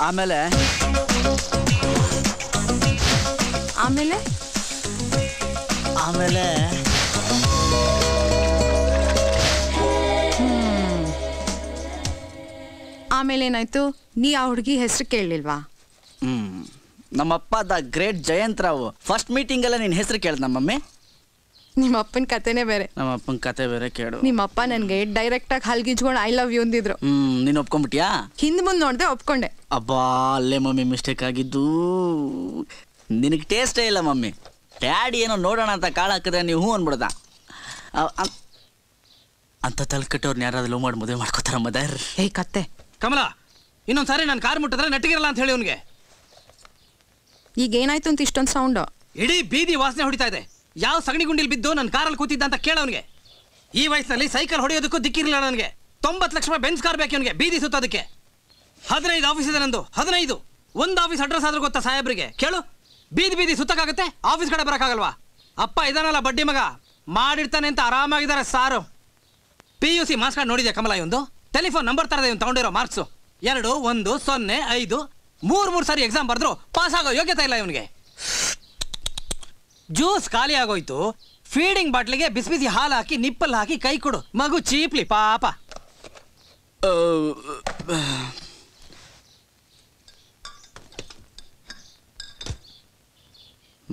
ಆಮೇಲೆ ಆಮೇಲೆ ಆಮೇಲೆ ಆಮೇಲೆ ಏನಾಯ್ತು? ನೀ ಆ ಹುಡುಗಿ ಹೆಸರು ಕೇಳಲಿಲ್ವಾ? ನಮ್ಮಪ್ಪ the great Jayant Rao first meeting ಎಲ್ಲ ನಿನ್ನ ಹೆಸರು ಕೇಳ್ದ ನಮ್ಮಮ್ಮಿ. ನಿಮ್ಮ ಅಪ್ಪನ ಕತೆನೇ ಬೇರೆ. ನಮ್ಮ ಅಪ್ಪನ ಕತೆ ಬೇರೆ ಕೇಳು. ನಿಮ್ಮಪ್ಪ ನನಗೆ ಡೈರೆಕ್ಟ್ ಆಗಿ ಹಲ್ಗಿಜ್ಕೊಂಡು ಐ ಲವ್ ಯು ಅಂದಿದ್ರು. ನೀನು ಒಪ್ಕೊಂಡ್ಬಿಟ್ಯಾ? ಹಿಂದ್ ಮುಂದೆ ನೋಡ್ದೆ ಒಪ್ಕೊಂಡೆ. ಅಬ್ಬಾ, ಅಲ್ಲೇ ಮಮ್ಮಿ ಮಿಸ್ಟೇಕ್ ಆಗಿದ್ದು. ನಿನಗೆ ಟೇಸ್ಟೇ ಇಲ್ಲ ಮಮ್ಮಿ. ಡ್ಯಾಡಿ ಏನೋ ನೋಡೋಣ ಅಂತ ಕಾಳು ಹಾಕಿದ್ರೆ ನೀವು ಹೂ ಅನ್ಬಿಡ್ದ. ಅಂತ ತಲೆಕಟ್ಟವ್ರನ್ನ ಯಾರಾದ್ರೂ ಲವ್ ಮಾಡಿ ಮದುವೆ ಮಾಡ್ಕೋತಾರ ಮದರ್? ಏಯ್ ಕತ್ತೆ ಕಮಲ, ಇನ್ನೊಂದ್ಸಾರಿ ನಾನು ಕಾರ್ ಮುಟ್ಟಿದ್ರೆ ನೆಟ್ಟಿಗಿರಲ್ಲ ಅಂತ ಹೇಳಿ ಅವನಿಗೆ. ಈಗ ಏನಾಯ್ತು ಅಂತ ಇಷ್ಟೊಂದು ಸೌಂಡ್? ಇಡೀ ಬೀದಿ ವಾಸನೆ ಹೊಡಿತಾ ಇದೆ. ಯಾವ ಸಗಣಿ ಗುಂಡಿಲ್ ಬಿದ್ದು ನನ್ನ ಕಾರಲ್ಲಿ ಕೂತಿದ್ದ ಅಂತ ಕೇಳವನಿಗೆ. ಈ ವಯಸ್ಸಲ್ಲಿ ಸೈಕಲ್ ಹೊಡೆಯೋದಕ್ಕೂ ದಿಕ್ಕಿರಲಿಲ್ಲ ನನಗೆ. 90 ಲಕ್ಷ ರೂಪಾಯಿ ಬೆನ್ಸ್ ಕಾರ್ ಬೇಕು ಅವನಿಗೆ ಬೀದಿ ಸುತ್ತೋದಕ್ಕೆ. 15 ಆಫೀಸ್ ಇದೆ ನಂದು. 15 ಒಂದು ಆಫೀಸ್ ಅಡ್ರೆಸ್ ಆದ್ರೂ ಗೊತ್ತಾ ಸಾಹೇಬ್ರಿಗೆ? ಕೇಳು. ಬೀದಿ ಬೀದಿ ಸುತ್ತಕ್ಕಾಗತ್ತೆ, ಆಫೀಸ್ ಕಡೆ ಬರೋಕ್ಕಾಗಲ್ವಾ? ಅಪ್ಪ ಇದಾನಲ್ಲ ಬಡ್ಡಿ ಮಗ, ಮಾಡಿರ್ತಾನೆ ಅಂತ ಆರಾಮಾಗಿದ್ದಾರೆ ಸಾರು. PUC ಮಾರ್ಕ್ಸ್ ಕಾರ್ಡ್ ನೋಡಿದೆ ಕಮಲ? ಒಂದು ಟೆಲಿಫೋನ್ ನಂಬರ್ ತರದೆ ಇವನು ತಗೊಂಡಿರೋ ಮಾರ್ಕ್ಸು 2 1 0 5 3 ಸಾರಿ ಎಕ್ಸಾಮ್ ಬರೆದ್ರು ಪಾಸ್ ಆಗೋ ಯೋಗ್ಯತೆ ಇಲ್ಲ ಇವನಿಗೆ. ಜ್ಯೂಸ್ ಖಾಲಿ ಆಗೋಯ್ತು. ಫೀಡಿಂಗ್ ಬಾಟ್ಲಿಗೆ ಬಿಸಿ ಬಿಸಿ ಹಾಲು ಹಾಕಿ ನಿಪ್ಪಲ್ ಹಾಕಿ ಕೈ ಕೊಡು, ಮಗು ಚೀಪ್ಲಿ ಪಾಪ.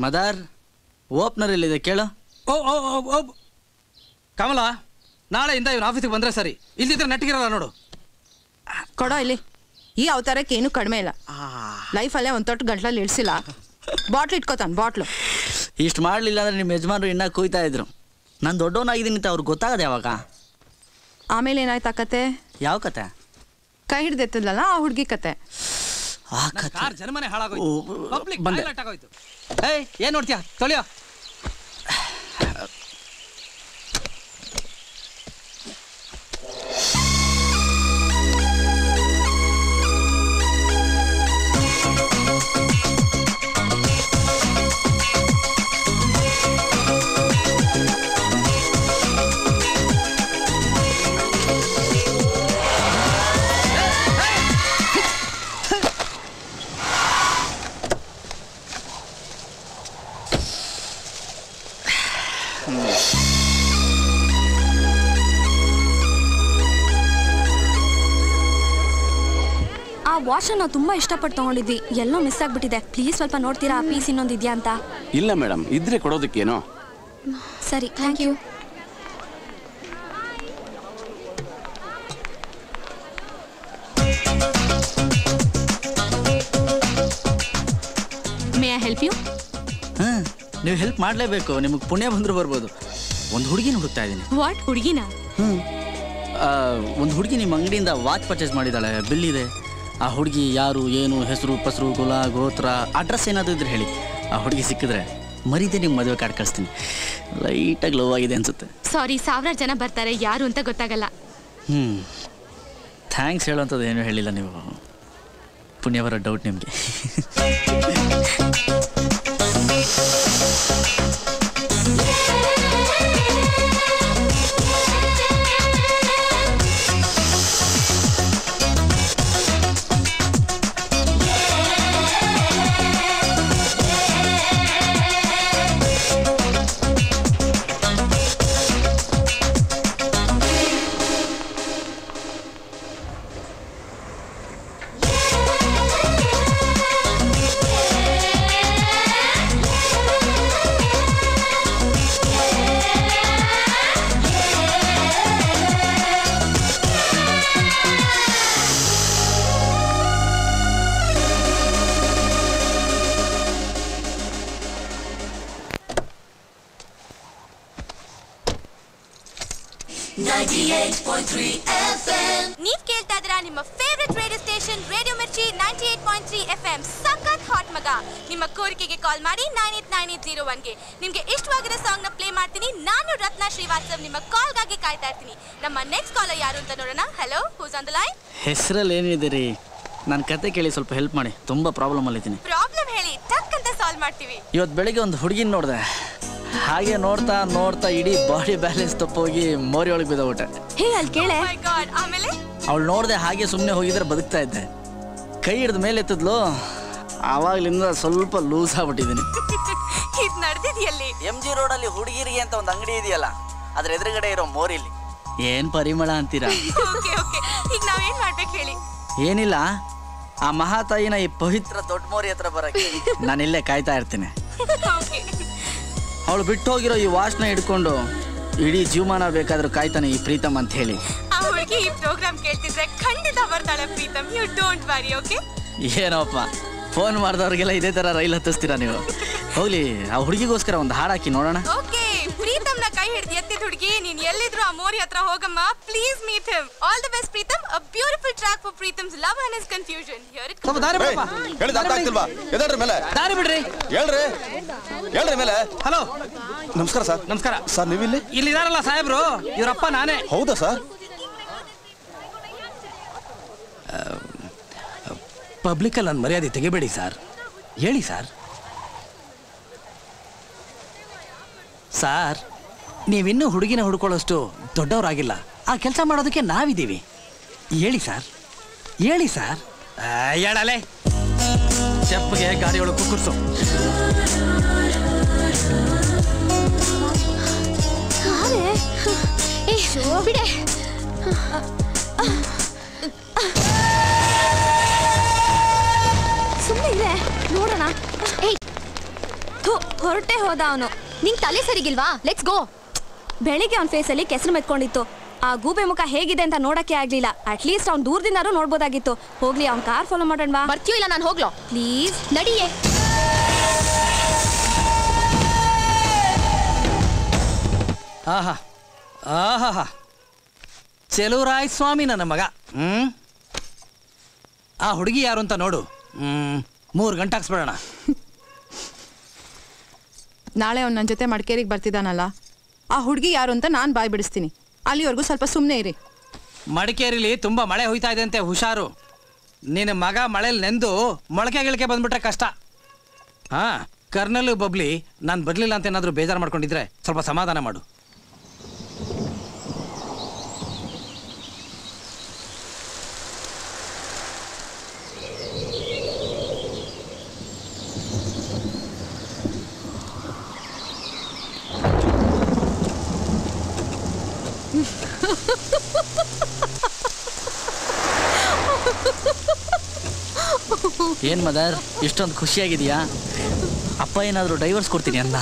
ಮದರ್, ಓಪನರ್ ಎಲ್ಲಿದೆ ಕೇಳು. ಓ ಓ ಓ ಕಮಲ, ನಾಳೆಯಿಂದ ಇವನು ಆಫೀಸಿಗೆ ಬಂದ್ರೆ ಸರಿ, ಇಲ್ದಿದ್ರೆ ನೆಟ್ಟಿಗಿರಲ್ಲ ನೋಡು. ಕೊಡೋ ಇಲ್ಲಿ. ಈ ಅವತಾರಕ್ಕೆ ಏನು ಕಡಿಮೆ ಇಲ್ಲ. ಲೈಫಲ್ಲೇ ಒಂದು ತೊಟ್ಟು ಗಂಟ್ಲಲ್ಲಿ ಇಳಿಸಿಲ್ಲ. Bottle ಇಟ್ಕೋತಾನೆ, bottle. ಇಷ್ಟು ಮಾಡಲಿಲ್ಲ ಅಂದ್ರೆ ನಿಮ್ಮ ಯಜಮಾನ್ರು ಇನ್ನೂ ಕೂಯ್ತಾ ಇದ್ರು. ನಾನು ದೊಡ್ಡವನಾಗಿದ್ದೀನಿ ಅಂತ ಅವ್ರಿಗೆ ಗೊತ್ತಾಗದೆ ಯಾವಾಗ? ಆಮೇಲೆ ಏನಾಯ್ತು ಆ ಕತೆ? ಯಾವ ಕತೆ? ಕೈ ಹಿಡ್ದೆತ್ತದಲ್ಲ ಆ ಹುಡುಗಿ ಕತೆ. ಆ ಕತೆ ಕಾರ್ ಜನ್ಮನೆ ಹಾಳಾಗೋಯ್ತು, ಪಬ್ಲಿಕ್ ಟಾಯ್ಲೆಟ್ ಆಗೋಯ್ತು. ಏಯ್ ಏನ್ ನೋಡ್ತೀಯಾ? ತೊಳೆಯೋ. ಆ ವಾಚ್ ನಾವು ತುಂಬಾ ಇಷ್ಟಪಟ್ಟು ತಗೊಂಡಿದ್ವಿ, ಎಲ್ಲೋ ಮಿಸ್ ಆಗ್ಬಿಟ್ಟಿದೆ. ಪ್ಲೀಸ್ ಸ್ವಲ್ಪ ನೋಡ್ತೀರಾ ಆ ಪೀಸ್ ಇನ್ನೊಂದು ಇದೆಯಾ ಅಂತ? ಇಲ್ಲ ಮೇಡಮ್, ಇದ್ರೆ ಕೊಡೋದಕ್ಕೇನೋ. ಸರಿ, thank you. May I help you? ನೀವು ಹೆಲ್ಪ್ ಮಾಡಲೇಬೇಕು, ನಿಮಗೆ ಪುಣ್ಯ ಬಂದರೂ ಬರ್ಬೋದು. ಒಂದು ಹುಡುಗಿನ ಹುಡುಕ್ತಾ ಇದ್ದೀನಿ. ವಾಟ್, ಹುಡುಗಿನ? ಒಂದು ಹುಡುಗಿ ನಿಮ್ಮ ಅಂಗಡಿಯಿಂದ ವಾಚ್ ಪರ್ಚೇಸ್ ಮಾಡಿದ್ದಾಳೆ, ಬಿಲ್ ಇದೆ. ಆ ಹುಡುಗಿ ಯಾರು, ಏನು, ಹೆಸರು ಪಸರು, ಕುಲ, ಗೋತ್ರ, ಅಡ್ರೆಸ್ ಏನಾದರೂ ಇದ್ರೆ ಹೇಳಿ. ಆ ಹುಡುಗಿ ಸಿಕ್ಕಿದ್ರೆ ಮರೀದೆ ನಿಮ್ಮ ಮದುವೆ ಕಾರ್ಡ್ ಕಳಿಸ್ತೀನಿ. ಲೈಟಾಗಿ ಲವ್ ಆಗಿದೆ ಅನ್ಸುತ್ತೆ. ಸಾರಿ, 1000 ಜನ ಬರ್ತಾರೆ, ಯಾರು ಅಂತ ಗೊತ್ತಾಗಲ್ಲ. ಥ್ಯಾಂಕ್ಸ್ ಹೇಳೋಂಥದ್ದು ಏನೂ ಹೇಳಿಲ್ಲ ನೀವು. ಪುಣ್ಯ ಬರೋ ಡೌಟ್ ನಿಮಗೆ. ನೀವ್ ಕೇಳ್ತಾ ಇದ್ದೀರಾ ನಿಮ್ಮ ಫೇವರಿಟ್ ರೇಡಿಯೋ ಸ್ಟೇಷನ್ ರೇಡಿಯೋ ಮಿರ್ಚಿ 98.3 FM. ಸಖತ್ ಹಾಟ್ ಮಗ. ನಿಮ್ಮ ಕೋರಿಕೆಗೆ ಕಾಲ್ ಮಾಡಿ 989801ಗೆ. ನಿಮ್ಗೆ ಇಷ್ಟವಾಗಿರೋ ಸಾಂಗ್ ನ ಪ್ಲೇ ಮಾಡ್ತೀನಿ. ನಾನು ರತ್ನ ಶ್ರೀವಾಸ್ತವ್ ನಿಮ್ಮ ಕಾಲ್ಗಾಗಿ ಕಾಯ್ತಾ ಇರ್ತೀನಿ. ನಮ್ಮ ನೆಕ್ಸ್ಟ್ ಕಾಲರ್ ಯಾರು ಅಂತ ನೋಡೋಣ. Hello, who's on the line? ಹೆಸರಲ್ಲಿ ಏನಿದೆ ರೀ? ನನ್ನ ಕತೆ ಕೇಳಿ ಸ್ವಲ್ಪ ಹೆಲ್ಪ್ ಮಾಡಿ, ತುಂಬ ಪ್ರಾಬ್ಲಮ್ ಅಲ್ಲಿದ್ದೀನಿ. ಪ್ರಾಬ್ಲಮ್ ಹೇಳಿ, ಟಕ್ ಅಂತ ಸಾಲ್ವ್ ಮಾಡ್ತೀವಿ. ಇವತ್ತು ಬೆಳಿಗ್ಗೆ ಒಂದು ಹುಡುಗಿನ ನೋಡಿದೆ. ಹಾಗೆ ನೋಡ್ತಾ ನೋಡ್ತಾ ಇಡೀ ಬಾಡಿ ಬ್ಯಾಲೆನ್ಸ್ ತಪ್ಪೋಗಿ ಮೋರಿ ಒಳಗೆ ಬಿದ್ದೋಗ್ಬಿಟ್ಟೆ. ಹೇ, ಅಲ್ಲಿ ಕೇಳೆ. ಮೈ ಗಾಡ್. ಆಮೇಲೆ ಅವಳು ನೋಡ್ದೆ ಹಾಗೆ ಸುಮ್ಮನೆ ಹೋಗಿದ್ರೆ ಬದುಕ್ತಾ ಇದ್ದೆ. ಕೈ ಹಿಡ್ದ ಮೇಲೆ ಎತ್ತದ್ಲು, ಆವಾಗ್ಲಿಂದ ಸ್ವಲ್ಪ ಲೂಸ್ ಆಗ್ಬಿಟ್ಟಿದ್ದೀನಿ. ಇದು ನಡೆದಿದೆಯಲ್ಲಿ MG ರೋಡಲ್ಲಿ ಹುಡುಗಿರಿಗೆ ಅಂತ ಒಂದು ಅಂಗಡಿ ಇದೆಯಲ್ಲ, ಅದ್ರ ಎದುರುಗಡೆ ಇರೋ ಮೋರಿಲಿ. ಏನ್ ಪರಿಮಳ ಅಂತೀರಾ? ಓಕೆ ಓಕೆ, ಈಗ ನಾವೇನ್ ಮಾಡ್ಬೇಕು ಹೇಳಿ? ಏನಿಲ್ಲ, ಆ ಮಹಾತಾಯಿನ ಈ ಪವಿತ್ರ ದೊಡ್ಡ ಮೋರಿ ಹತ್ರ ಬರಕ್ಕೆ ನಾನಿಲ್ಲೇ ಕಾಯ್ತಾ ಇರ್ತೀನಿ. ಅವಳು ಬಿಟ್ಟು ಹೋಗಿರೋ ಈ ವಾಚ್ನ ಹಿಡ್ಕೊಂಡು ಇಡೀ ಜೀವಮಾನ ಬೇಕಾದ್ರೂ ಕಾಯ್ತಾನೆ ಈ ಪ್ರೀತಮ್ ಅಂತ ಹೇಳಿ. ಆ ಹುಡುಗಿ ಈ ಪ್ರೋಗ್ರಾಮ್ ಕೇಳ್ತಿದ್ರೆ ಖಂಡಿತ ಬರ್ತಾಳೆ Preetam, you don't worry. Okay ಏನೋಪ್ಪ, ಫೋನ್ ಮಾಡಿದವ್ರಿಗೆಲ್ಲ ಇದೇ ತರ ರೈಲ್ ಹತ್ತಿಸ್ತೀರಾ ನೀವು? ಹೋಗ್ಲಿ, ಆ ಹುಡುಗಿಗೋಸ್ಕರ ಒಂದು ಹಾಡು ಹಾಕಿ ನೋಡೋಣ. ಓಕೆ, ಪ್ರೀತಮ್ನ ಕೈ ಹಿಡಿದು ಎತ್ತಿದ ಹುಡುಗಿ, ನೀನ್ ಎಲ್ಲಿದ್ರು ಆ ಮೋರಿ ಹತ್ರ ಹೋಗಮ್ಮ. Please meet him. All the best Preetam. A beautiful track for Preetam's love and his confusion. Here it comes. ದಾರಿ ಬಿಡಪ್ಪ. ಹೇಳಿದ ಅರ್ಥ ಆಗ್ತಿಲ್ವಾ? ಎದಳ್ರಿ ಮೇಲೆ. ದಾರಿ ಬಿಡ್ರಿ. ಹೇಳ್ರಿ ಮೇಲೆ. ಹಲೋ, ನಮಸ್ಕಾರ ಸರ್. ನಮಸ್ಕಾರ ಸರ್, ನೀವಿಲ್ಲಿ? ಇಲ್ಲಿದಾರಲ್ಲ ಸಾಹೇಬ್ರು, ಇವರಪ್ಪ ನಾನೇ. ಹೌದಾ ಸರ್? ಪಬ್ಲಿಕಲ್ಲಿ ನನ್ನ ಮರ್ಯಾದೆ ತೆಗಿಬೇಡಿ ಸರ್. ಹೇಳಿ ಸರ್. ಸರ್, ನೀವಿನ್ನೂ ಹುಡುಗಿನ ಹುಡ್ಕೊಳ್ಳೋಷ್ಟು ದೊಡ್ಡವರಾಗಿಲ್ಲ. ಆ ಕೆಲಸ ಮಾಡೋದಕ್ಕೆ ನಾವಿದ್ದೀವಿ. ಹೇಳಿ ಸರ್, ಹೇಳಿ ಸರ್. ಹೇಳಲೆ, ಚಪ್ಪಗೆ ಗಾಡಿಯೊಳಗೆ ಕುಕ್ಕರ್ಸು. ಬಿಡೆ. ಸುಮ್ಮನೆ ಇದೆ, ನೋಡೋಣ. ಹೊರಟೆ ಹೋದ ಅವನು. ನಿಂಗೆ ತಲೆ ಸರಿಗಿಲ್ವಾ? Let's go. ಬೆಳಿಗ್ಗೆ ಅವನ ಫೇಸಲ್ಲಿ ಕೆಸರು ಮೆತ್ಕೊಂಡಿತ್ತು. ಆ ಗೂಬೆ ಮುಖ ಹೇಗಿದೆ ಅಂತ ನೋಡಕ್ಕೆ ಆಗ್ಲಿಲ್ಲ. ಅಟ್ಲೀಸ್ಟ್ ಅವ್ನು ದೂರದಿಂದಾರು ನೋಡ್ಬೋದಾಗಿತ್ತು. ಹೋಗ್ಲಿ, ಅವ್ನ ಕಾರ್ ಫಾಲೋ ಮಾಡೋಣ. ಬರ್ತೀಯೋ ಇಲ್ಲ ನಾನು ಹೋಗ್ಲೋ? ಪ್ಲೀಸ್ ನಡಿಯೇ. ಆಹಾ ಆಹಾ, ಚೆಲುವರಾಯ ಸ್ವಾಮಿ ನನ್ನ ಮಗ. ಆ ಹುಡುಗಿ ಯಾರು ಅಂತ ನೋಡು. 3 ಗಂಟೆ ಹಾಕ್ಸ್ಬಿಡೋಣ. ನಾಳೆ ಅವ್ನು ನನ್ನ ಜೊತೆ ಮಡಿಕೇರಿಗೆ ಬರ್ತಿದ್ದಾನಲ್ಲ, ಆ ಹುಡುಗಿ ಯಾರು ಅಂತ ನಾನು ಬಾಯ್ ಬಿಡಿಸ್ತೀನಿ. ಅಲ್ಲಿವರೆಗೂ ಸ್ವಲ್ಪ ಸುಮ್ಮನೆ ಇರಿ. ಮಡಿಕೇರಿಲಿ ತುಂಬಾ ಮಳೆ ಹೋಯ್ತಾ ಇದೆ ಅಂತೆ, ಹುಷಾರು. ನಿನ್ನ ಮಗ ಮಳೆಯಲ್ಲಿ ನೆಂದು ಮೊಳಕೆ ಗಿಳಕೆ ಬಂದ್ಬಿಟ್ರೆ ಕಷ್ಟ. ಹಾ, ಕರ್ನಲ್ ಬಬ್ಲಿ ನಾನು ಬರ್ಲಿಲ್ಲ ಅಂತ ಏನಾದರೂ ಬೇಜಾರು ಮಾಡ್ಕೊಂಡಿದ್ರೆ ಸ್ವಲ್ಪ ಸಮಾಧಾನ ಮಾಡು. ಏನ್ ಮದರ್, ಇಷ್ಟೊಂದು ಖುಷಿಯಾಗಿದೆಯಾ? ಅಪ್ಪ ಏನಾದರೂ ಡೈವರ್ಸ್ ಕೊಡ್ತೀನಿ ಅನ್ನ?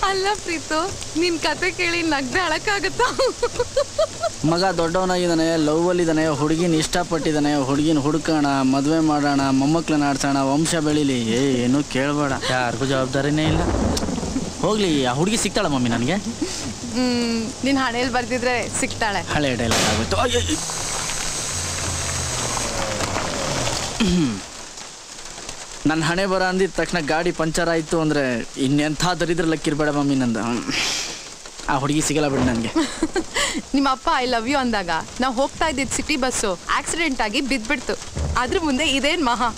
ಅಲ್ಲ ಪ್ರೀತು, ನಿನ್ ಕತೆ ಕೇಳಿ ನಗ್ದೆ ಅಳಕ್ಕಾಗತ್ತಾ? ಮಗ ದೊಡ್ಡವನಾಗಿದ್ದಾನೆ, ಲವ್ ಅಲ್ಲಿದ್ದಾನೆ, ಹುಡುಗಿನ ಇಷ್ಟಪಟ್ಟಿದ್ದಾನೆ, ಹುಡುಗಿನ ಹುಡುಕೋಣ, ಮದುವೆ ಮಾಡೋಣ, ಮೊಮ್ಮಕ್ಳನ್ನ ಆಡ್ಸೋಣ, ವಂಶ ಬೆಳೀಲಿ. ಏನು ಕೇಳಬೇಡ, ಯಾರಿಗೂ ಜವಾಬ್ದಾರಿನೇ ಇಲ್ಲ. ಹೋಗ್ಲಿ, ಆ ಹುಡುಗಿ ಸಿಗ್ತಾಳ ಮಮ್ಮಿ ನನಗೆ? ನಿನ್ ಹಣೆಯಲ್ಲಿ ಬರ್ದಿದ್ರೆ ಸಿಗ್ತಾಳೆ. ಹಳೆ ಡೈಲಾಗ್ ಆಗೋಯ್ತು. ನನ್ನ ಹಣೆ ಬರ ಅಂದಿದ ತಕ್ಷಣ ಗಾಡಿ ಪಂಚರ್ ಆಯಿತು ಅಂದರೆ ಇನ್ನೆಂಥ ದರಿದ್ರ ಲಕ್ಕಿರ್ಬೇಡ ಮಮ್ಮಿ ನಂದು. ಆ ಹುಡುಗಿ ಸಿಗಲ್ಲ ಬಿಡಿ ನನಗೆ. ನಿಮ್ಮ ಅಪ್ಪ ಐ ಲವ್ ಯು ಅಂದಾಗ ನಾವು ಹೋಗ್ತಾ ಇದ್ದಿದ್ದು ಸಿಟಿ ಬಸ್ಸು ಆಕ್ಸಿಡೆಂಟ್ ಆಗಿ ಬಿದ್ದುಬಿಡ್ತು. ಅದ್ರ ಮುಂದೆ ಇದೇನು ಮಹಾ?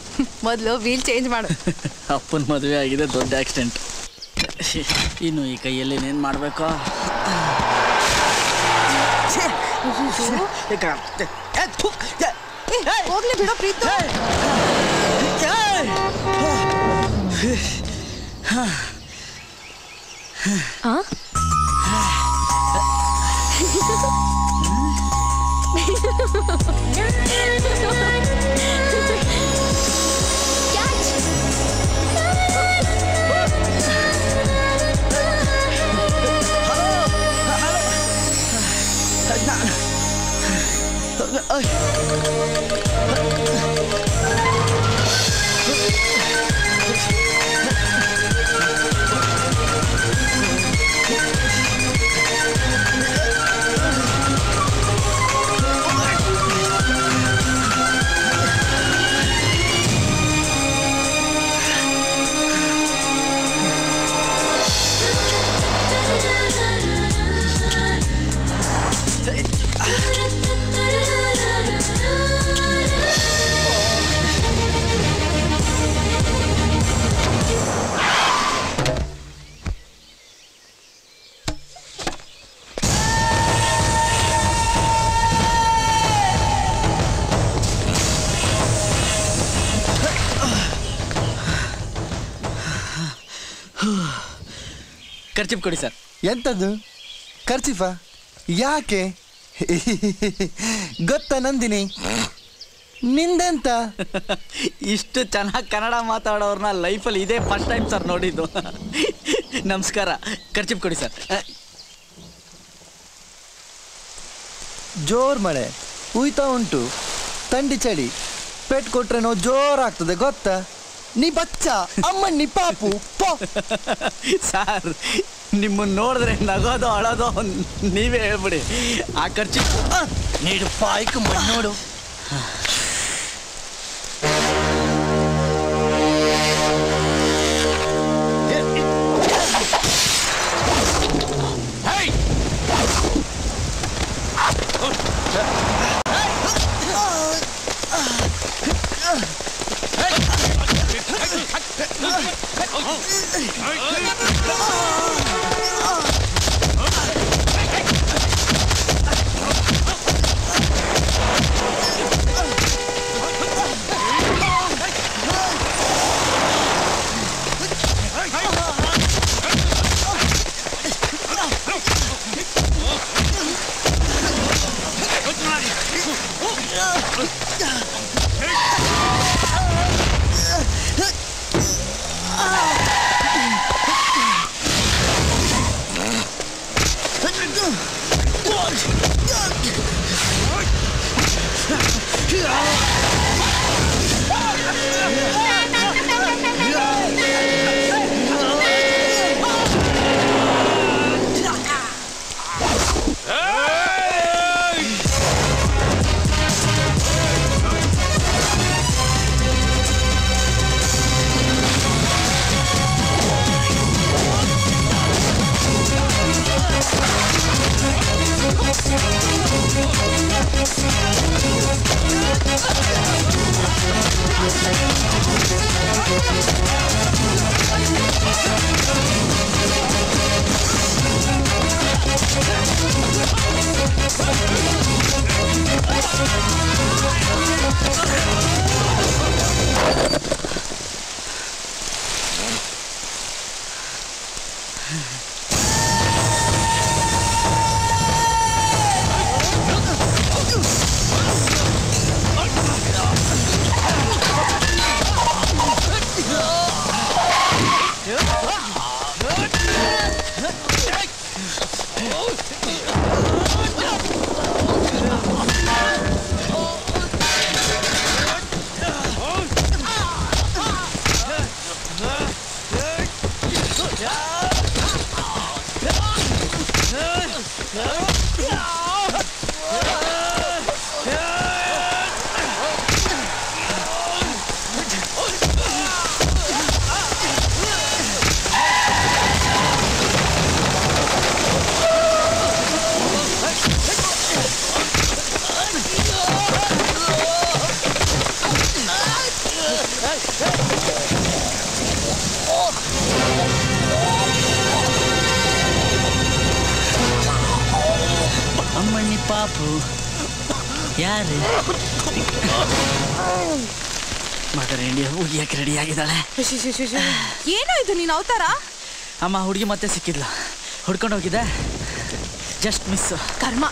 ಮೊದಲು ವೀಲ್ ಚೇಂಜ್ ಮಾಡು. ಅಪ್ಪನ ಮದುವೆ ಆಗಿದೆ, ದೊಡ್ಡ ಆಕ್ಸಿಡೆಂಟ್. ಇನ್ನು ಈ ಕೈಯಲ್ಲಿ ಏನೇನು ಮಾಡಬೇಕು? ಹೋಗ್ಲಿ ಬಿಡೋ ಪ್ರೀತು. ಖರ್ಚಿಪ್ ಕೊಡಿ ಸರ್. ಎಂಥದ್ದು ಖರ್ಚಿಫಾ? ಯಾಕೆ? ಗೊತ್ತಾ ನಂದಿನಿ, ನಿಂದೆಂತ? ಇಷ್ಟು ಚೆನ್ನಾಗಿ ಕನ್ನಡ ಮಾತಾಡೋರ್ನ ಲೈಫಲ್ಲಿ ಇದೇ ಫಸ್ಟ್ ಟೈಮ್ ಸರ್ ನೋಡಿದ್ದು. ನಮಸ್ಕಾರ, ಖರ್ಚಿಪ್ ಕೊಡಿ ಸರ್. ಜೋರ್ ಮಳೆ ಉಯ್ತಾ ಉಂಟು, ಥಂಡಿ ಚಳಿ, ಪೆಟ್ ಕೊಟ್ರೇನೋ ಜೋರಾಗ್ತದೆ ಗೊತ್ತಾ? ನೀ ಬಚ್ಚ ಅಮ್ಮಣ್ಣಿ ಪಾಪು ಪೋ. ಸರ್, ನಿಮ್ಮನ್ನು ನೋಡಿದ್ರೆ ನಗೋದು ಅಳೋದು ನೀವೇ ಹೇಳ್ಬಿಡಿ. ಆ ಖರ್ಚು ನೀಡು ಪಾಯ್ಕ ಮಣ್ಣೋಡು. ಅಮ್ಮಣ್ಣಿ ಪಾಪು ಯಾರು ಮದರ್ ಇಂಡಿಯಾ ಹುಡುಗಿಯಕ್ಕೆ ರೆಡಿ ಆಗಿದ್ದಾಳೆ. ಏನೋ ಇದು ನೀನು ಅವತಾರ? ಅಮ್ಮ ಹುಡುಗಿ ಮತ್ತೆ ಸಿಕ್ಕಿದ್ಲು, ಹುಡ್ಕೊಂಡು ಹೋಗಿದ್ದೆ, ಜಸ್ಟ್ ಮಿಸ್. ಕರ್ಮ,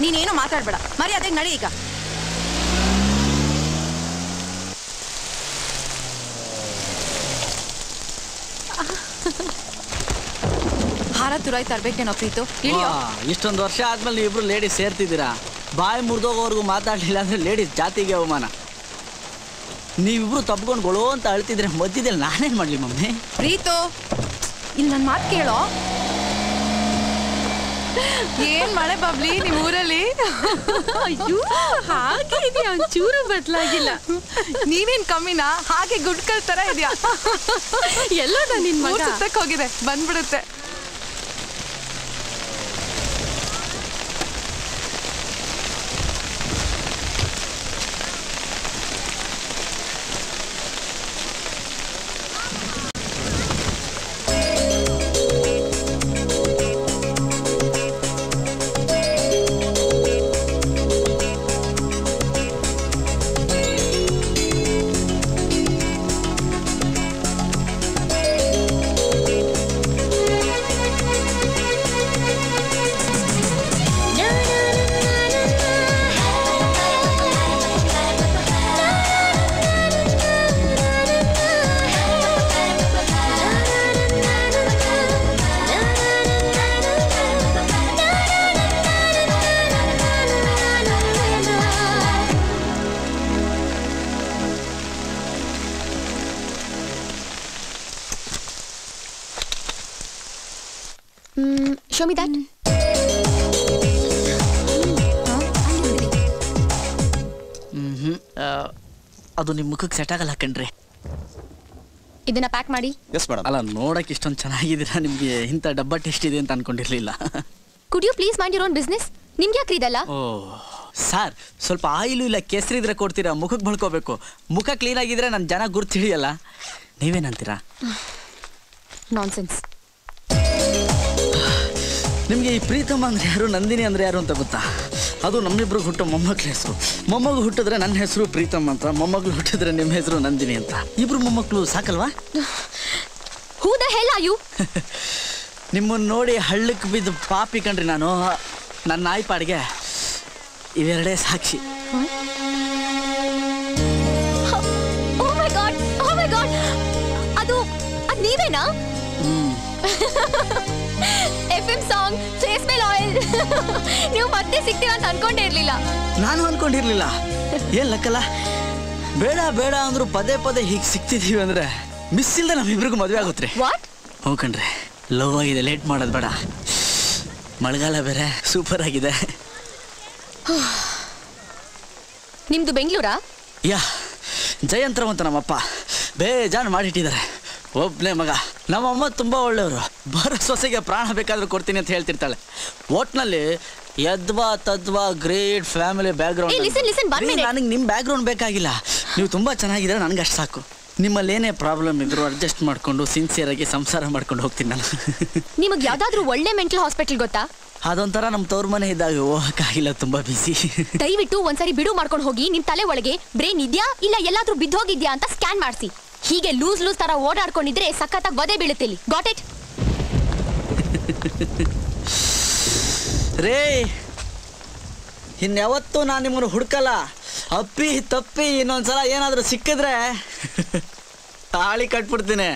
ನೀನೇನು ಮಾತಾಡ್ಬೇಡ, ಮರಿ ಅದೇ ನಡಿ ಈಗ. ಹಾರ ತುರಾಯಿ ತರ್ಬೇಕೇನೋ ಪ್ರೀತು? ಇಷ್ಟೊಂದು ವರ್ಷ ಆದ್ಮೇಲೆ ನೀವಿಬ್ರು ಲೇಡೀಸ್ ಸೇರ್ತಿದ್ದೀರಾ. ಬಾಯಿ ಮುರಿದೋಗೋವರೆಗೂ ಮಾತಾಡಲಿಲ್ಲ ಅಂದ್ರೆ ಲೇಡೀಸ್ ಜಾತಿಗೆ ಅವಮಾನ. ನೀವಿಬ್ರು ತಪ್ಕೊಂಡು ಗೊಳೋ ಅಂತ ಅಳ್ತಿದ್ರೆ ಮಧ್ಯದಲ್ಲಿ ನಾನೇನ್ ಮಾಡ್ಲಿ ಮಮ್ಮಿ? ಪ್ರೀತು, ಇಲ್ಲಿ ನನ್ನ ಮಾತು ಕೇಳೋ. ಏನ್ ಮಳೆ ಬಬ್ಲಿ ನಿಮ್ ಊರಲ್ಲಿ? ಅಯ್ಯೋ, ಹಾಗೆ ಇದೆಯಾ, ಒಂಚೂರು ಬದಲಾಗಿಲ್ಲ. ನೀವೇನ್ ಕಮ್ಮಿನಾ? ಹಾಗೆ ಗುಡ್ಕಲ್ ತರ ಇದೆಯಾ? ಎಲ್ಲೋ ನಿನ್ ಮಗ ಸುತ್ತಕ್ಕೆ ಹೋಗಿದೆ, ಬಂದ್ಬಿಡುತ್ತೆ. Show me that. ಅದು ನಿಮ್ಮ ಮುಖಕ್ಕೆ ಸೆಟ್ ಆಗಲ್ಲ ಕಣ್ರಿ. ಇದನ್ನ ಪ್ಯಾಕ್ ಮಾಡಿ. Yes madam. ಅಲ್ಲ, ನೋಡಕ್ಕೆ ಇಷ್ಟೊಂದು ಚೆನ್ನಾಗಿದ್ದೀರಾ, ನಿಮಗೆ ಇಂಥ ಡಬ್ಬ ಟೇಸ್ಟ್ ಇದೆ ಅಂತ ಅನ್ಕೊಂಡಿರ್ಲಿಲ್ಲ. Could you please mind your own business? ನಿಮ್ಗೆ ಯಾಕ್ರಿ ಇದಲ್ಲ? ಓ ಸರ್, ಸ್ವಲ್ಪ ಆಯಿಲು ಇಲ್ಲ ಕೆಸರಿದ್ರೆ ಕೊಡ್ತೀರಾ, ಮುಖಕ್ಕೆ ಬಳ್ಕೋಬೇಕು. ಮುಖ ಕ್ಲೀನ್ ಆಗಿದ್ರೆ ನನ್ನ ಜನ ಗುರ್ತು ಹಿಡಿಯಲ್ಲ. ನೀವೇನಂತೀರಾ? ನಾನ್ಸೆನ್ಸ್. ನಿಮಗೆ ಈ ಪ್ರೀತಮ್ ಅಂದರೆ ಯಾರು, ನಂದಿನಿ ಅಂದರೆ ಯಾರು ಅಂತ ಗೊತ್ತಾ? ಅದು ನಮ್ಮಿಬ್ರಿಗೆ ಹುಟ್ಟೋ ಮೊಮ್ಮಕ್ಳ ಹೆಸರು. ಮೊಮ್ಮಗು ಹುಟ್ಟಿದ್ರೆ ನನ್ನ ಹೆಸರು ಪ್ರೀತಮ್ ಅಂತ, ಮೊಮ್ಮಗಳು ಹುಟ್ಟಿದ್ರೆ ನಿಮ್ಮ ಹೆಸರು ನಂದಿನಿ ಅಂತ. ಇಬ್ರು ಮೊಮ್ಮಕ್ಕಳು ಸಾಕಲ್ವಾ? Who the hell are you? ನಿಮ್ಮನ್ನು ನೋಡಿ ಹಳ್ಳಕ್ಕೆ ಬಿದ್ದು ಪಾಪಿ ಕಣ್ರಿ ನಾನು. ನನ್ನ ನಾಯಿ ಪಾಡಿಗೆ ಇವೆರಡೇ ಸಾಕ್ಷಿ. ಓ ಮೈ ಗಾಡ್, ಓ ಮೈ ಗಾಡ್, ಅದು ನೀವೇನಾ? FM ಸಾಂಗ್ ಫೇಸ್ ಮೇಲ್ ಆಯಿಲ್. ನೀವು ಮತ್ತೆ ಸಿಗ್ತೀರಾ ಅಂತ ಅನ್ಕೊಂಡೇ ಇರ್ಲಿಲ್ಲ. ನಾನು ಅನ್ಕೊಂಡಿರ್ಲಿಲ್ಲ. ಏನ್ ಲಕ್ಕಲ್ಲ, ಬೇಡ ಬೇಡ ಅಂದ್ರು ಪದೇ ಪದೇ ಹೀಗೆ ಸಿಗ್ತಿದೀವಿ ಅಂದ್ರೆ ಮಿಸ್ ಇಲ್ದೆ ನಮ್ಮಿಬ್ರಿಗೂ ಮದುವೆ ಆಗುತ್ತೆ. ವಾಟ್? ಹೋಗ್ಕಂಡ್ರೆ ಲವ್ ಆಗಿದೆ, ಲೇಟ್ ಮಾಡೋದು ಬೇಡ. ಮಳೆಗಾಲ ಬೇರೆ ಸೂಪರ್ ಆಗಿದೆ. ನಿಮ್ದು ಬೆಂಗಳೂರಾ? ಯಾ, ಜಯಂತ್ರಮ್ ಅಂತ ನಮ್ಮಪ್ಪ ಬೇಜಾನ್ ಮಾಡಿಟ್ಟಿದ್ದಾರೆ. ಒಬ್ಬನೇ ಮಗ. ನಮ್ಮಮ್ಮ ತುಂಬ ಒಳ್ಳೆಯವರು. ಬರೋ ಸೊಸೆಗೆ ಪ್ರಾಣ ಬೇಕಾದರೂ ಕೊಡ್ತೀನಿ ಅಂತ ಹೇಳ್ತಿರ್ತಾಳೆ. ಒಟ್ನಲ್ಲಿ ಯದ್ವಾ ತದ್ವಾ ಗ್ರೇಟ್ ಫ್ಯಾಮಿಲಿ ಬ್ಯಾಕ್ಗ್ರೌಂಡ್. ನನಗೆ ನಿಮ್ಮ ಬ್ಯಾಕ್ಗ್ರೌಂಡ್ ಬೇಕಾಗಿಲ್ಲ, ನೀವು ತುಂಬ ಚೆನ್ನಾಗಿದ್ರೆ ನನಗೆ ಅಷ್ಟು ಸಾಕು. ನಿಮ್ಮಲ್ಲಿ ಏನೇ ಪ್ರಾಬ್ಲಮ್ ಇದ್ರು ಅಡ್ಜಸ್ಟ್ ಮಾಡಿಕೊಂಡು ಸಿನ್ಸಿಯರಾಗಿ ಸಂಸಾರ ಮಾಡ್ಕೊಂಡು ಹೋಗ್ತೀನಿ ನಾನು. ನಿಮಗೆ ಯಾವ್ದಾದ್ರು ಒಳ್ಳೆ ಮೆಂಟಲ್ ಹಾಸ್ಪಿಟಲ್ ಗೊತ್ತಾ? ಅದೊಂಥರ ನಮ್ಮ ತವ್ರ ಮನೆ ಇದ್ದಾಗ ಹೋಗಕ್ಕಾಗಿಲ್ಲ, ತುಂಬಾ ಬಿಸಿ. ದಯವಿಟ್ಟು ಒಂದ್ಸರಿ ಬಿಡು ಮಾಡ್ಕೊಂಡು ಹೋಗಿ ನಿಮ್ ತಲೆ ಒಳಗೆ ಬ್ರೈನ್ ಇದೆಯಾ ಇಲ್ಲ ಎಲ್ಲಾದ್ರೂ ಬಿದ್ದೋಗಿದ್ಯಾ ಅಂತ ಸ್ಕ್ಯಾನ್ ಮಾಡಿಸಿ. ಹೀಗೆ ಲೂಸ್ ತರ ಓಡಾಡ್ಕೊಂಡಿದ್ರೆ ಸಖತ್ತಾಗಿ ಒದೆ ಬೀಳುತ್ತೆ. Got it? ರೇ, ಇನ್ಯಾವತ್ತೂ ನಾನು ನಿಮ್ಮನ್ನು ಹುಡ್ಕಲ್ಲ. ಅಪ್ಪಿ ತಪ್ಪಿ ಇನ್ನೊಂದ್ಸಲ ಏನಾದರೂ ಸಿಕ್ಕಿದ್ರೆ ತಾಳಿ ಕಟ್ಬಿಡ್ತೀನಿ.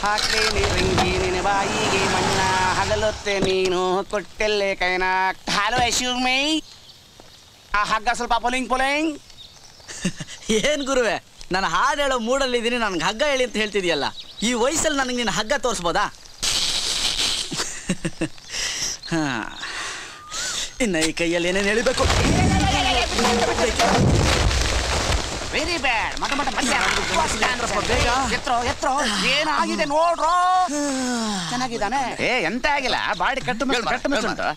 ಹಾಕ್ಲೇನಿ ರಂಗಿ ನಿನ್ನ ಬಾಯಿಗೆ ಮಣ್ಣ ಹಗಲೊತ್ತೆ ನೀನು ಕೊಟ್ಟೆಲ್ಲೆ ಕೈನ. ಹಲೋ ಯಶುಮೈ, ಆ ಹಗ್ಗ ಸ್ವಲ್ಪ ಪೊಲಿಂಗ್ ಪೊಲಿಂಗ್. ಏನು ಗುರುವೆ, ನಾನು ಹಾಡು ಹೇಳೋ ಮೂಡಲ್ಲಿದ್ದೀನಿ, ನನಗೆ ಹಗ್ಗ ಹೇಳಿ ಅಂತ ಹೇಳ್ತಿದ್ಯಲ್ಲ. ಈ ವಯಸ್ಸಲ್ಲಿ ನನಗೆ ನಿನ್ನ ಹಗ್ಗ ತೋರಿಸ್ಬೋದಾ? ಹಾಂ, ಇನ್ನು ಈ ಕೈಯಲ್ಲಿ ಏನೇನು ಹೇಳಬೇಕು? Very bad. ಎತ್ರೋ ಏನಾಗಿದೆ ನೋಡ್ರೋ. ಚೆನ್ನಾಗಿದ್ದಾನೆ. ಎಂತ ಆಗಿಲ್ಲ, ಬಾಡಿ ಕಟ್ಟು ಉಂಟು.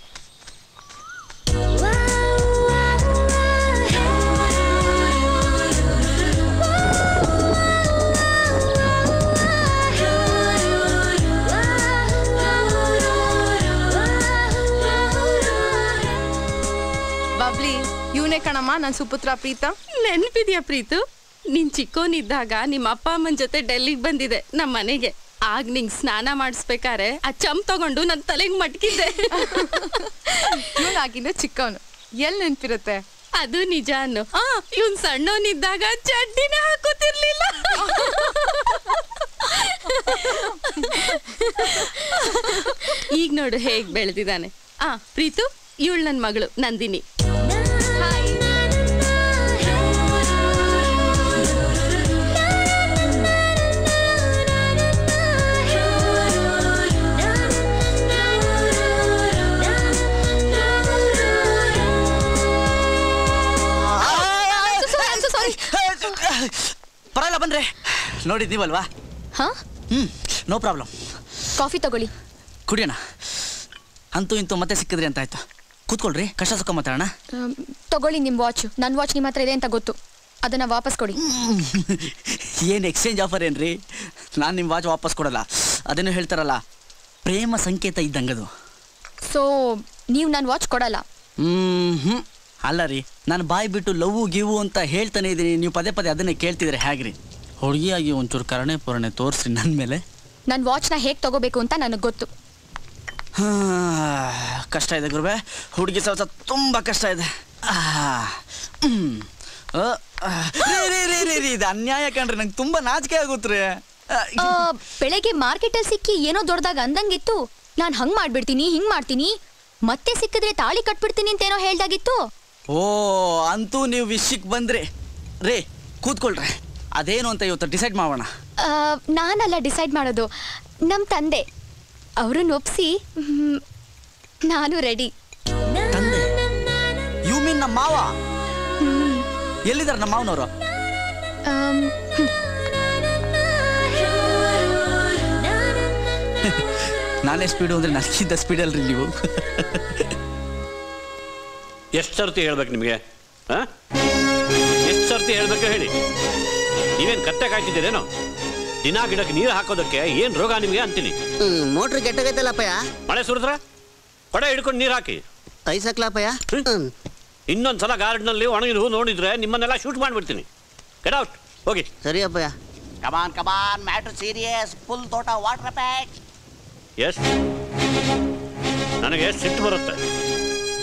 ಬಬ್ಲಿ, ಇವನೇ ಕಣಮ್ಮ ನನ್ನ ಸುಪುತ್ರ ಪ್ರೀತಮ್. ನೆನ್ಪಿದ್ಯಾ ಪ್ರೀತು? ನೀನ್ ಚಿಕ್ಕೋನಿದ್ದಾಗ ನಿಮ್ಮ ಅಪ್ಪ ಅಮ್ಮನ ಜೊತೆ ಡೆಲ್ಲಿಗೆ ಬಂದಿದೆ ನಮ್ಮ ಮನೆಗೆ. ಆಗ ನಿಂಗೆ ಸ್ನಾನ ಮಾಡಿಸ್ಬೇಕಾರೆ ಆ ಚಮ್ ತಗೊಂಡು ನನ್ನ ತಲೆಗೆ ಮಟ್ಕಿದ್ದೆ. ಇವನಾಗಿನ ಚಿಕ್ಕವನು, ಎಲ್ಲಿ ನೆನ್ಪಿರುತ್ತೆ? ಅದು ನಿಜ ಅನ್ನು. ಇವನ್ ಸಣ್ಣವನಿದ್ದಾಗ ಚಡ್ಡಿನೇ ಹಾಕೋತಿರ್ಲಿಲ್ಲ. ಈಗ ನೋಡು ಹೇಗ್ ಬೆಳೆದಿದ್ದಾನೆ. ಪ್ರೀತು, ಇವಳು ನನ್ನ ಮಗಳು ನಂದಿನಿ. ಪರವಾಗಿಲ್ಲ, ಬಂದ್ರೆ ನೋಡಿದ್ದೀವಲ್ವಾ? No problem. ಕಾಫಿ ತಗೊಳ್ಳಿ, ಕುಡಿಯೋಣ. ಅಂತೂ ಇಂತೂ ಮತ್ತೆ ಸಿಕ್ಕಿದ್ರಿ ಅಂತ ಆಯ್ತು. ಕೂತ್ಕೊಳ್ರಿ, ಕಷ್ಟ ಸುಖ ಮಾತಾಡೋಣ. ತಗೊಳ್ಳಿ ನಿಮ್ಮ ವಾಚ್. ನನ್ನ ವಾಚ್ ನಿಮ್ಮ ಹತ್ರ ಇದೆ ಅಂತ ಗೊತ್ತು, ಅದನ್ನ ವಾಪಸ್ ಕೊಡಿ. ಏನು ಎಕ್ಸ್ಚೇಂಜ್ ಆಫರ್ ಏನ್ರಿ? ನಾನು ನಿಮ್ಮ ವಾಚ್ ವಾಪಸ್ ಕೊಡಲ್ಲ. ಅದೇನು ಹೇಳ್ತಾರಲ್ಲ, ಪ್ರೇಮ ಸಂಕೇತ ಇದ್ದಂಗದು. ಸೊ ನೀವು ನನ್ನ ವಾಚ್ ಕೊಡಲ್ಲ? ಅಲ್ಲ ರೀ, ನಾನು ಬಾಯಿ ಬಿಟ್ಟು ಲವ್ ಗಿವು ಅಂತ ಹೇಳ್ತಾನೆ ಇದ್ದೀನಿ, ನೀವು ಪದೇ ಪದೇ ಅದನ್ನೇ ಕೇಳ್ತಿದ್ರೆ ಹೇಗ್ರಿ? ಹುಡುಗಿಯಾಗಿ ಒಂಚೂರು ಕರುಣೆ ಪೂರಣೆ ತೋರಿಸ್ರಿ ನನ್ನ ಮೇಲೆ. ನನ್ನ ವಾಚ್ನ ಹೇಗೆ ತಗೋಬೇಕು ಅಂತ ನನಗೆ ಗೊತ್ತು. ಕಷ್ಟ ಇದೆ ಗುರುವೆ, ಹುಡುಗಿ ಸ್ವಲ್ಪ ತುಂಬ ಕಷ್ಟ ಇದೆ. ಇದು ಅನ್ಯಾಯ ಕಣ್ರಿ, ನಂಗೆ ತುಂಬ ನಾಚಿಕೆ ಆಗುತ್ತ್ರಿ. ಬೆಳಗ್ಗೆ ಮಾರ್ಕೆಟಲ್ಲಿ ಸಿಕ್ಕಿ ಏನೋ ದೊಡ್ಡದಾಗ ಅಂದಂಗಿತ್ತು. ನಾನು ಹಂಗೆ ಮಾಡ್ಬಿಡ್ತೀನಿ, ಹಿಂಗೆ ಮಾಡ್ತೀನಿ, ಮತ್ತೆ ಸಿಕ್ಕಿದ್ರೆ ತಾಳಿ ಕಟ್ಬಿಡ್ತೀನಿ ಅಂತೇನೋ ಹೇಳ್ದಾಗಿತ್ತು. ಓ, ಅಂತೂ ನೀವು ವಿಷಯಕ್ಕೆ ಬಂದ್ರಿ. ರೇ, ಕೂತ್ಕೊಳ್ರಿ. ಅದೇನು ಅಂತ ಇವತ್ತು ಡಿಸೈಡ್ ಮಾಡೋಣ. ನಾನಲ್ಲ ಡಿಸೈಡ್ ಮಾಡೋದು, ನಮ್ಮ ತಂದೆ. ಅವ್ರನ್ನ ಒಪ್ಸಿ ನಾನು ರೆಡಿ. ತಂದೆ ಯು ಮೀನ್ ನಮ್ಮ ಮಾವ? ಎಲ್ಲಿದ್ದಾರೆ ನಮ್ಮ ಮಾವನವರು? ನಾನೇ ಸ್ಪೀಡು ಅಂದ್ರೆ ನನಗಿದ್ದ ಸ್ಪೀಡ್ ಅಲ್ರಿ ನೀವು. ಎಷ್ಟು ಸರ್ತಿ ಹೇಳ್ಬೇಕು ನಿಮಗೆ? ಎಷ್ಟು ಸರ್ತಿ ಹೇಳ್ಬೇಕು ಹೇಳಿ? ನೀವೇನು ಕತ್ತೆ ಕಾಯ್ತಿದ್ದೀರೇನೋ? ದಿನ ಗಿಡಕ್ಕೆ ನೀರು ಹಾಕೋದಕ್ಕೆ ಏನ್ ರೋಗ ನಿಮಗೆ ಅಂತೀನಿ. ಮೋಟ್ರ್ ಕೆಟ್ಟೋಗೈತಲ್ಲಪ್ಪಯ್ಯ. ಮಳೆ ಸುರಿದ್ರೆ ಕೊಡೆ ಹಿಡ್ಕೊಂಡು ನೀರು ಹಾಕಿ ಐಸಕ್ಲಪ್ಪಯ್ಯ. ಇನ್ನೊಂದ್ಸಲ ಗಾರ್ಡನಲ್ಲಿ ಒಣಗಿದ ಹೂ ನೋಡಿದ್ರೆ ನಿಮ್ಮನ್ನೆಲ್ಲ ಶೂಟ್ ಮಾಡ್ಬಿಡ್ತೀನಿ. ಗೆಟ್ ಔಟ್, ಹೋಗಿ. ಸರಿ ಅಪ್ಪಯ್ಯ. ಕಮಾನ್ ಮ್ಯಾಟರ್ ಸೀರಿಯಸ್. ಫುಲ್ ತೋಟ ವಾಟರ್ ಪ್ಯಾಕ್. ಎಸ್, ನನಗೆ ಸಿಟ್ಟು ಬರುತ್ತೆ.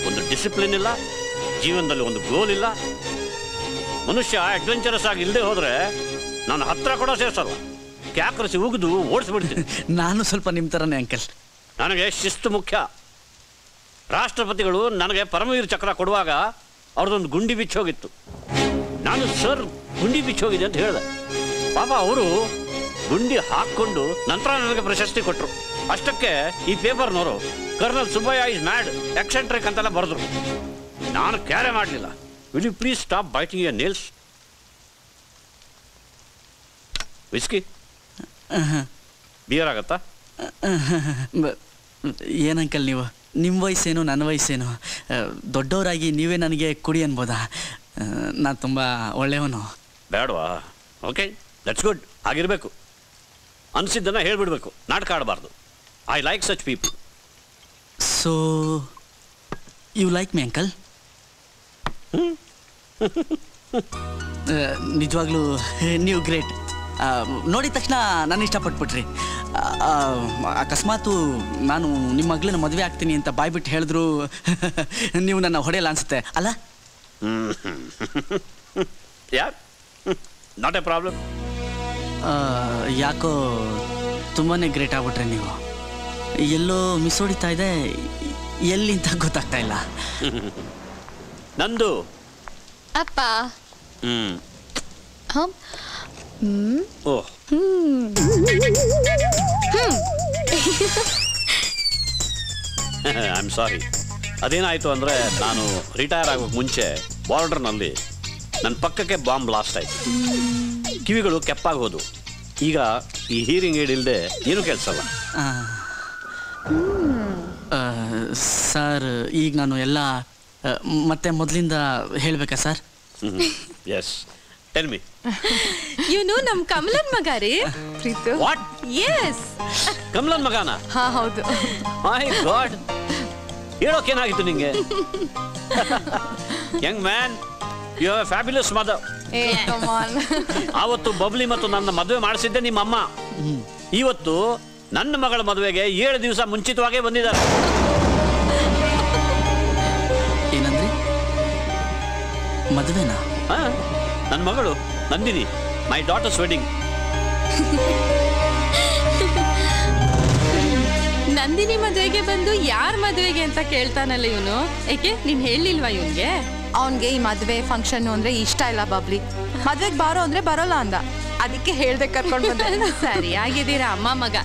ಒಂದು ಡಿಸಿಪ್ಲಿನ್ ಇಲ್ಲ, ಜೀವನದಲ್ಲಿ ಒಂದು ಗೋಲ್ ಇಲ್ಲ. ಮನುಷ್ಯ ಅಡ್ವೆಂಚರಸ್ ಆಗಿ ಇಲ್ಲದೆ ಹೋದ್ರೆ ನಾನು ಹತ್ರ ಕೂಡ ಸೇರಿಸಲ್ಲ. ಕ್ಯಾಕರಿಸಿ ಉಗಿದು ಓಡಿಸ್ಬಿಡ್ತೀನಿ. ನಾನು ಸ್ವಲ್ಪ ನಿಮ್ಮ ಥರನೇ ಅಂಕಲ್. ನನಗೆ ಶಿಸ್ತು ಮುಖ್ಯ. ರಾಷ್ಟ್ರಪತಿಗಳು ನನಗೆ ಪರಮವೀರ ಚಕ್ರ ಕೊಡುವಾಗ ಅವ್ರದ್ದೊಂದು ಗುಂಡಿ ಬಿಚ್ಚೋಗಿತ್ತು. ನಾನು ಸರ್ ಗುಂಡಿ ಬಿಚ್ಚೋಗಿದೆ ಅಂತ ಹೇಳಿದೆ. ಪಾಪ ಅವರು ಗುಂಡಿ ಹಾಕ್ಕೊಂಡು ನಂತರ ನನಗೆ ಪ್ರಶಸ್ತಿ ಕೊಟ್ಟರು. ಅಷ್ಟಕ್ಕೆ ಈ ಪೇಪರ್ನವರು colonel Subbaiah is mad, eccentric ಅಂತೆಲ್ಲ ಬರೆದ್ರು. ನಾನು ಕ್ಯಾರೆ ಮಾಡಲಿಲ್ಲ. Will you please stop biting your nails? Whisky beer ಆಗತ್ತಾ? ಏನಂಕಲ್ ನೀವು, ನಿಮ್ಮ ವಯಸ್ಸೇನು ನನ್ನ ವಯಸ್ಸೇನು, ದೊಡ್ಡವರಾಗಿ ನೀವೇ ನನಗೆ ಕುಡಿ ಅನ್ಬೋದಾ? ನಾನು ತುಂಬ ಒಳ್ಳೆಯವನು. ಬೇಡವಾ? Okay, that's good. ಆಗಿರಬೇಕು. ಅನಿಸಿದ್ದನ್ನು ಹೇಳ್ಬಿಡ್ಬೇಕು, ನಾಟಕ ಆಡಬಾರ್ದು. I like such people. So you like me uncle? ನಿಜವಾಗ್ಲೂ ನೀವು ಗ್ರೇಟ್. ನೋಡಿದ ತಕ್ಷಣ ನಾನು ಇಷ್ಟಪಟ್ಬಿಟ್ರಿ. ಅಕಸ್ಮಾತು ನಾನು ನಿಮ್ಮ ಮಗಳನ್ನ ಮದುವೆ ಆಗ್ತೀನಿ ಅಂತ ಬಾಯ್ಬಿಟ್ಟು ಹೇಳಿದ್ರು ನೀವು ನನ್ನ ಹೊಡೆಯಲ್ಲ ಅನ್ಸುತ್ತೆ ಅಲ್ಲ? ಯಾರ್ ನಾಟ್ ಎ ಪ್ರಾಬ್ಲಮ್. ಯಾಕೋ ತುಂಬಾ ಗ್ರೇಟ್ ಆಗ್ಬಿಟ್ರೆ ನೀವು. ಎಲ್ಲೋ ಮಿಸ್ ಹೊಡಿತಾ ಇದೆ, ಎಲ್ಲಿ ಅಂತ ಗೊತ್ತಾಗ್ತಾ ಇಲ್ಲ. ನಂದು ಅಪ್ಪ. ಓಹ್, ಐ ಆಮ್ ಸಾರಿ. ಅದೇನಾಯಿತು ಅಂದರೆ, ನಾನು ರಿಟೈರ್ ಆಗೋಕ್ಕೆ ಮುಂಚೆ ಬಾರ್ಡರ್ನಲ್ಲಿ ನನ್ನ ಪಕ್ಕಕ್ಕೆ ಬಾಂಬ್ ಬ್ಲಾಸ್ಟ್ ಆಯಿತು. ಕಿವಿಗಳು ಕೆಪ್ಪಾಗಿ ಹೋದು. ಈಗ ಈ ಹೀರಿಂಗ್ ಏಡ್ ಇಲ್ಲದೆ ಏನೂ ಕೆಲಸಲ್ಲ. ಸರ್, ಈಗ ನಾನು ಎಲ್ಲ ಮತ್ತೆ ಮೊದಲಿಂದ ಹೇಳಬೇಕಾ ಸರ್? Yes, tell me. ಇವನು ನಮ್ಮ ಕಮಲನ್ ಮಗ ರೀ. ಪ್ರೀತು. ವಾಟ್? ಎಸ್, ಕಮಲನ್ ಮಗನ? ಹಾ ಹೌದು. ಮೈ ಗಾಡ್, ಹೇಳೋಕೇನಾಗಿತ್ತು ನಿಂಗೆ? Young man, you have a fabulous mother. ಆವತ್ತು ಬಬ್ಲಿ ಮತ್ತು ನನ್ನ ಮದುವೆ ಮಾಡಿಸಿದ್ದೆ ನಿಮ್ಮಮ್ಮ. ಇವತ್ತು ನನ್ನ ಮಗಳ ಮದುವೆಗೆ 7 ದಿವಸ ಮುಂಚಿತವಾಗೇ ಬಂದಿದ್ದಾರೆ. ಏನಂದ್ರಿ? ಮದುವೆನಾ? ನನ್ನ ಮಗಳು ನಂದಿನಿ, ಮೈ ಡಾಟರ್ಸ್ ವೆಡ್ಡಿಂಗ್. ನಂದಿನಿ ಮದುವೆಗೆ ಬಂದು ಯಾರ ಮದುವೆಗೆ ಅಂತ ಕೇಳ್ತಾನಲ್ಲ ಇವನು. ಏಕೆ ನೀನ್ ಹೇಳಿಲ್ವಾ ಇವನ್ಗೆ? ಅವನ್ಗೆ ಈ ಮದ್ವೆ ಫಂಕ್ಷನ್ ಅಂದ್ರೆ ಇಷ್ಟ ಇಲ್ಲ ಬಬ್ಲಿ. ಮದ್ವೆಗೆ ಬಾರೋ ಅಂದ್ರೆ ಬರೋಲ್ಲ ಅಂದ. ಅದಕ್ಕೆ ಹೇಳ್ದೆ ಕರ್ಕೊಂಡು ಬಂದೆ. ಸರಿ ಆಗಿದ್ದೀರಾ ಅಮ್ಮ ಮಗ.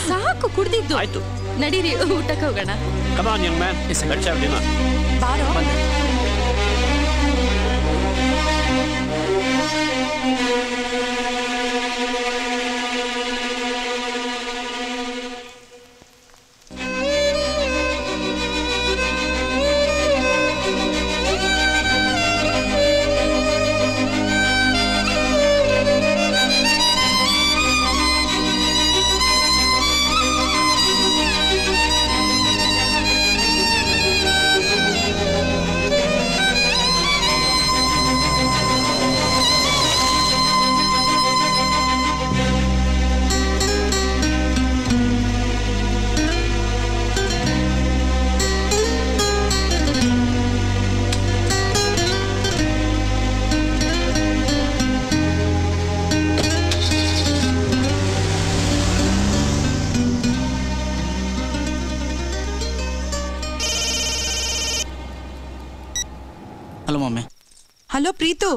ಸಾಕು ಕುಡ್ದಿದ್ದು. ಆಯ್ತು, ನಡೀರಿ ಊಟಕ್ಕೆ ಹೋಗೋಣ. Come on young man, let's have dinner. ಬಾರೋ. Hello mummy. ಹಲೋ ಪ್ರೀತು,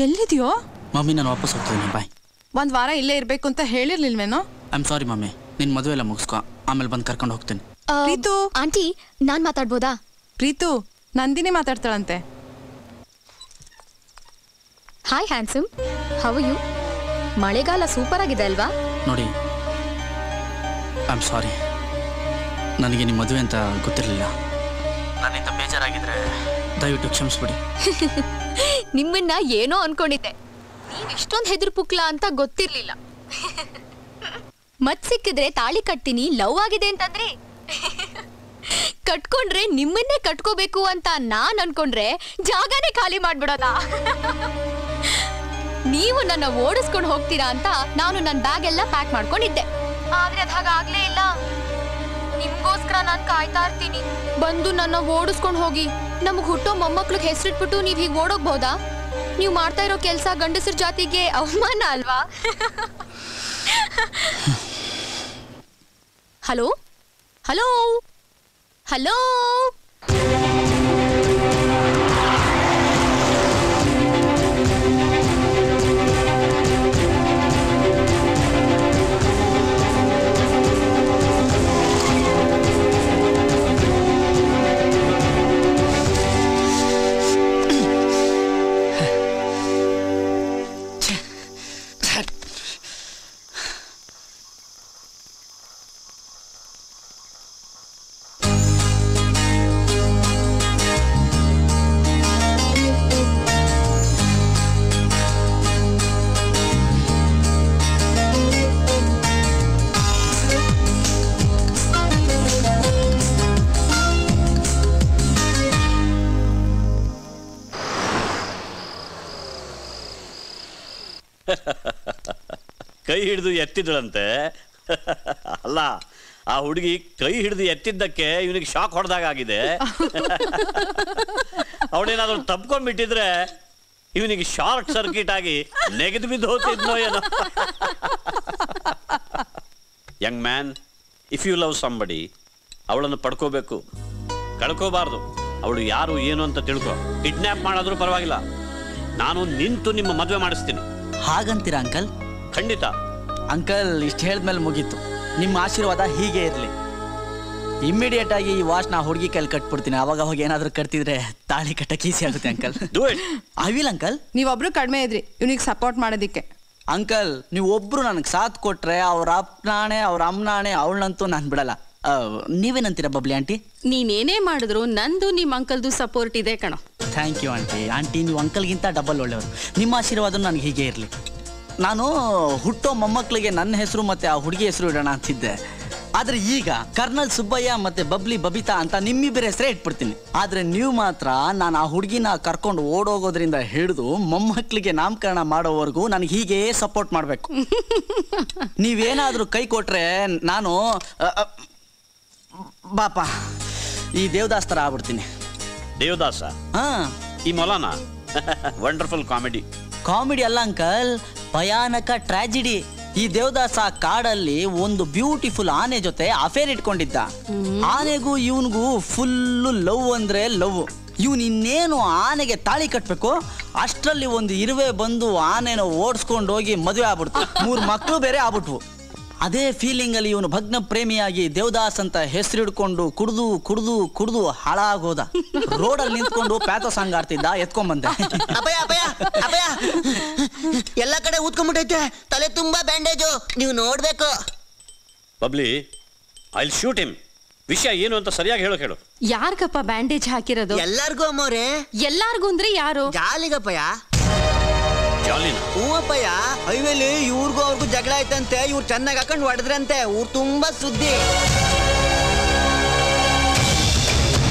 ಎಲ್ಲಿದ್ಯೋ? ಮಮ್ಮಿ, ನಾನು ವಾಪಸ್ ಹೋಗ್ತೀನಿ. ಬಾಯ್. 1 ವಾರ ಇಲ್ಲೇ ಇರ್ಬೇಕು ಅಂತ ಹೇಳಿರ್ಲಿಲ್ವೇನೋ? ಐ ಆಮ್ ಸಾರಿ ಮಮ್ಮಿ, ನಿನ್ನ ಮದುವೆ ಎಲ್ಲ ಮುಗಿಸ್ಕೊ, ಆಮೇಲೆ ಬಂದು ಕರ್ಕೊಂಡು ಹೋಗ್ತೀನಿ. ಪ್ರೀತು ಆಂಟಿ ನಾನ್ ಮಾತಾಡ್ಬೋದಾ? ಪ್ರೀತು ನಂದಿನಿ ಮಾತಾಡ್ತಾಳಂತೆ. Hi handsome, how you? ಮಳೆಗಾಲ ಸೂಪರ್ ಆಗಿದೆ ಅಲ್ವಾ? ನೋಡಿ, ಐ ಆಮ್ ಸಾರಿ, ನನಗೆ ನಿಮ್ಮ ಮದುವೆ ಅಂತ ಗೊತ್ತಿರಲಿಲ್ಲ. ನನ್ನಿಂದ ಬೇಜಾರಾಗಿದ್ರೆ ದಯವಿಟ್ಟು ಕ್ಷಮಿಸ್ಬಿಡಿ. ನಿಮ್ಮನ್ನ ಏನೋ ಅನ್ಕೊಂಡಿದ್ದೆ, ನೀವ್ ಇಷ್ಟೊಂದು ಹೆದ್ರು ಪುಕ್ಲ ಅಂತ ಗೊತ್ತಿರ್ಲಿಲ್ಲ. ಮತ್ ಸಿಕ್ಕಿದ್ರೆ ತಾಳಿ ಕಟ್ತೀನಿ, ಲವ್ ಆಗಿದೆ ಅಂತಂದ್ರೆ ಕಟ್ಕೊಂಡ್ರೆ ನಿಮ್ಮನ್ನೇ ಕಟ್ಕೋಬೇಕು ಅಂತ ನಾನ್ ಅನ್ಕೊಂಡ್ರೆ ಜಾಗನೇ ಖಾಲಿ ಮಾಡ್ಬಿಡೋದಾ? ನೀವು ನನ್ನ ಓಡಿಸ್ಕೊಂಡು ಹೋಗ್ತೀರಾ ಅಂತ ನಾನು ನನ್ನ ಬ್ಯಾಗ್ ಎಲ್ಲ ಪ್ಯಾಕ್ ಮಾಡ್ಕೊಂಡಿದ್ದೆ. ಆದ್ರೆ ಅದ್ ಹಾಗಾಗ್ಲೇ ಇಲ್ಲ. ನಿಮ್ಗೋಸ್ಕರ ನಾನ್ ಕಾಯ್ತಾ ಇರ್ತೀನಿ, ಬಂದು ನನ್ನ ಓಡಿಸ್ಕೊಂಡು ಹೋಗಿ. ನಮಗ್ ಹುಟ್ಟೋ ಮೊಮ್ಮಕ್ಳಿಗೆ ಹೆಸರಿಟ್ಬಿಟ್ಟು ನೀವ್ ಹೀಗೆ ಓಡೋಗ್ಬೋದಾ? ನೀವು ಮಾಡ್ತಾ ಇರೋ ಕೆಲ್ಸ ಗಂಡಸರ ಜಾತಿಗೆ ಅವಮಾನ ಅಲ್ವಾ? ಹಲೋ ಹಲೋ ಹಲೋ, ಕೈ ಹಿಡಿದು ಎತ್ತಿದಳಂತೆ. ಅಲ್ಲ, ಆ ಹುಡುಗಿ ಕೈ ಹಿಡಿದು ಎತ್ತಿದ್ದಕ್ಕೆ ಇವನಿಗೆ ಶಾಕ್ ಹೊಡೆದಾಗಿದೆ. ಅವಳೇನಾದ್ರೂ ತಪ್ಕೊಂಡ್ಬಿಟ್ಟಿದ್ರೆ ಇವನಿಗೆ ಶಾರ್ಟ್ ಸರ್ಕ್ಯೂಟ್ ಆಗಿ ನೆಗೆದು ಬಿದ್ದು ಹೋಗ್ತಿದ್ನೋ ಏನೋ. Young man, if you love somebody, ಅವಳನ್ನು ಪಡ್ಕೋಬೇಕು, ಕಳ್ಕೋಬಾರ್ದು. ಅವಳು ಯಾರು ಏನು ಅಂತ ತಿಳ್ಕೊ. ಕಿಡ್ನ್ಯಾಪ್ ಮಾಡೋದ್ರೂ ಪರವಾಗಿಲ್ಲ, ನಾನು ನಿಂತು ನಿಮ್ಮ ಮದುವೆ ಮಾಡಿಸ್ತೀನಿ. ಹಾಗಂತೀರಾ ಅಂಕಲ್? ಖಂಡಿತ ಅಂಕಲ್. ಇಷ್ಟು ಹೇಳಿದ್ಮೇಲೆ ಮುಗೀತು. ನಿಮ್ಮ ಆಶೀರ್ವಾದ ಹೀಗೆ ಇರಲಿ. ಇಮ್ಮಿಡಿಯೇಟ್ ಆಗಿ ಈ ವಾಚ್ ನಾ ಹುಡುಗಿ ಕೈಲಿ ಕಟ್ಬಿಡ್ತೀನಿ. ಅವಾಗ ಹೋಗಿ ಏನಾದರೂ ಕಟ್ತಿದ್ರೆ ತಾಳಿ ಕಟ್ಟಕ್ಕೆ ಈಸಿ ಆಗುತ್ತೆ ಅಂಕಲ್. I will uncle. ನೀವೊಬ್ರು ಕಡಿಮೆ ಇದ್ರಿ ಇವನಿಗೆ ಸಪೋರ್ಟ್ ಮಾಡೋದಿಕ್ಕೆ. ಅಂಕಲ್, ನೀವು ಒಬ್ರು ನನಗೆ ಸಾಥ್ ಕೊಟ್ರೆ ಅವ್ರ ಅಪ್ಪನಾಣೆ ಅವ್ರ ಅಮ್ಮನಾಣೆ ಅವಳನ್ನಂತೂ ನಾನು ಬಿಡಲ್ಲ. ನೀವೇನಂತೀರಾ ಬಬ್ಲಿ ಆಂಟಿ? ನೀನೇನೇ ಮಾಡಿದ್ರು ನಂದು ನಿಮ್ಮ ಅಂಕಲ್ದು ಸಪೋರ್ಟ್ ಇದೆ ಕಣೋ. Thank you aunty. ಆಂಟಿ, ನೀವು ಅಂಕಲ್ಗಿಂತ ಡಬಲ್ ಒಳ್ಳೆಯವರು. ನಿಮ್ಮ ಆಶೀರ್ವಾದ ನನಗೆ ಹೀಗೆ ಇರಲಿ. ನಾನು ಹುಟ್ಟೋ ಮೊಮ್ಮಕ್ಕಳಿಗೆ ನನ್ನ ಹೆಸರು ಮತ್ತು ಆ ಹುಡುಗಿ ಹೆಸರು ಇಡೋಣ ಅಂತಿದ್ದೆ. ಆದರೆ ಈಗ ಕರ್ನಲ್ ಸುಬ್ಬಯ್ಯ ಮತ್ತು ಬಬ್ಲಿ ಬಬಿತಾ ಅಂತ ನಿಮ್ಮಿಬ್ಬರ ಹೆಸರೇ ಇಟ್ಬಿಡ್ತೀನಿ. ಆದರೆ ನೀವು ಮಾತ್ರ ನಾನು ಆ ಹುಡುಗಿನ ಕರ್ಕೊಂಡು ಓಡೋಗೋದ್ರಿಂದ ಹಿಡಿದು ಮೊಮ್ಮಕ್ಕಳಿಗೆ ನಾಮಕರಣ ಮಾಡೋವರೆಗೂ ನನಗೆ ಹೀಗೆ ಸಪೋರ್ಟ್ ಮಾಡಬೇಕು. ನೀವೇನಾದರೂ ಕೈ ಕೊಟ್ರೆ ನಾನು ಬಾಪ ಈ ದೇವದಾಸ್ ಥರ ಆಗ್ಬಿಡ್ತೀನಿ. ದೇವದಾಸ? ಹಾಂ, ಈ ಮೊಲನ? Wonderful comedy. ಕಾಮಿಡಿ ಅಲ್ಲ ಅಂಕಲ್, ಭಯಾನಕ ಟ್ರಾಜಿಡಿ. ಈ ದೇವದಾಸ ಕಾಡಲ್ಲಿ ಒಂದು ಬ್ಯೂಟಿಫುಲ್ ಆನೆ ಜೊತೆ ಅಫೇರ್ ಇಟ್ಕೊಂಡಿದ್ದ. ಆನೆಗೂ ಇವನಿಗೂ ಫುಲ್ಲು ಲವ್ ಅಂದ್ರೆ ಲವ್. ಇವನು ಇನ್ನೇನು ಆನೆಗೆ ತಾಳಿ ಕಟ್ಟಬೇಕು ಅಷ್ಟರಲ್ಲಿ ಒಂದು ಇರುವೆ ಬಂದು ಆನೆನ ಓಡಿಸ್ಕೊಂಡು ಹೋಗಿ ಮದುವೆ ಆಗ್ಬಿಡ್ತು. 3 ಮಕ್ಕಳು ಬೇರೆ ಆಗ್ಬಿಟ್ವು. ಅದೇ ಫೀಲಿಂಗ್ ಅಲ್ಲಿ ಇವನು ಭಗ್ನ ಪ್ರೇಮಿಯಾಗಿ ದೇವದಾಸ್ ಅಂತ ಹೆಸರು ಹಿಡ್ಕೊಂಡು ಕುಡ್ದು ಕುಡ್ದು ಕುಡ್ದು ಹಾಳಾಗೋದ. ರೋಡಲ್ಲಿ ನಿಂತ್ಕೊಂಡು ಪ್ಯಾಥೋ ಸಾಂಗ್ ಆಡ್ತಿದ್ದ, ಎತ್ಕೊಂಡ್ಬಂದೆ. ಅಪಯ ಅಪಯ ಅಪಯ, ಎಲ್ಲ ಕಡೆ ಊದ್ಕೊಂಡ್ಬಿಟ್ಟೈತೆ, ತಲೆ ತುಂಬಾ ಬ್ಯಾಂಡೇಜು, ನೀವು ನೋಡ್ಬೇಕು. Bubbly, I will shoot him. ವಿಷಯ ಏನು ಅಂತ ಸರಿಯಾಗಿ ಹೇಳು. ಯಾರ್ಗಪ್ಪ ಬ್ಯಾಂಡೇಜ್ ಹಾಕಿರೋದು? ಎಲ್ಲಾರ್ಗೂ ಅಮ್ಮವ್ರೆ. ಎಲ್ಲಾರ್ಗು ಅಂದ್ರೆ ಯಾರು? ಜಾಲಿಗಪ್ಪಯ್ಯ. ಜಾಲಿನ? ಹೂವಪ್ಪಯ್ಯ, ಹೈವೇಲಿ ಇವ್ರಿಗೂ ಅವ್ರಿಗೂ ಜಗಳ ಆಯ್ತಂತೆ, ಇವ್ರು ಚೆನ್ನಾಗಿ ಹಾಕೊಂಡು ಹೊಡೆದ್ರಂತೆ, ಊರ್ ತುಂಬಾ ಸುದ್ದಿ.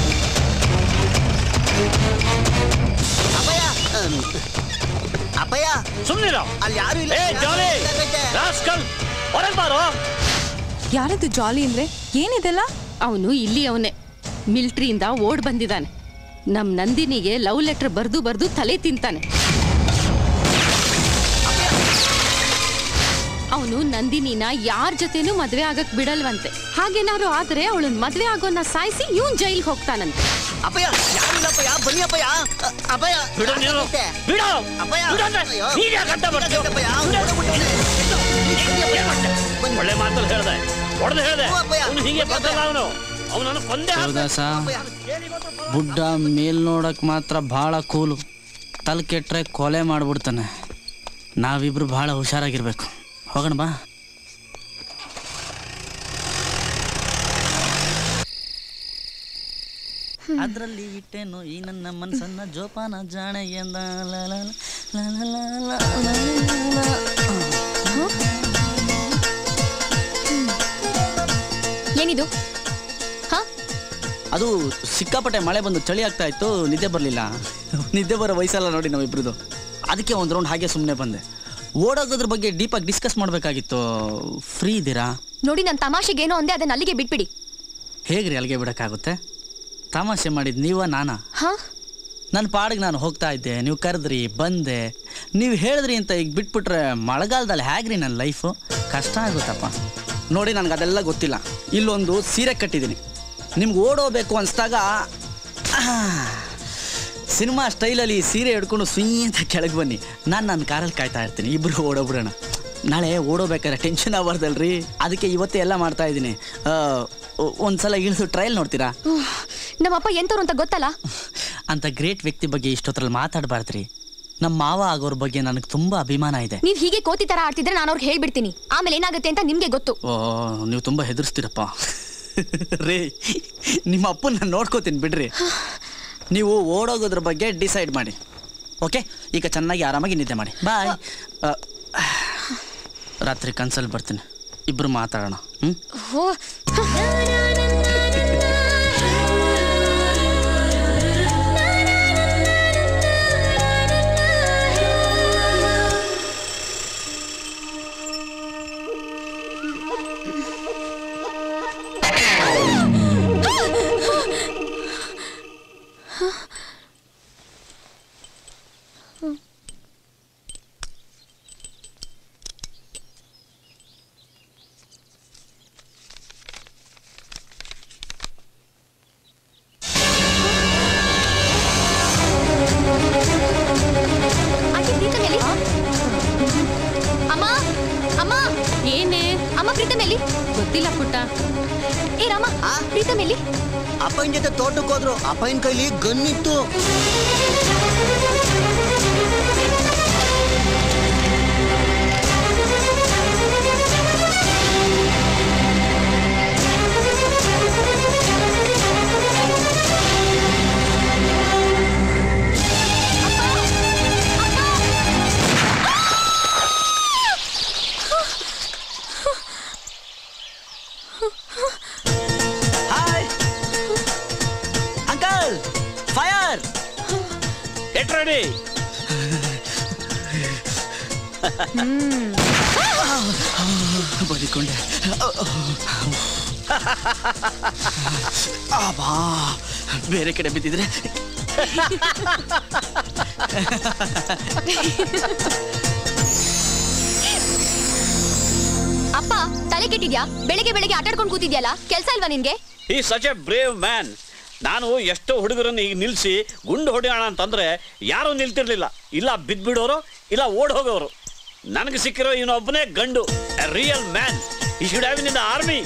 ಅಪಯ ಅಪಯ, ಸುಮ್ಮನಿರ. ಅಲ್ಲಿ ಯಾರು ಇಲ್ಲ. ಯಾರದು ಜಾಲಿ ಅಂದ್ರೆ? ಏನಿದೆಲ್ಲ? ಅವನು ಇಲ್ಲಿ ಅವನೇ ಮಿಲ್ಟ್ರಿಯಿಂದ ಓಡ್ ಬಂದಿದ್ದಾನೆ. ನಮ್ ನಂದಿನಿಗೆ ಲವ್ ಲೆಟರ್ ಬರ್ದು ಬರ್ದು ತಲೆ ತಿಂತಾನೆ. ಅವನು ನಂದಿನಿನ ಯಾರ ಜೊತೆನೂ ಮದ್ವೆ ಆಗಕ್ ಬಿಡಲ್ವಂತೆ. ಹಾಗೇನಾದ್ರು ಆದ್ರೆ ಅವಳನ್ ಮದ್ವೆ ಆಗೋನ್ನ ಸಾಯಿಸಿ ಇವನ್ ಜೈಲ್ಗೆ ಹೋಗ್ತಾನಂತೆ. ಅಪಯ, ಯಾರಿಲ್ಲಪ್ಪಯ್ಯ, ಬನ್ನಿ ಅಪಯ. ಅಪಯ ಒಳ್ಳೆ ಮಾತಲ್ಲಿ ಹೇಳ್ದೆ. ಹೊಡೆದು ಹೇಳಿದೆ ಅವನು ಹೀಗೆ ಬದಲ್ಲ ಅವನನ್ನು ಕೊಂದೆ ಶಿವದಾಸ ಬುಡ್ಡ ಮೇಲ್ ನೋಡಕ್ ಮಾತ್ರ ಭಾಳ ಕೂಲು ತಲೆ ಕೆಟ್ರೆ ಕೊಲೆ ಮಾಡ್ಬಿಡ್ತಾನೆ. ನಾವಿಬ್ರು ಭಾಳ ಹುಷಾರಾಗಿರ್ಬೇಕು. ಹೋಗೋಣ ಬಾ. ಅದರಲ್ಲಿ ಇಟ್ಟೇನು ಈ ನನ್ನ ಮನಸ್ಸನ್ನ ಜೋಪಾನ ಜಾಣೆ ಎಂದ. ಏನಿದು? ಅದು ಸಿಕ್ಕಾಪಟ್ಟೆ ಮಳೆ ಬಂದು ಚಳಿ ಆಗ್ತಾ ಇತ್ತು, ನಿದ್ದೆ ಬರಲಿಲ್ಲ. ನಿದ್ದೆ ಬರೋ ವಯಸ್ಸಲ್ಲ ನೋಡಿ ನಾವಿಬ್ರದ್ದು. ಅದಕ್ಕೆ ಒಂದು ರೌಂಡ್ ಹಾಗೆ ಸುಮ್ಮನೆ ಬಂದೆ. ಓಡೋಗೋದ್ರ ಬಗ್ಗೆ ಡೀಪಾಗಿ ಡಿಸ್ಕಸ್ ಮಾಡಬೇಕಾಗಿತ್ತು. ಫ್ರೀ ಇದ್ದೀರಾ? ನೋಡಿ, ನನ್ನ ತಮಾಷೆಗೇನೋ ಅಂದೆ, ಅದನ್ನ ಅಲ್ಲಿಗೆ ಬಿಟ್ಬಿಡಿ. ಹೇಗ್ರಿ ಅಲ್ಲಿಗೆ ಬಿಡೋಕ್ಕಾಗುತ್ತೆ? ತಮಾಷೆ ಮಾಡಿದ್ದು ನೀವ ನಾನಾ? ನನ್ನ ಪಾಡಿಗೆ ನಾನು ಹೋಗ್ತಾ ಇದ್ದೆ, ನೀವು ಕರೆದ್ರಿ, ಬಂದೆ. ನೀವು ಹೇಳಿದ್ರಿ ಅಂತ ಈಗ ಬಿಟ್ಬಿಟ್ರೆ ಮಳೆಗಾಲದಲ್ಲಿ ಹೇಗ್ರಿ ನನ್ನ ಲೈಫು? ಕಷ್ಟ ಆಗುತ್ತಪ್ಪ. ನೋಡಿ, ನನಗೆ ಅದೆಲ್ಲ ಗೊತ್ತಿಲ್ಲ. ಇಲ್ಲೊಂದು ಸೀರೆ ಕಟ್ಟಿದ್ದೀನಿ. ನಿಮ್ಗೆ ಓಡೋಬೇಕು ಅನಿಸ್ದಾಗ ಸಿನಿಮಾ ಸ್ಟೈಲಲ್ಲಿ ಸೀರೆ ಹಿಡ್ಕೊಂಡು ಸುಯ್ ಅಂತ ಕೆಳಗೆ ಬನ್ನಿ. ನಾನು ನನ್ನ ಕಾರಲ್ಲಿ ಕಾಯ್ತಾ ಇರ್ತೀನಿ, ಇಬ್ಬರು ಓಡೋಬಿಡೋಣ. ನಾಳೆ ಓಡೋಬೇಕಾದ್ರೆ ಟೆನ್ಷನ್ ಆಗಬಾರ್ದಲ್ರಿ, ಅದಕ್ಕೆ ಇವತ್ತೇ ಎಲ್ಲ ಮಾಡ್ತಾ ಇದ್ದೀನಿ. ಒಂದ್ಸಲ ಇಳಿಸು ಟ್ರಯಲ್ ನೋಡ್ತೀರಾ? ನಮ್ಮಪ್ಪ ಎಂತವ್ರು ಅಂತ ಗೊತ್ತಲ್ಲ. ಅಂತ ಗ್ರೇಟ್ ವ್ಯಕ್ತಿ ಬಗ್ಗೆ ಇಷ್ಟೊತ್ತರಲ್ಲಿ ಮಾತಾಡಬಾರ್ದ್ರಿ. ನಮ್ಮ ಮಾವ ಆಗೋರ ಬಗ್ಗೆ ನನಗೆ ತುಂಬ ಅಭಿಮಾನ ಇದೆ. ನೀವು ಹೀಗೆ ಕೋತಿ ಥರ ಆಡ್ತಿದ್ರೆ ನಾನು ಅವ್ರಿಗೆ ಹೇಳ್ಬಿಡ್ತೀನಿ, ಆಮೇಲೆ ಏನಾಗುತ್ತೆ ಅಂತ ನಿಮಗೆ ಗೊತ್ತು. ನೀವು ತುಂಬ ಹೆದರ್ಸ್ತೀರಪ್ಪ ರೇ. ನಿಮ್ಮ ಅಪ್ಪನ ನಾನು ನೋಡ್ಕೋತೀನಿ ಬಿಡ್ರಿ. ನೀವು ಓಡೋಗೋದ್ರ ಬಗ್ಗೆ ಡಿಸೈಡ್ ಮಾಡಿ. ಓಕೆ, ಈಗ ಚೆನ್ನಾಗಿ ಆರಾಮಾಗಿ ನಿದ್ದೆ ಮಾಡಿ. ಬಾಯ್. ರಾತ್ರಿ ಕನ್ಸಲ್ಲಿ ಬರ್ತೀನಿ, ಇಬ್ಬರು ಮಾತಾಡೋಣ. ಗೊತ್ತಿಲ್ಲ ಪುಟ್ಟ. ಏ ರಾಮ, ಪ್ರೀತಮ್ ಎಲ್ಲಿ? ಅಪ್ಪನ ಜೊತೆ ತೋಟಕ್ಕೆ ಹೋದ್ರು. ಅಪ್ಪನ ಕೈಲಿ ಗನ್ನಿತ್ತು. ಬದಿಕೊಂಡೆ. ಬೇರೆ ಕಡೆ ಬಿದ್ದಿದ್ರೆ ಅಪ್ಪ ತಲೆ ಕೆಟ್ಟಿದ್ಯಾ? ಬೆಳಿಗ್ಗೆ ಬೆಳಿಗ್ಗೆ ಆಟಾಡ್ಕೊಂಡು ಕೂತಿದ್ಯಲ್ಲ, ಕೆಲಸ ಇಲ್ವಾ ನಿನ್ಗೆ? ಈ ಸಚ್ ಎ ಬ್ರೇವ್ ಮ್ಯಾನ್. ನಾನು ಎಷ್ಟೋ ಹುಡುಗರನ್ನು ಈಗ ನಿಲ್ಲಿಸಿ ಗುಂಡು ಹೊಡೆಯೋಣ ಅಂತಂದ್ರೆ ಯಾರೂ ನಿಲ್ತಿರ್ಲಿಲ್ಲ. ಇಲ್ಲ ಬಿದ್ಬಿಡೋರು, ಇಲ್ಲ ಓಡ್ ಹೋಗೋರು. ನನಗೆ ಸಿಕ್ಕಿರೋ ಇವನೊಬ್ಬನೇ ಗಂಡು, ರಿಯಲ್ ಮ್ಯಾನ್. ಈ should have in the army.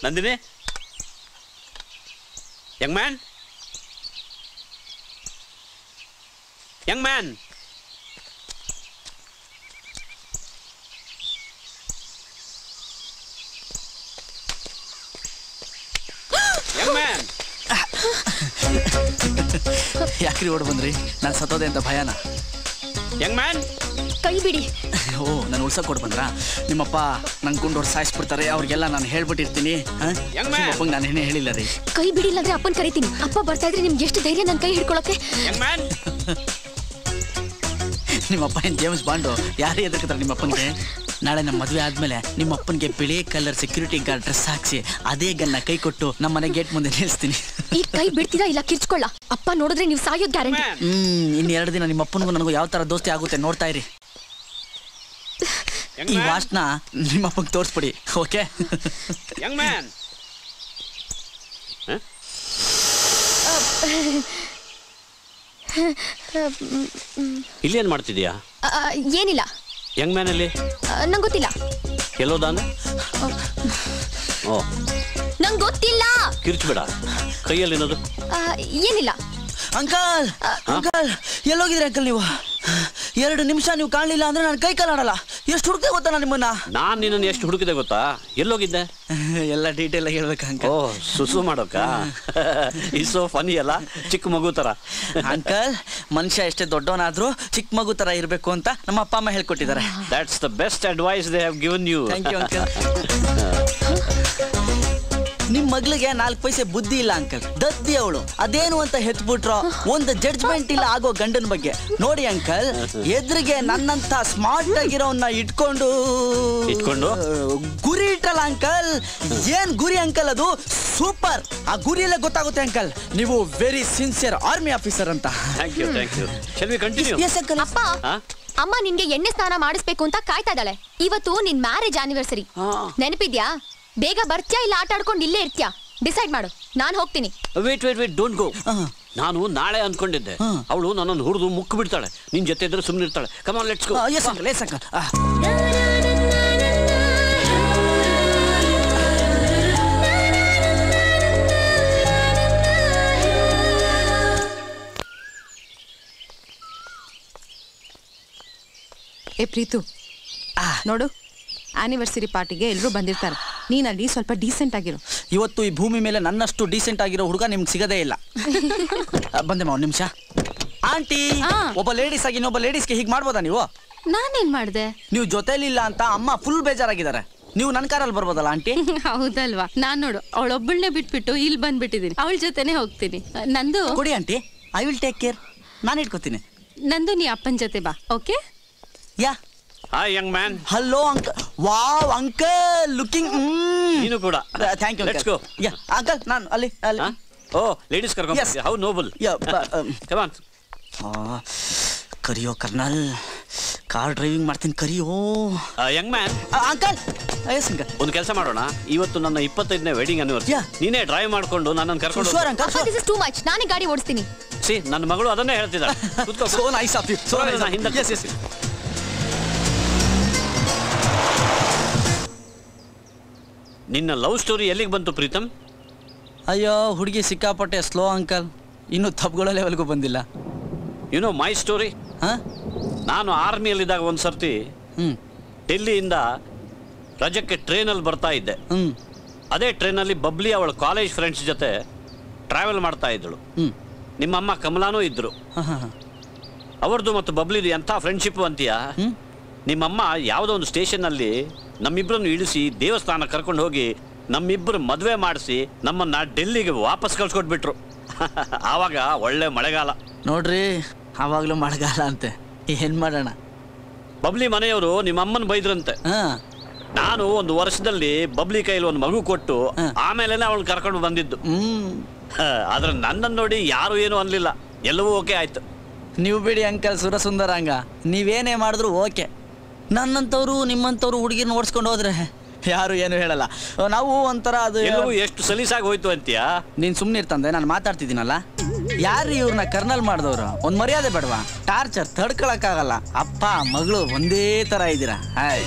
Nandini, Young man, Young man. ಯಾಕ್ರಿ ಓಡ್ ಬಂದ್ರಿ? ನಾನು ಸತ್ತೋದೆ ಅಂತ ಭಯನ? ಯಂಗ್ ಮ್ಯಾನ್, ಕೈ ಬಿಡಿ. ಓ, ನಾನು ಉಳ್ಸಕ್ ಕೊಡ್ ಬಂದ್ರ? ನಿಮ್ಮಪ್ಪ ನಂಗೆ ಗುಂಡೋರ್ ಸಾಯಿಸ್ಬಿಡ್ತಾರೆ, ಅವ್ರಿಗೆಲ್ಲ ನಾನು ಹೇಳ್ಬಿಟ್ಟಿರ್ತೀನಿ. ಅಪ್ಪಂಗೆ ನಾನು ಏನೇ ಹೇಳಿಲ್ಲ ರೀ. ಕೈ ಬಿಡಿಲ್ಲ ಅಂದ್ರೆ ಅಪ್ಪನ್ ಕರಿತೀನಿ. ಅಪ್ಪ ಬರ್ತಾ ಇದ್ರೆ ನಿಮ್ಗೆ ಎಷ್ಟು ಧೈರ್ಯ ನನ್ನ ಕೈ ಹಿಡ್ಕೊಳಕ್ಕೆ? ನಿಮ್ಮಪ್ಪ ಏನ್ ಜೇಮ್ಸ್ ಬಾಂಡು? ಯಾರೇ ಎದುರ್ಕತಾರೆ ನಿಮ್ಮಪ್ಪನಿಗೆ? ನಾಳೆ ನಮ್ಮ ಮದುವೆ ಆದ್ಮೇಲೆ ನಿಮ್ಮಪ್ಪನಿಗೆ ಬಿಳಿ ಕಲರ್ ಸೆಕ್ಯೂರಿಟಿ ಗಾರ್ಡ್ ಡ್ರೆಸ್ ಹಾಕ್ಸಿ ಅದೇ ಗನ್ನ ಕೈ ಕೊಟ್ಟು ನಮ್ಮ ಮನೆ ಗೇಟ್ ಮುಂದೆ ನಿಲ್ಲಿಸ್ತೀನಿ. ಈ ಕೈ ಬಿಡ್ತೀರಾ ಇಲ್ಲ ಕಿರ್ಚ್ಕೊಳ್ಳ? ಅಪ್ಪ ನೋಡಿದ್ರೆ ನೀವು ಸಾಯೋದ್ ಗ್ಯಾರಂಟಿ. ಇನ್ನು 2 ದಿನ ನಿಮ್ಮಪ್ಪನಿಗೂ ನನಗೂ ಯಾವ ತರ ದೋಸ್ತಿ ಆಗುತ್ತೆ ನೋಡ್ತಾ ಇರಿ. ಈ ವಾಚ್ನ ನಿಮ್ಮಪ್ಪಗೆ ತೋರಿಸ್ಬಿಡಿ. ಓಕೆ? ಯಂಗ್ ಮ್ಯಾನ್, ಇಲ್ಲೇನು ಮಾಡ್ತಿದ್ಯಾ? ಏನಿಲ್ಲ. ಯಂಗ್ ಮ್ಯಾನಲ್ಲಿ ನಂಗೆ ಗೊತ್ತಿಲ್ಲ. ಎಲ್ಲೋದಾನ? ಓ ನಂಗೆ ಗೊತ್ತಿಲ್ಲ. ಕಿರ್ಚ್ಬೇಡ. ಕೈಯಲ್ಲಿನದು ಏನಿಲ್ಲ. ಅಂಕಲ್ ಅಂಕಲ್ ಎಲ್ಲೋಗಿದ್ರಿ ಅಂಕಲ್ ನೀವು? 2 ನಿಮಿಷ ನೀವು ಕಾಣಲಿಲ್ಲ ಅಂದ್ರೆ ನಾನು ಕೈ ಕಾಲಾಡಲ್ಲ. ಎಷ್ಟು ಹುಡುಕ್ದೆ ಗೊತ್ತಾ ನಾನು ನಿಮ್ಮನ್ನ? ನಾನು ನಿನ್ನನ್ನು ಎಷ್ಟು ಹುಡುಕಿದೆ ಗೊತ್ತಾ? ಎಲ್ಲೋಗಿದ್ದೆ? ಎಲ್ಲ ಡೀಟೇಲ್ ಆಗಿ ಹೇಳ್ಬೇಕು ಅಂಕಲ್. ಓ ಸುಸು ಮಾಡೋಕ ಇಸೋ ಫನಿ ಅಲ್ಲ, ಚಿಕ್ಕ ಮಗು ತರ. ಅಂಕಲ್ ಮನುಷ್ಯ ಎಷ್ಟೇ ದೊಡ್ಡವನಾದ್ರೂ ಚಿಕ್ಕ ಮಗು ತರ ಇರಬೇಕು ಅಂತ ನಮ್ಮ ಅಪ್ಪ ಅಮ್ಮ ಹೇಳ್ಕೊಟ್ಟಿದ್ದಾರೆ. That's the best advice they have given you. Thank you uncle. ನಿಮ್ ಮಗಳಿಗೆ 4 ಪೈಸೆ ಬುದ್ಧಿ ಇಲ್ಲ ಅಂಕಲ್. ದದ್ದಿ ಅವಳು. ಅದೇನು ಅಂತ ಹೆತ್ಬಿಟ್ರೋ ಒಂದು ಜಡ್ಜ್ಮೆಂಟ್ ಇಲ್ಲ ಆಗೋ ಗಂಡನ ಬಗ್ಗೆ. ನೋಡಿ ಅಂಕಲ್, ಎದುರಿಗೆ ನನ್ನಂತ ಸ್ಮಾರ್ಟ್ ಆಗಿರೋನ್ನ ಇಟ್ಕೊಂಡು ಗುರಿ ಇಟ್ಟಲ್ಲ ಅಂಕಲ್. ಏನ್ ಗುರಿ ಅಂಕಲ್ ಅದು? ಸೂಪರ್. ಆ ಗುರಿಯಲ್ಲೇ ಗೊತ್ತಾಗುತ್ತೆ ಅಂಕಲ್ ನೀವು ವೆರಿ ಸಿನ್ಸಿಯರ್ ಆರ್ಮಿ ಆಫೀಸರ್ ಅಂತ. Thank you thank you. Shall we continue? Yes uncle. ಅಪ್ಪ, ಅಮ್ಮ ನಿನ್ಗೆ ಎಣ್ಣೆ ಸ್ನಾನ ಮಾಡಿಸ್ಬೇಕು ಅಂತ ಕಾಯ್ತಾ ಇದ್ದಾಳೆ. ಇವತ್ತು ನಿನ್ ಮ್ಯಾರೇಜ್ ಆನಿವರ್ಸರಿ, ನೆನಪಿದ್ಯಾ? ಬೇಗ ಬರ್ತ್ಯಾ ಇಲ್ಲ ಆಟ ಆಡ್ಕೊಂಡು ಇಲ್ಲೇ ಇರ್ತ್ಯಾ? ಡಿಸೈಡ್ ಮಾಡು. ನಾನು ಹೋಗ್ತೀನಿ. Wait don't go. ನಾನು ನಾಳೆ ಅನ್ಕೊಂಡಿದ್ದೆ ಅವಳು ನನ್ನನ್ನು ಹುರಿದು ಮುಕ್ಕು ಬಿಡ್ತಾಳೆ. ನಿನ್ ಜೊತೆ ಇದ್ರೆ ಸುಮ್ಮನೆ ಇರ್ತಾಳೆ. Come on let's go. Yes uncle yes uncle. ಏ ಪ್ರೀತು, ನೋಡು, ಆನಿವರ್ಸರಿ ಪಾರ್ಟಿಗೆ ಎಲ್ಲರೂ ಬಂದಿರ್ತಾರೆ. ನೀನಲ್ಲಿ ಸ್ವಲ್ಪ ಡೀಸೆಂಟ್ ಆಗಿರು. ಇವತ್ತು ಈ ಭೂಮಿ ಮೇಲೆ ನನ್ನಷ್ಟು ಡೀಸೆಂಟ್ ಆಗಿರೋ ಹುಡುಗ ನಿಮ್ಗೆ ಸಿಗದೇ ಇಲ್ಲ. ಬಂದೆ ಒಂದು ನಿಮಿಷ. ಆಂಟಿ, ಒಬ್ಬ ಲೇಡೀಸ್ ಆಗಿ ಇನ್ನೊಬ್ಬ ಲೇಡೀಸ್ಗೆ ಹೀಗೆ ಮಾಡ್ಬೋದಾ ನೀವು? ನಾನೇನ್ ಮಾಡ್ದೆ? ನೀವು ಜೊತೆಲಿಲ್ಲ ಅಂತ ಅಮ್ಮ ಫುಲ್ ಬೇಜಾರಾಗಿದ್ದಾರೆ. ನೀವು ನನ್ನ ಕಾರಲ್ಲಿ ಬರ್ಬೋದಲ್ಲ ಆಂಟಿ? ಹೌದಲ್ವಾ? ನಾನ್ ನೋಡು ಅವಳೊಬ್ಬಳನ್ನೇ ಬಿಟ್ಬಿಟ್ಟು ಇಲ್ಲಿ ಬಂದ್ಬಿಟ್ಟಿದೀನಿ. ಅವಳ ಜೊತೆನೆ ಹೋಗ್ತೀನಿ. ನಂದು ಕೊಡಿ aunty, I will take care. ನಾನು ಇಟ್ಕೋತೀನಿ. ನಂದು ನೀ ಅಪ್ಪನ ಜೊತೆ ಬಾ. Okay? Ya. Hi young man. Hello uncle. Wow uncle, looking. ನೀನು ಕೂಡ. Thank you. Let's go. Ya uncle, ನಾನು ಅಲ್ಲಿ. ಓ ಲೇಡೀಸ್ ಕರ್ಕೊಂಡು. How noble. Come on. ಕರಿಯೋ ಕರ್ನಲ್, ಕಾರ್ ಡ್ರೈವಿಂಗ್ ಮಾಡ್ತೀನಿ ಕರಿಯೋ. Young man. Uncle. Yes uncle. ಒಂದು ಕೆಲಸ ಮಾಡೋಣ, ಇವತ್ತು ನನ್ನ 25ನೇ ವೆಡ್ಡಿಂಗ್ ಆನಿವರ್ಸರಿ. ನೀನೇ ಡ್ರೈವ್ ಮಾಡ್ಕೊಂಡು ನನ್ನನ್ನು ಕರ್ಕೊಂಡು. Sure uncle. This is too much. ನಾನೇ ಗಾಡಿ ಓಡಿಸ್ತೀನಿ. ಸಿ, ನನ್ನ ಮಗಳು ಅದನ್ನೇ ಹೇಳ್ತಿದ್ದಾಳೆ. ಕೂತ್ಕೋ. So nice of you. So nice. ಹಿಂದೆ. Yes yes. ನಿನ್ನ ಲವ್ ಸ್ಟೋರಿ ಎಲ್ಲಿಗೆ ಬಂತು ಪ್ರೀತಮ್? ಅಯ್ಯೋ ಹುಡುಗಿ ಸಿಕ್ಕಾಪಟ್ಟೆ ಸ್ಲೋ ಅಂಕಲ್. ಇನ್ನೂ ತಪ್ಪುಗಳ ಲೆವೆಲ್ಗೂ ಬಂದಿಲ್ಲ. You know my story. ನಾನು ಆರ್ಮಿಯಲ್ಲಿದ್ದಾಗ ಒಂದು ಸರ್ತಿ ಡೆಲ್ಲಿಯಿಂದ ರಜಕ್ಕೆ ಟ್ರೈನಲ್ಲಿ ಬರ್ತಾ ಇದ್ದೆ. ಅದೇ ಟ್ರೈನಲ್ಲಿ ಬಬ್ಲಿ ಅವಳ ಕಾಲೇಜ್ ಫ್ರೆಂಡ್ಸ್ ಜೊತೆ ಟ್ರಾವೆಲ್ ಮಾಡ್ತಾ ಇದ್ದಳು. ನಿಮ್ಮಮ್ಮ ಕಮಲಾನೂ ಇದ್ರು. ಅವ್ರದ್ದು ಮತ್ತು ಬಬ್ಲಿದು ಎಂಥ ಫ್ರೆಂಡ್ಶಿಪ್ ಅಂತೀಯಾ? ನಿಮ್ಮಮ್ಮ ಯಾವುದೋ ಒಂದು ಸ್ಟೇಷನ್ನಲ್ಲಿ ನಮ್ಮಿಬ್ಬರನ್ನು ಇಳಿಸಿ ದೇವಸ್ಥಾನ ಕರ್ಕೊಂಡು ಹೋಗಿ ನಮ್ಮಿಬ್ಬರು ಮದುವೆ ಮಾಡಿಸಿ ನಮ್ಮನ್ನ ಡೆಲ್ಲಿಗೆ ವಾಪಸ್ ಕಳ್ಸ್ಕೊಟ್ಬಿಟ್ರು. ಆವಾಗ ಒಳ್ಳೆ ಮಳೆಗಾಲ ನೋಡ್ರಿ. ಆವಾಗಲೂ ಮಳೆಗಾಲ ಅಂತೆ. ಏನ್ ಮಾಡೋಣ? ಬಬ್ಲಿ ಮನೆಯವರು ನಿಮ್ಮಮ್ಮನ ಬೈದ್ರಂತೆ. ನಾನು ಒಂದು ವರ್ಷದಲ್ಲಿ ಬಬ್ಲಿ ಕೈಲಿ ಒಂದು ಮಗು ಕೊಟ್ಟು ಆಮೇಲೆ ಅವಳು ಕರ್ಕೊಂಡು ಬಂದಿದ್ದು. ಆದ್ರೆ ನನ್ನನ್ನು ನೋಡಿ ಯಾರು ಏನು ಅನ್ಲಿಲ್ಲ. ಎಲ್ಲವೂ ಓಕೆ ಆಯ್ತು. ನೀವು ಬಿಡಿ ಅಂಕಲ್ ಸುರಸುಂದರಾಂಗ, ನೀವೇನೇ ಮಾಡಿದ್ರು ಓಕೆ. ನನ್ನಂಥವ್ರು ನಿಮ್ಮಂಥವ್ರು ಹುಡುಗಿನ ಓಡಿಸ್ಕೊಂಡು ಹೋದ್ರೆ ಯಾರು ಏನು ಹೇಳಲ್ಲ. ನಾವು ಒಂಥರ ಅದು ಎಷ್ಟು ಸಲೀಸಾಗಿ ಹೋಯ್ತು ಅಂತೀಯಾ? ನೀನು ಸುಮ್ಮನೆ ಇರ್ತಂದೆ, ನಾನು ಮಾತಾಡ್ತಿದ್ದೀನಲ್ಲ. ಯಾರು ಇವ್ರನ್ನ ಕರ್ನಲ್ ಮಾಡಿದವ್ರು? ಒಂದು ಮರ್ಯಾದೆ ಬೇಡವಾ? ಟಾರ್ಚರ್ ತಡ್ಕೊಳಕ್ಕಾಗಲ್ಲ. ಅಪ್ಪ ಮಗಳು ಒಂದೇ ಥರ ಇದ್ದೀರಾ.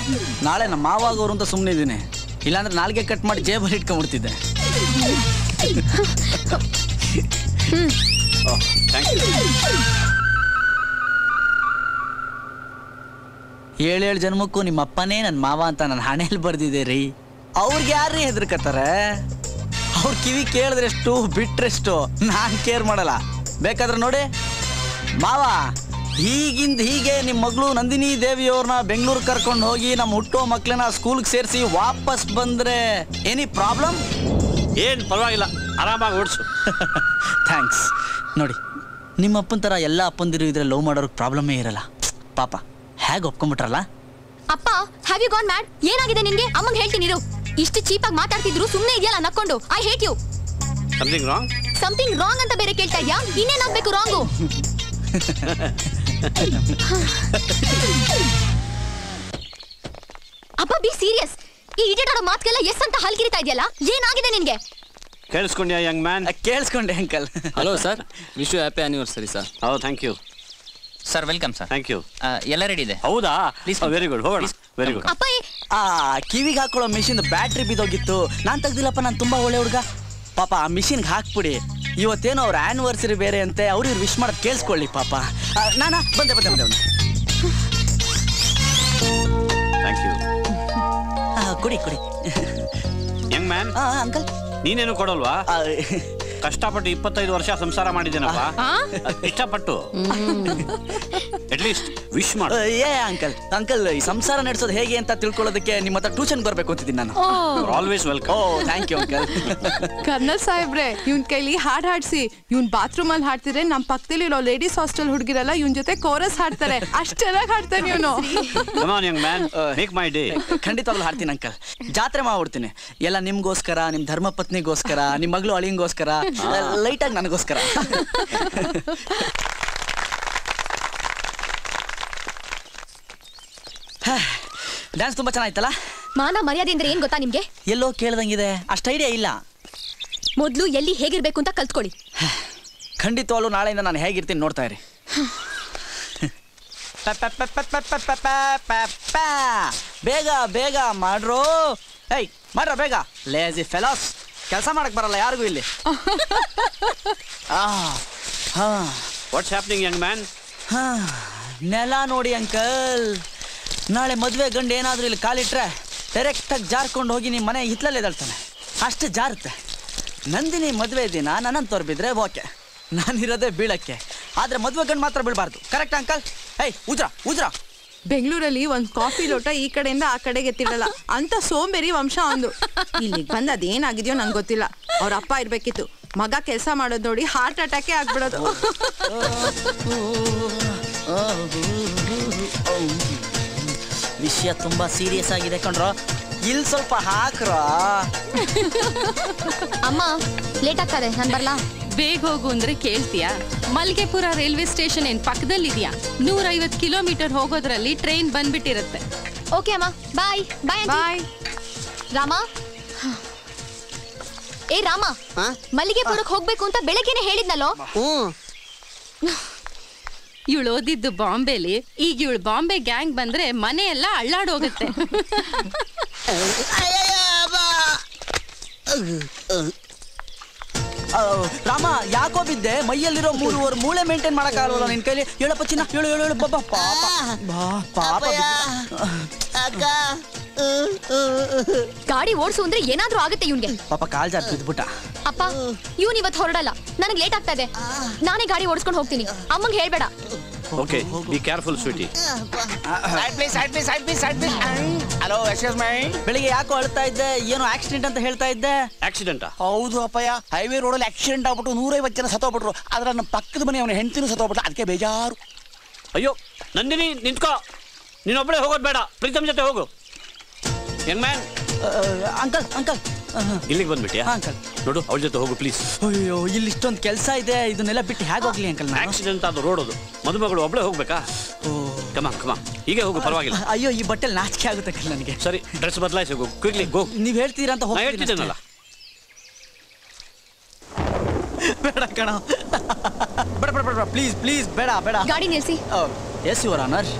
ನಾಳೆ ನಮ್ಮ ಮಾವಾಗೋರು ಅಂತ ಸುಮ್ಮನೆ ಇದ್ದೀನಿ. ಇಲ್ಲಾಂದ್ರೆ ನಾಲ್ಗೆ ಕಟ್ ಮಾಡಿ ಜೇಬಲ್ಲಿ ಇಟ್ಕೊಂಡ್ಬಿಡ್ತಿದ್ದೆ. ಏಳೇಳು ಜನ್ಮಕ್ಕೂ ನಿಮ್ಮ ಅಪ್ಪನೇ ನನ್ನ ಮಾವ ಅಂತ ನನ್ನ ಹಣೆಯಲ್ಲಿ ಬರ್ದಿದೆ ರೀ. ಅವ್ರಿಗೆ ಯಾರೇ ಹೆದರ್ಕತ್ತಾರೆ? ಅವ್ರ ಕಿವಿ ಕೇಳಿದ್ರೆಷ್ಟು ಬಿಟ್ರೆಷ್ಟು. ನಾನು ಕೇರ್ ಮಾಡಲ್ಲ. ಬೇಕಾದ್ರೆ ನೋಡಿ ಮಾವ, ಹೀಗಿಂದ ಹೀಗೆ ನಿಮ್ಮ ಮಗಳು ನಂದಿನಿ ದೇವಿಯವ್ರನ್ನ ಬೆಂಗಳೂರು ಕರ್ಕೊಂಡು ಹೋಗಿ ನಮ್ಮ ಹುಟ್ಟೋ ಮಕ್ಕಳನ್ನ ಸ್ಕೂಲ್ಗೆ ಸೇರಿಸಿ ವಾಪಸ್ ಬಂದ್ರೆ ಎನಿ ಪ್ರಾಬ್ಲಮ್? ಏನು ಪರವಾಗಿಲ್ಲ, ಆರಾಮಾಗಿ ಓಡಿಸು. ಥ್ಯಾಂಕ್ಸ್. ನೋಡಿ, ನಿಮ್ಮ ಅಪ್ಪನ ಥರ ಎಲ್ಲ ಅಪ್ಪಂದಿರು ಇದ್ರೆ ಲವ್ ಮಾಡೋರ್ಗೆ ಪ್ರಾಬ್ಲಮ್ಮೇ ಇರಲ್ಲ. ಪಾಪ ಹೇಗೆ ಒಪ್ಕೊಂಡ್ಬಿಟ್ರಲ್ಲ. ಅಪ್ಪ, ಹ್ಯಾವ್ ಯು ಗಾನ್ ಮ್ಯಾಡ್? ಏನಾಗಿದೆ ನಿನ್ಗೆ? ಅಮ್ಮಂಗೆ ಹೇಳ್ತೀನಿ ಇರು. ಇಷ್ಟು ಚೀಪಾಗಿ ಮಾತಾಡ್ತಿದ್ರು ಸುಮ್ಮನೆ ಇದೆಯಲ್ಲ ನಕ್ಕೊಂಡು. I hate you. Something wrong? Something wrong ಅಂತ ಬೇರೆ ಕೇಳ್ತಾ ಇದ್ಯಾ? ಇನ್ನೇನಾಗಬೇಕು ರಾಂಗು? ಅಪ್ಪ ಬಿ ಸೀರಿಯಸ್. ಈ ಇಡಿಯಟ್ ಆಡೋ ಮಾತ್ಗೆಲ್ಲ ಎಸ್ ಅಂತ ಹಲ್ಕಿರಿತಾ ಇದೆಯಲ್ಲ, ಏನಾಗಿದೆ ನಿನ್ಗೆ? ಕೇಳಿಸ್ಕೊಂಡ್ಯಾ ಯಂಗ್ ಮ್ಯಾನ್? ಕೇಳಿಸ್ಕೊಂಡೆ uncle. Hello sir, wish you happy anniversary sir. ಹೌದು, thank you sir. Welcome sir. Thank you. ಎಲ್ಲ ರೆಡಿ ಇದೆ. ಹೌದಾ? ವೆರಿ ಗುಡ್, ಹೋಗೋಣ. Very good. ಕಿವಿಗೆ ಹಾಕೊಳ್ಳೋ ಮಿಷಿನ್ ಬ್ಯಾಟ್ರಿ ಬಿದ್ದೋಗಿತ್ತು. ನಾನು ತೆಗ್ದಿಲ್ಲಪ್ಪ, ನಾನು ತುಂಬಾ ಒಳ್ಳೆ ಹುಡುಗ. ಪಾಪ ಆ ಮಿಷಿನ್ಗೆ ಹಾಕ್ಬಿಡಿ. ಇವತ್ತೇನೋ ಅವ್ರ ಆನಿವರ್ಸರಿ ಬೇರೆ ಅಂತೆ, ಅವ್ರು ವಿಶ್ ಮಾಡೋದು ಕೇಳಿಸ್ಕೊಳ್ಳಿ ಪಾಪ. ನಾನಾ ಬಂದೆ ಬಂದೆ ಬಂದೆ ಬಂದೆ. Thank you. ಕುಡಿ ಕುಡಿ. ಯಂಗ್ ಮ್ಯಾನ್, ಅಂಕಲ್ ನೀನೇನು ಕೊಡಲ್ವಾ? ಕಷ್ಟಪಟ್ಟು 25 ವರ್ಷ ಸಂಸಾರ ಮಾಡಿದ್ದೇನಪ್ಪ, ಇಷ್ಟಪಟ್ಟು ಅಟ್ಲೀಸ್ಟ್ ವಿಶ್ ಮಾಡು. ಅಂಕಲ್ ಅಂಕಲ್ ಈ ಸಂಸಾರ ನಡೆಸೋದು ಹೇಗೆ ಅಂತ ತಿಳ್ಕೊಳ್ಳೋದಕ್ಕೆ ನಿಮ್ಮ ಹತ್ರ ಟ್ಯೂಷನ್ ಬರ್ಬೇಕು ಅಂತಿದ್ದೀನಿ ನಾನು. Always welcome. Thank you uncle. Colonel ಸಾಹೇಬ್ರೆ, ಇವನ್ ಕೈಲಿ ಹಾಡ್ ಹಾಡ್ಸಿ. ಇವನ್ ಬಾತ್ರೂಮ್ ಅಲ್ಲಿ ಹಾಡ್ತಿದ್ರೆ ನಮ್ ಪಕ್ಕದಲ್ಲಿ ಇರೋ ಲೇಡೀಸ್ ಹಾಸ್ಟೆಲ್ ಹುಡುಗಿರಲ್ಲ ಇವನ್ ಜೊತೆ ಕೋರಸ್ ಹಾಡ್ತಾರೆ. ಅಷ್ಟ್ ಚೆನ್ನಾಗಿ ಹಾಡ್ತಾನೆ ಇವನು. Come on young man, make my day. ಖಂಡಿತವಾಗ್ಲೂ ಹಾಡ್ತೀನಿ ಅಂಕಲ್. ಜಾತ್ರೆ ಮಾಡ್ಬಿಡ್ತೀನಿ. ಎಲ್ಲ ನಿಮ್ಗೋಸ್ಕರ, ನಿಮ್ ಧರ್ಮಪತ್ನಿಗೋಸ್ಕರ, ನಿಮ್ ಮಗಳು ಅಳಿಂಗೋಸ್ಕರ, ಲೈಟ್ ಆಗಿ ನನಗೋಸ್ಕರ. ಡ್ಯಾನ್ಸ್ ತುಂಬಾ ಚೆನ್ನಾಗಿತ್ತಲ್ಲ. ಮಾನ ಮರ್ಯಾದೆ ಅಂದ್ರೆ ಏನ್ ಗೊತ್ತಾ ನಿಮ್ಗೆ? ಎಲ್ಲೋ ಕೇಳ್ದಂಗಿದೆ, ಅಷ್ಟು ಐಡಿಯಾ ಇಲ್ಲ. ಮೊದ್ಲು ಎಲ್ಲಿ ಹೇಗಿರ್ಬೇಕು ಅಂತ ಕಲ್ತ್ಕೊಳ್ಳಿ. ಖಂಡಿತವಾಗ್ಲೂ ನಾಳೆಯಿಂದ ನಾನು ಹೇಗಿರ್ತೀನಿ ನೋಡ್ತಾ ಇರಿ. ಬೇಗ ಬೇಗ ಮಾಡ್ರೋ. ಏಯ್ ಮಾಡ್ರ ಬೇಗ. ಲೇಜಿ ಫೆಲಾಸ್, ಕೆಲಸ ಮಾಡಕ್ ಬರಲ್ಲ ಯಾರಿಗೂ ಇಲ್ಲಿ. What's happening Young man? ನೆಲ ನೋಡಿ ಅಂಕಲ್. ನಾಳೆ ಮದುವೆ ಗಂಡು ಏನಾದರೂ ಇಲ್ಲಿ ಕಾಲಿಟ್ರೆ ಡೈರೆಕ್ಟಾಗಿ ಜಾರ್ಕೊಂಡು ಹೋಗಿ ನಿಮ್ಮ ಮನೆ ಹಿತ್ಲಲ್ಲಿ ಎದಳ್ತಾನೆ. ಅಷ್ಟು ಜಾರುತ್ತೆ. ನಂದಿನಿ ಮದುವೆ ದಿನ ನನ್ನನ್ನು ತೋರ್ಬಿದ್ರೆ ಓಕೆ, ನಾನಿರೋದೇ ಬೀಳಕ್ಕೆ. ಆದರೆ ಮದುವೆ ಗಂಡು ಮಾತ್ರ ಬೀಳಬಾರ್ದು. Correct uncle? ಏಯ್ ಉಜ್ರಾ ಉಜ್ರಾ. ಬೆಂಗಳೂರಲ್ಲಿ ಒಂದ್ ಕಾಫಿ ಲೋಟ ಈ ಕಡೆಯಿಂದ ಆ ಕಡೆಗೆ ತಿಳಲ್ಲ ಅಂತ ಸೋಂಬೇರಿ ವಂಶ ಒಂದು. ಇಲ್ಲಿಗೆ ಬಂದ ಅದೇನಾಗಿದೆಯೋ ನಂಗೆ ಗೊತ್ತಿಲ್ಲ. ಅವ್ರ ಅಪ್ಪ ಇರ್ಬೇಕಿತ್ತು. ಮಗ ಕೆಲಸ ಮಾಡೋದು ನೋಡಿ ಹಾರ್ಟ್ ಅಟ್ಯಾಕೇ ಆಗ್ಬಿಡೋದು. ವಿಷಯ ತುಂಬಾ ಸೀರಿಯಸ್ ಆಗಿದೆ ಕಣ್ರೋ. ಇಲ್ಲಿ ಸ್ವಲ್ಪ ಹಾಕ್ರೋ. ಅಮ್ಮ ಲೇಟ್ ಆಗ್ತದೆ, ನಾನು ಬರ್ಲಾ? ಬೇಗ ಹೋಗು ಅಂದ್ರೆ ಕೇಳ್ತೀಯಾ? ಮಲ್ಗೆಪುರ ರೈಲ್ವೆ ಸ್ಟೇಷನ್ ಏನ್ ಪಕ್ಕದಲ್ಲಿದ್ಯಾ? 150 ಕಿಲೋಮೀಟರ್ ಹೋಗೋದ್ರಲ್ಲಿ ಟ್ರೈನ್ ಬಂದ್ಬಿಟ್ಟಿರುತ್ತೆ. ಓಕೆ ಅಮ್ಮ, ಬಾಯ್ ಬಾಯ್ ಬಾಯ್. ರಾಮ, ಏ ರಾಮ, ಮಲ್ಲಿಗೆಪುರಕ್ಕೆ ಹೋಗ್ಬೇಕು ಅಂತ ಬೆಳಗ್ಗೆನೆ ಹೇಳಿದ್ನಲ್ಲೋ. ಇವಳು ಓದಿದ್ದು ಬಾಂಬೆಲಿ. ಈಗ ಇವಳು ಬಾಂಬೆ ಗ್ಯಾಂಗ್ ಬಂದ್ರೆ ಮನೆ ಎಲ್ಲ ಅಳ್ಳಾಡೋಗುತ್ತೆ. ರಾಮ ಯಾಕೋ ಬಿದ್ದೆ? ಮೈಯಲ್ಲಿರೋ 3 ಮೂಳೆ ಮೇಂಟೈನ್ ಮಾಡಕ್ಕಾಗಲ್ಲ ನಿನ್ ಕೈಲಿ. ಹೇಳಪ್ಪ ಚಿನ್ನ, ಹೇಳು ಹೇಳು ಹೇಳು. ಬಾಬಾ ಪಾಪ ಅಕ್ಕ, ಗಾಡಿ ಓಡಿಸು ಅಂದ್ರೆ ಏನಾದ್ರೂ ಆಗುತ್ತೆ ಇವ್ನ್ಗೆ. ಪಾಪ ಕಾಲ್ ಜಾರ್ ಬಿದ್ಬಿಟ್ಟ. ಅಪ್ಪ ಇವ್ನ್ ಇವತ್ತು ಹೊರಡಲ್ಲ, ನನಗೆ ಲೇಟ್ ಆಗ್ತಾ ಇದೆ. ನಾನೇ ಗಾಡಿ ಓಡಿಸ್ಕೊಂಡು ಹೋಗ್ತೀನಿ. ಅಮ್ಮಂಗೆ ಹೇಳ್ಬೇಡ. Okay, be careful sweetie. Hello, excuse me. ಬೆಳಿಗ್ಗೆ ಯಾಕೋ ಅಳ್ತಾ ಇದ್ದೆ? ಏನೋ ಆಕ್ಸಿಡೆಂಟ್ ಅಂತ ಹೇಳ್ತಾ ಇದ್ದೆ. ಆಕ್ಸಿಡೆಂಟಾ? ಹೌದು ಅಪ್ಪಯ್ಯ, ಹೈವೇ ರೋಡಲ್ಲಿ ಆಕ್ಸಿಡೆಂಟ್ ಆಗ್ಬಿಟ್ಟು 150 ಜನ ಸತ್ತೋಗ್ಬಿಟ್ರು. ಆದ್ರೆ ನಮ್ಮ ಪಕ್ಕದ ಮನೆ ಅವನ ಹೆಂಡತಿನೂ ಸತ್ತೋಗ್ಬಿಟ್ಲು. ಅದಕ್ಕೆ ಬೇಜಾರು. ಅಯ್ಯೋ ನಂದಿನಿ, ನಿಂತ್ಕೋ. ನೀನೊಬ್ಬಳೇ ಹೋಗೋದು ಬೇಡ, ಪ್ರೀತಮ್ ಜೊತೆ ಹೋಗು. Young man. ಅಂಕಲ್ ಅಂಕಲ್ ಇಲ್ಲಿಗೆ ಬಂದ್ಬಿಟ್ಟಿಯಾ? ಅಂಕಲ್ ನೋಡು, ಅವಳ ಜೊತೆ ಹೋಗು ಪ್ಲೀಸ್. ಅಯ್ಯೋ ಇಲ್ಲಿ ಇಷ್ಟೊಂದು ಕೆಲಸ ಇದೆ, ಇದನ್ನೆಲ್ಲ ಬಿಟ್ಟು ಹೇಗೆ ಹೋಗ್ಲಿ ಅಂಕಲ್? ಆಕ್ಸಿಡೆಂಟ್ ಆದ ರೋಡ್ ಅದು, ಮದುಮಗಳು ಒಬ್ಳೆ ಹೋಗ್ಬೇಕಾ? ಕಮಾ ಕಮಾ, ಹೀಗೆ ಹೋಗು, ಪರವಾಗಿಲ್ಲ. ಅಯ್ಯೋ ಈ ಬಟ್ಟೆಲಿ ನಾಚಿಕೆ ಆಗುತ್ತೆ ಅಂಕಲ್ ನನಗೆ. ಸರಿ, ಡ್ರೆಸ್ ಬದಲಾಯಿಸಿ ಹೋಗು, ಕ್ವಿಕ್ಲಿ ಗೋ. ನೀವ್ ಹೇಳ್ತೀರಾ ಅಂತ ಹೇಳ್ತಿದ್ದೇನಲ್ಲ. ಬೇಡ ಕಣ, ಬೇಡ ಬೇಡ ಬೇಡ, ಪ್ಲೀಸ್ ಪ್ಲೀಸ್ ಬೇಡ ಬೇಡ. ಗಾಡಿ ನಿಲ್ಸಿ. Yes your honour.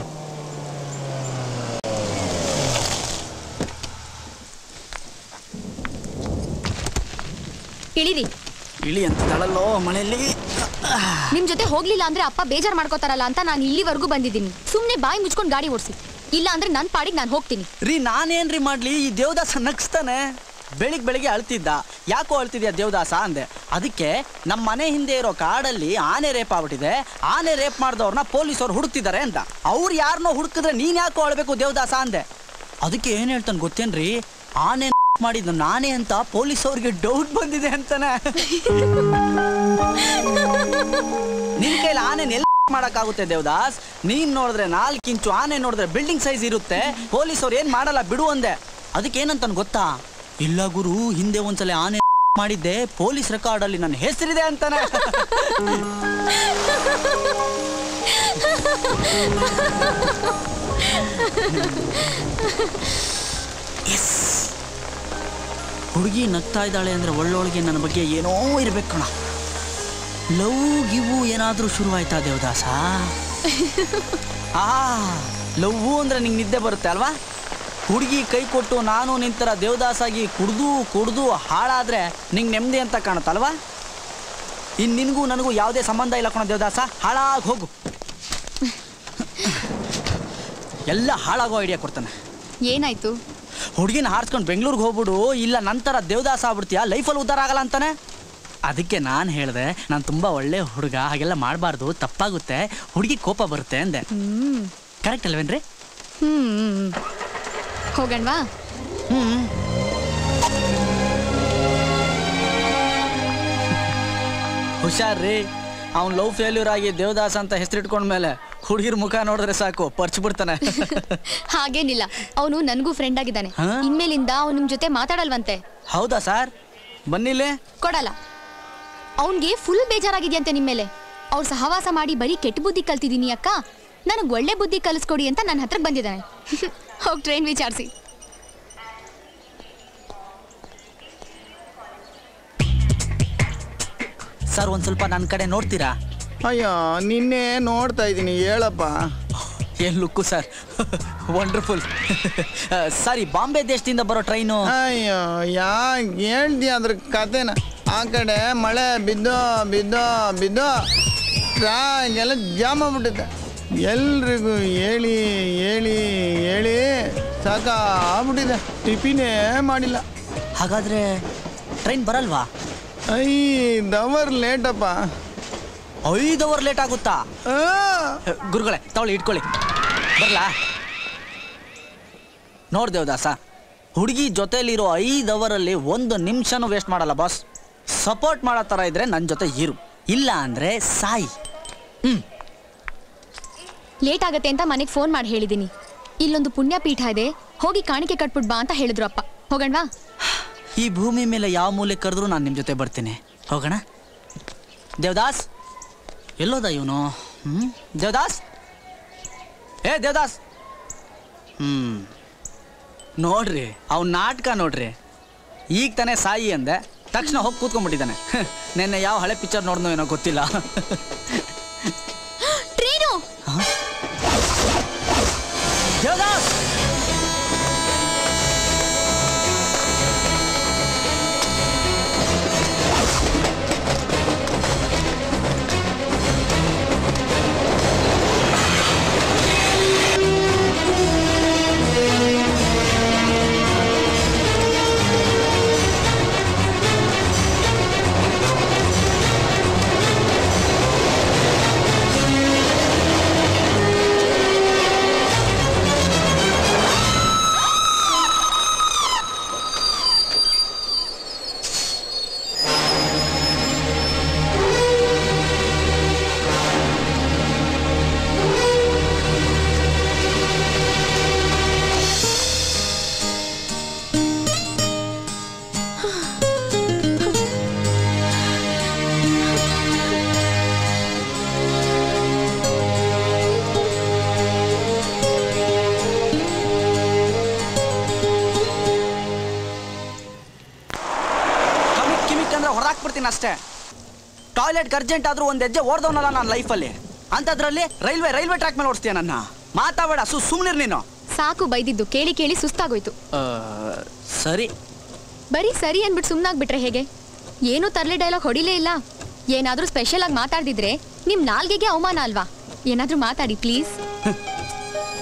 ಇಳಿರಿ. ಇಳಿ ಅಂತಳಲ್ಲೋ ಮಳೆಯಲ್ಲಿ. ನಿಮ್ ಜೊತೆ ಹೋಗ್ಲಿಲ್ಲ ಅಂದ್ರೆ ಅಪ್ಪ ಬೇಜಾರ್ ಮಾಡ್ಕೋತಾರಲ್ಲ ಅಂತ ನಾನು ಇಲ್ಲಿವರೆಗೂ ಬಂದಿದ್ದೀನಿ. ಸುಮ್ನೆ ಬಾಯಿ ಮುಚ್ಕೊಂಡು ಗಾಡಿ ಓಡಿಸಿ, ಇಲ್ಲ ಅಂದ್ರೆ ನನ್ ಪಾಡಿಗೆ ನಾನು ಹೋಗ್ತೀನಿ. ರೀ ನಾನೇನ್ರಿ ಮಾಡ್ಲಿ? ಈ ದೇವದಾಸ ನಗ್ಸ್ತಾನೆ. ಬೆಳಿಗ್ಗೆ ಅಳ್ತಿದ್ದ. ಯಾಕೋ ಅಳ್ತಿದ್ಯಾ ದೇವದಾಸ ಅಂದೆ. ಅದಕ್ಕೆ ನಮ್ಮ ಮನೆ ಹಿಂದೆ ಇರೋ ಕಾಡಲ್ಲಿ ಆನೆ ರೇಪ್ ಆಗ್ಬಿಟ್ಟಿದೆ, ಆನೆ ರೇಪ್ ಮಾಡಿದವ್ರನ್ನ ಪೊಲೀಸವ್ರು ಹುಡುಕ್ತಿದ್ದಾರೆ ಅಂತ. ಅವ್ರು ಯಾರನ್ನೋ ಹುಡುಕಿದ್ರೆ ನೀನ್ ಯಾಕೋ ಅಳ್ಬೇಕು ದೇವದಾಸ ಅಂದೆ. ಅದಕ್ಕೆ ಏನ್ ಹೇಳ್ತಾನೆ ಗೊತ್ತೇನ್ರಿ? ಆನೆ ಮಾಡಿದ್ದು ನಾನೇ ಅಂತ ಪೊಲೀಸವ್ರಿಗೆ ಡೌಟ್ ಬಂದಿದೆ ಅಂತಾನೆ. ನಿನ್ ಕೈಲಿ ಆನೆ ಎಲ್ಲ ಮಾಡಕ್ಕಾಗುತ್ತೆ ದೇವದಾಸ್? ನೀನ್ ನೋಡಿದ್ರೆ 4 ಇಂಚು, ಆನೆ ನೋಡಿದ್ರೆ ಬಿಲ್ಡಿಂಗ್ ಸೈಜ್ ಇರುತ್ತೆ. ಪೊಲೀಸವ್ರು ಏನ್ ಮಾಡಲ್ಲ ಬಿಡು ಅಂದೆ. ಅದಕ್ಕೆ ಏನಂತಾನೆ ಗೊತ್ತಾ? ಇಲ್ಲ ಗುರು, ಹಿಂದೆ ಒಂದ್ಸಲ ಆನೆ ಮಾಡಿದ್ದೆ, ಪೊಲೀಸ್ ರೆಕಾರ್ಡ್ ಅಲ್ಲಿ ನನ್ನ ಹೆಸರಿದೆ ಅಂತಾನೆ. ಹುಡುಗಿ ನಗ್ತಾ ಇದ್ದಾಳೆ ಅಂದರೆ ಒಳ್ಳೊಳಗೆ ನನ್ನ ಬಗ್ಗೆ ಏನೋ ಇರ್ಬೇಕು ಕಣ. ಲವ್ ಗಿವು ಏನಾದರೂ ಶುರುವಾಯ್ತಾ ದೇವದಾಸ? ಲವ್ವು ಅಂದರೆ ನಿಂಗೆ ನಿದ್ದೆ ಬರುತ್ತೆ ಅಲ್ವಾ? ಹುಡುಗಿ ಕೈ ಕೊಟ್ಟು ನಾನು ನಿಂತರ ದೇವದಾಸಾಗಿ ಕುಡ್ದು ಹಾಳಾದರೆ ನಿಂಗೆ ನೆಮ್ಮದಿ ಅಂತ ಕಾಣುತ್ತಲ್ವಾ? ಇನ್ನು ನಿನಗೂ ನನಗೂ ಯಾವುದೇ ಸಂಬಂಧ ಇಲ್ಲ ಕಣ ದೇವದಾಸ, ಹಾಳಾಗಿ ಹೋಗು. ಎಲ್ಲ ಹಾಳಾಗೋ ಐಡಿಯಾ ಕೊಡ್ತಾನೆ. ಏನಾಯ್ತು? ಹುಡುಗಿನ ಹಾರಿಸ್ಕೊಂಡು ಬೆಂಗಳೂರಿಗೆ ಹೋಗ್ಬಿಡು, ಇಲ್ಲ ನಂತರ ದೇವದಾಸ ಆಗ್ಬಿಡ್ತೀಯಾ, ಲೈಫಲ್ಲಿ ಉದ್ಧಾರ ಆಗಲ್ಲ ಅಂತಾನೆ. ಅದಕ್ಕೆ ನಾನು ಹೇಳಿದೆ, ನಾನು ತುಂಬ ಒಳ್ಳೆ ಹುಡುಗ, ಹಾಗೆಲ್ಲ ಮಾಡಬಾರ್ದು, ತಪ್ಪಾಗುತ್ತೆ, ಹುಡುಗಿ ಕೋಪ ಬರುತ್ತೆ ಅಂದೆ. ಕರೆಕ್ಟ್ ಅಲ್ವೇನ್ರಿ? ಹೋಗಣ್ವಾ? ಹುಷಾರ್ರಿ, ಅವ್ನು ಲವ್ ಫೇಲ್ಯೂರ್ ಆಗಿ ದೇವದಾಸ ಅಂತ ಹೆಸರಿಟ್ಕೊಂಡ್ಮೇಲೆ ಹುಡುಗಿರ ಮುಖ ನೋಡಿದ್ರೆ ಸಾಕು ಪರ್ಚ್ ಬಿಡ್ತಾನೆ. ಹಾಗೇನಿಲ್ಲ, ಅವನು ನನಗೂ ಫ್ರೆಂಡ್ ಆಗಿದ್ದಾನೆ. ಇನ್ಮೇಲಿಂದ ಅವ್ನು ನಿಮ್ ಜೊತೆ ಮಾತಾಡಲ್ವಂತೆ. ಹೌದಾ ಸರ್? ಬನ್ನಿಲ್ಲೇ. ಕೊಡಲ್ಲ. ಅವನ್ಗೆ ಫುಲ್ ಬೇಜಾರಾಗಿದ್ಯಂತೆ ನಿಮ್ಮೇಲೆ. ಅವ್ರು ಸಹವಾಸ ಮಾಡಿ ಬರೀ ಕೆಟ್ಟ ಬುದ್ಧಿ ಕಲ್ತಿದ್ದೀನಿ ಅಕ್ಕ, ನನಗೆ ಒಳ್ಳೆ ಬುದ್ಧಿ ಕಲಿಸ್ಕೊಡಿ ಅಂತ ನನ್ನ ಹತ್ರಕ್ಕೆ ಬಂದಿದ್ದಾನೆ. ಹೋಗಿ ಟ್ರೈನ್ ವಿಚಾರಿಸಿ. ಸರ್ ಒಂದು ಸ್ವಲ್ಪ ನನ್ನ ಕಡೆ ನೋಡ್ತೀರಾ? ಅಯ್ಯೋ ನಿನ್ನೆ ನೋಡ್ತಾ ಇದ್ದೀನಿ, ಹೇಳಪ್ಪ. ಏನು ಲುಕ್ಕು ಸರ್, ವಂಡರ್ಫುಲ್. ಸಾರಿ, ಬಾಂಬೆ ದೇಶದಿಂದ ಬರೋ ಟ್ರೈನು. ಅಯ್ಯೋ ಯಾಕೆ ಹೇಳ್ತೀಯ ಅದ್ರ ಕತೆನ? ಆ ಕಡೆ ಮಳೆ ಬಿದ್ದೋ ಟ್ರಾಗೆಲ್ಲ ಜಾಮ್ ಆಗ್ಬಿಟ್ಟಿದೆ. ಎಲ್ರಿಗೂ ಹೇಳಿ ಸಾಕಾಗ್ಬಿಟ್ಟಿದೆ, ಟಿಫಿನೇ ಮಾಡಿಲ್ಲ. ಹಾಗಾದ್ರೆ ಟ್ರೈನ್ ಬರಲ್ವಾ? 5 ಅವರ್ ಲೇಟಪ್ಪ. 5 ಅವರ್ ಲೇಟ್ ಆಗುತ್ತಾ? ಗುರುಗಳೇ ತಗೊಳ್ಳಿ, ಇಟ್ಕೊಳ್ಳಿ. ಬರಲಾ? ನೋಡ್ದೇವದಾಸ, ಹುಡುಗಿ ಜೊತೆಲಿರೋ 5 ಅವರಲ್ಲಿ 1 ನಿಮಿಷನೂ ವೇಸ್ಟ್ ಮಾಡಲ್ಲ ಬಾಸ್. ಸಪೋರ್ಟ್ ಮಾಡೋ ಥರ ಇದ್ರೆ ನನ್ನ ಜೊತೆ ಇರು, ಇಲ್ಲ ಅಂದರೆ ಸಾಯಿ. ಲೇಟ್ ಆಗತ್ತೆ ಅಂತ ಮನೆಗೆ ಫೋನ್ ಮಾಡಿ ಹೇಳಿದ್ದೀನಿ. ಇಲ್ಲೊಂದು ಪುಣ್ಯಪೀಠ ಇದೆ, ಹೋಗಿ ಕಾಣಿಕೆ ಕಟ್ಬಿಟ್ ಬಾ ಅಂತ ಹೇಳಿದ್ರು ಅಪ್ಪ. ಹೋಗಣ್ವಾ? ಈ ಭೂಮಿ ಮೇಲೆ ಯಾವ ಮೂಲೆ ಕರೆದ್ರೂ ನಾನು ನಿಮ್ಮ ಜೊತೆ ಬರ್ತೀನಿ. ಹೋಗೋಣ. ದೇವದಾಸ್ ಎಲ್ಲೋದ ಇವನು? ದೇವದಾಸ್, ದೇವದಾಸ್. ನೋಡ್ರಿ ಅವ್ನ ನಾಟಕ ನೋಡ್ರಿ. ಈಗ ತಾನೇ ಸಾಯಿ ಅಂದೆ, ತಕ್ಷಣ ಹೋಗಿ ಕೂತ್ಕೊಂಡ್ಬಿಟ್ಟಿದ್ದಾನೆ. ನೆನ್ನೆ ಯಾವ ಹಳೆ ಪಿಕ್ಚರ್ ನೋಡ್ನೋ ಏನೋ ಗೊತ್ತಿಲ್ಲ. ದೇವದಾಸ್, ಅಷ್ಟೇ. ಟಾಯ್ಲೆಟ್ ಅರ್ಜೆಂಟ್ ಆದ್ರೂ ಒಂದು ಹೆಜ್ಜೆ ಓಡ್ದವನಲ್ಲ ನಾನು ಲೈಫಲ್ಲಿ. ಅಂಥದ್ರಲ್ಲಿ ರೈಲ್ವೆ ಟ್ರ್ಯಾಕ್ ಮೇಲೆ ಓಡಿಸ್ತೀಯ ನನ್ನ? ಮಾತಾಬೇಡ, ಸುಮ್ಮನಿರ್ ನೀನು. ಸಾಕು ಬೈದಿದ್ದು ಕೇಳಿ ಕೇಳಿ ಸುಸ್ತಾಗೋಯ್ತು. ಸರಿ. ಬರೀ ಸರಿ ಅಂದ್ಬಿಟ್ಟು ಸುಮ್ಮನಾಗ್ಬಿಟ್ರೆ ಹೇಗೆ? ಏನೂ ತರ್ಲೆ ಡೈಲಾಗ್ ಹೊಡಿಲೇ ಇಲ್ಲ. ಏನಾದರೂ ಸ್ಪೆಷಲ್ ಆಗಿ ಮಾತಾಡ್ದಿದ್ರೆ ನಿಮ್ಮ ನಾಲ್ಗೆಗೆ ಅವಮಾನ ಅಲ್ವಾ? ಏನಾದರೂ ಮಾತಾಡಿ ಪ್ಲೀಸ್.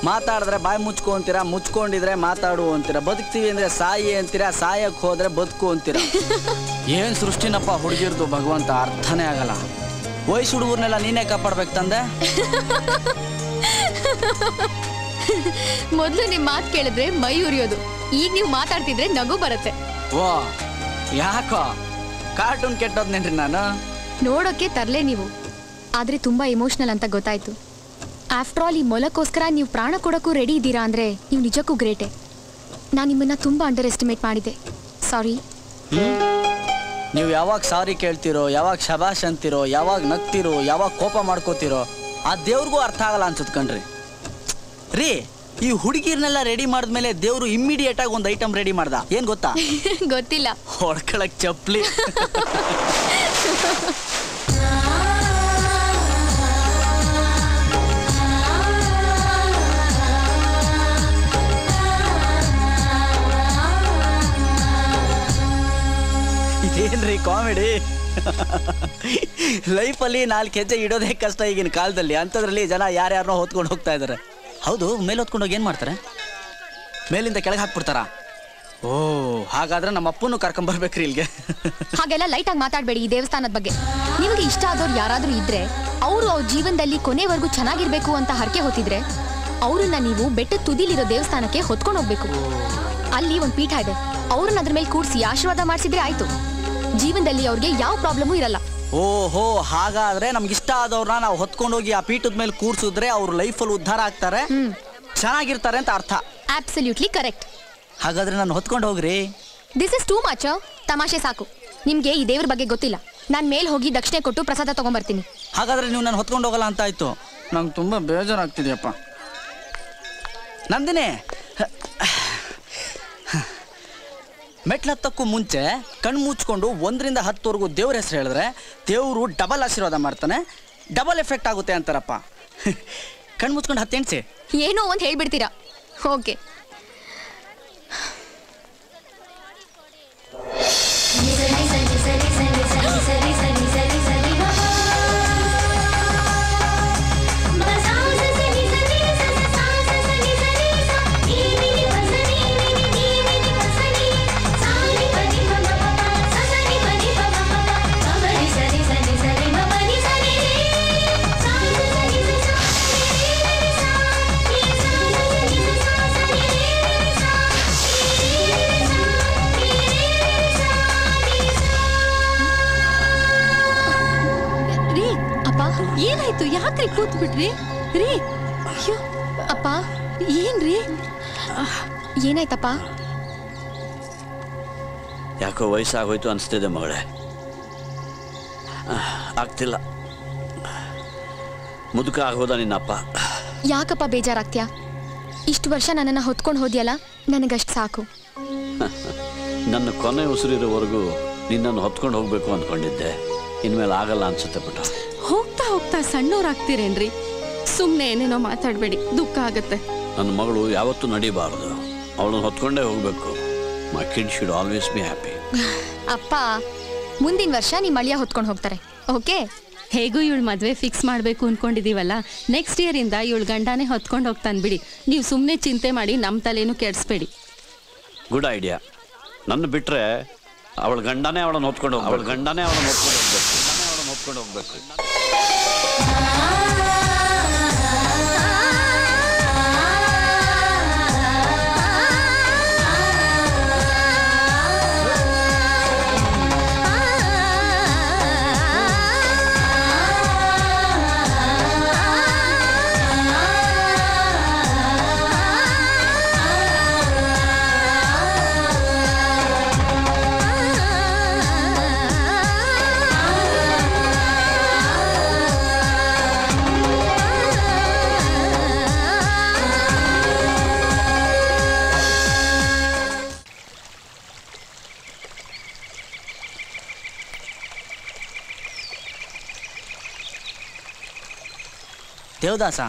ಮಾತಾಡಿದ್ರೆ ಬಾಯಿ ಮುಚ್ಕೊ ಅಂತೀರಾ, ಮುಚ್ಕೊಂಡಿದ್ರೆ ಮಾತಾಡು ಅಂತೀರಾ, ಬದುಕ್ತೀವಿ ಅಂದ್ರೆ ಸಾಯಿ ಅಂತೀರಾ, ಸಾಯಕ್ಕೆ ಹೋದ್ರೆ ಬದುಕು ಅಂತೀರಾ. ಏನ್ ಸೃಷ್ಟಿನಪ್ಪ ಹುಡುಗಿರ್ದು ಭಗವಂತ, ಅರ್ಥನೇ ಆಗಲ್ಲ. ವಯಸ್ಸು ಹುಡುಗರ್ನೆಲ್ಲ ನೀನೇ ಕಾಪಾಡ್ಬೇಕು ತಂದೆ. ಮೊದಲು ನಿಮ್ಮ ಮಾತು ಕೇಳಿದ್ರೆ ಮೈ ಉರಿಯೋದು, ಈಗ ನೀವು ಮಾತಾಡ್ತಿದ್ರೆ ನಗು ಬರುತ್ತೆ. ಓ ಯಾಕೋ ಕಾರ್ಟೂನ್ ಕೆಟ್ಟೋದ್ನೇನ್ರಿ ನಾನು? ನೋಡೋಕೆ ತರ್ಲೆ ನೀವು, ಆದ್ರೆ ತುಂಬಾ ಎಮೋಷನಲ್ ಅಂತ ಗೊತ್ತಾಯ್ತು. ಆಫ್ಟರ್ ಆಲ್ ಈ ಮೊಲಕ್ಕೋಸ್ಕರ ನೀವು ಪ್ರಾಣ ಕೊಡೋಕ್ಕೂ ರೆಡಿ ಇದ್ದೀರಾ ಅಂದರೆ ನೀವು ನಿಜಕ್ಕೂ ಗ್ರೇಟೆ. ನಾನು ನಿಮ್ಮನ್ನು ತುಂಬ ಅಂಡರ್ ಎಸ್ಟಿಮೇಟ್ ಮಾಡಿದ್ದೆ, ಸಾರಿ. ನೀವು ಯಾವಾಗ ಸಾರಿ ಕೇಳ್ತಿರೋ, ಯಾವಾಗ ಶಬಾಷ್ ಅಂತಿರೋ, ಯಾವಾಗ ನಗ್ತಿರೋ, ಯಾವಾಗ ಕೋಪ ಮಾಡ್ಕೋತಿರೋ ಆ ದೇವ್ರಿಗೂ ಅರ್ಥ ಆಗಲ್ಲ ಅನ್ಸುತ್ತೆ ಕಣ್ರಿ. ರೀ ಈ ಹುಡುಗಿರ್ನೆಲ್ಲ ರೆಡಿ ಮಾಡಿದ್ಮೇಲೆ ದೇವ್ರು ಇಮ್ಮಿಡಿಯೇಟ್ ಆಗಿ ಒಂದು ಐಟಮ್ ರೆಡಿ ಮಾಡ್ದ. ಏನ್ ಗೊತ್ತಾ? ಗೊತ್ತಿಲ್ಲ. ಹೊಡ್ಕೊಳಕ್ ಚಪ್ಲಿ. ಇದೇನ್ರಿ ಕಾಮಿಡಿ? ಲೈಫಲ್ಲಿ 4 ಹೆಜ್ಜೆ ಇಡೋದೇ ಕಷ್ಟ ಈಗಿನ ಕಾಲದಲ್ಲಿ. ಅಂಥದ್ರಲ್ಲಿ ಜನ ಯಾರ್ಯಾರನ್ನೋ ಹೊತ್ಕೊಂಡು ಹೋಗ್ತಾ ಇದ್ದಾರೆ. ಹೌದು, ಮೇಲೆ ಹೊತ್ಕೊಂಡು ಹೋಗಿ ಏನು ಮಾಡ್ತಾರೆ? ಮೇಲಿಂದ ಕೆಳಗೆ ಹಾಕ್ಬಿಡ್ತಾರ? ಓ, ಹಾಗಾದ್ರೆ ನಮ್ಮ ಅಪ್ಪನೂ ಕರ್ಕೊಂಬರ್ಬೇಕ್ರಿ ಇಲ್ಲಿಗೆ. ಹಾಗೆಲ್ಲ ಲೈಟಾಗಿ ಮಾತಾಡಬೇಡಿ ಈ ದೇವಸ್ಥಾನದ ಬಗ್ಗೆ. ನಿಮಗೆ ಇಷ್ಟ ಆದವ್ರು ಯಾರಾದರೂ ಇದ್ರೆ, ಅವರು ಅವ್ರ ಜೀವನದಲ್ಲಿ ಕೊನೆವರೆಗೂ ಚೆನ್ನಾಗಿರ್ಬೇಕು ಅಂತ ಹರಕೆ ಹೊತ್ತಿದ್ರೆ, ಅವ್ರನ್ನ ನೀವು ಬೆಟ್ಟದ ತುದಿಲಿರೋ ದೇವಸ್ಥಾನಕ್ಕೆ ಹೊತ್ಕೊಂಡು ಹೋಗ್ಬೇಕು. ಅಲ್ಲಿ ಒಂದು ಪೀಠ ಇದೆ, ಅವ್ರನ್ನ ಅದ್ರ ಮೇಲೆ ಕೂರಿಸಿ ಆಶೀರ್ವಾದ ಮಾಡಿಸಿದ್ರೆ ಆಯ್ತು. ಜೀವನದಲ್ಲಿ ಅವ್ರಿಗೆ ಯಾವ ಪ್ರಾಬ್ಲಮೂ ಇರಲ್ಲ. ಓಹೋ, ಹಾಗಾದ್ರೆ ನಮ್ಗಿಷ್ಟ ಆದವ್ರನ್ನ ನಾವು ಹೊತ್ಕೊಂಡೋಗಿ ಆ ಪೀಠದ ಮೇಲೆ ಕೂರ್ಸಿದ್ರೆ ಅವ್ರ ಲೈಫಲ್ಲಿ ಉದ್ಧಾರ ಆಗ್ತಾರೆ, ಚೆನ್ನಾಗಿರ್ತಾರೆ ಅಂತ ಅರ್ಥ. Absolutely correct. ಹಾಗಾದ್ರೆ ನಾನು ಹೊತ್ಕೊಂಡು ಹೋಗ್ರಿ. This is too much. ತಮಾಷೆ ಸಾಕು. ನಿಮ್ಗೆ ಈ ದೇವ್ರ ಬಗ್ಗೆ ಗೊತ್ತಿಲ್ಲ. ನಾನು ಮೇಲೆ ಹೋಗಿ ದಕ್ಷಿಣೆ ಕೊಟ್ಟು ಪ್ರಸಾದ ತಗೊಂಡ್ಬರ್ತೀನಿ. ಹಾಗಾದ್ರೆ ನೀವು ನಾನು ಹೊತ್ಕೊಂಡು ಹೋಗಲ್ಲ ಅಂತ ಆಯ್ತು. ನಂಗೆ ತುಂಬ ಬೇಜಾರಾಗ್ತಿದೆಯಪ್ಪ. ನಂದಿನಿ, ಮೆಟ್ಲತ್ತಕ್ಕೂ ಮುಂಚೆ ಕಣ್ಣು ಮುಚ್ಕೊಂಡು 1ರಿಂದ 10ವರೆಗೂ ದೇವ್ರ ಹೆಸರು ಹೇಳಿದ್ರೆ ದೇವರು ಡಬಲ್ ಆಶೀರ್ವಾದ ಮಾಡ್ತಾನೆ, ಡಬಲ್ ಎಫೆಕ್ಟ್ ಆಗುತ್ತೆ ಅಂತಾರಪ್ಪ. ಕಣ್ಣು ಮುಚ್ಕೊಂಡು 10 ಎಣ್ಸಿ. ಏನೋ ಒಂದು ಹೇಳ್ಬಿಡ್ತೀರಾ. ಓಕೆ. ಏನಾಯ್ತು? ಯಾಕ್ರಿ ಕೂತ್ ಬಿಟ್ರಿ? ರೀ, ಅಪ್ಪ, ಏನ್ರಿ? ಏನಾಯ್ತಪ್ಪ? ಯಾಕೋ ವಯಸ್ಸಾಗೋಯ್ತು ಅನಿಸ್ತಿದೆ ಮಗಳೇ. ಆಗ್ತಿಲ್ಲ. ಮುದುಕ ಆಗೋದ ನಿನ್ನಪ್ಪ. ಯಾಕಪ್ಪ ಬೇಜಾರಾಗ್ತೀಯಾ? ಇಷ್ಟು ವರ್ಷ ನನ್ನನ್ನು ಹೊತ್ಕೊಂಡು ಹೋದ್ಯಲ್ಲ, ನನಗಷ್ಟು ಸಾಕು. ನನ್ನ ಕೊನೆ ಉಸಿರಿರೋವರೆಗೂ ನಿನ್ನನ್ನು ಹೊತ್ಕೊಂಡು ಹೋಗ್ಬೇಕು ಅಂದ್ಕೊಂಡಿದ್ದೆ. ಇನ್ಮೇಲೆ ಆಗಲ್ಲ ಅನ್ಸುತ್ತೆ ಪುಟ್ಟ. ಹೋಗ್ತಾ ಹೋಗ್ತಾ ಸಣ್ಣವ್ರಾಗ್ತೀರೇನ್ರಿ? ಸುಮ್ಮನೆ ಏನೇನೋ ಮಾತಾಡಬೇಡಿ, ದುಃಖ ಆಗತ್ತೆ. ನನ್ನ ಮಗಳು ಯಾವತ್ತೂ ನಡಿಬಾರ್ದು, ಅವಳನ್ನು ಹೊತ್ಕೊಂಡೇ ಹೋಗ್ಬೇಕು. My kid should always be happy. ಅಪ್ಪ, ಮುಂದಿನ ವರ್ಷ ನಿಮ್ಮ ಅಳಿಯ ಹೊತ್ಕೊಂಡು ಹೋಗ್ತಾರೆ. ಓಕೆ? ಹೇಗೂ ಇವಳು ಮದುವೆ ಫಿಕ್ಸ್ ಮಾಡಬೇಕು ಅನ್ಕೊಂಡಿದೀವಲ್ಲ, ನೆಕ್ಸ್ಟ್ ಇಯರ್ ಇಂದ ಇವಳು ಗಂಡನೇ ಹೊತ್ಕೊಂಡು ಹೋಗ್ತಾನೆ ಬಿಡಿ. ನೀವು ಸುಮ್ಮನೆ ಚಿಂತೆ ಮಾಡಿ ನಮ್ಮ ತಲೆನೂ ಕೆಡಿಸ್ಬೇಡಿ. Good idea. ನನ್ನ ಬಿಟ್ರೆ ಅವಳ ಗಂಡನೇ ಅವಳನ್ನು ಹೊತ್ಕೊಂಡು ಹೋಗ್ಬೇಕು. ಅವಳ ಗಂಡನೇ ಅವಳನ್ನು ಹೊತ್ಕೊಂಡು ಹೋಗ್ಬೇಕು. ದೇವದಾಸ,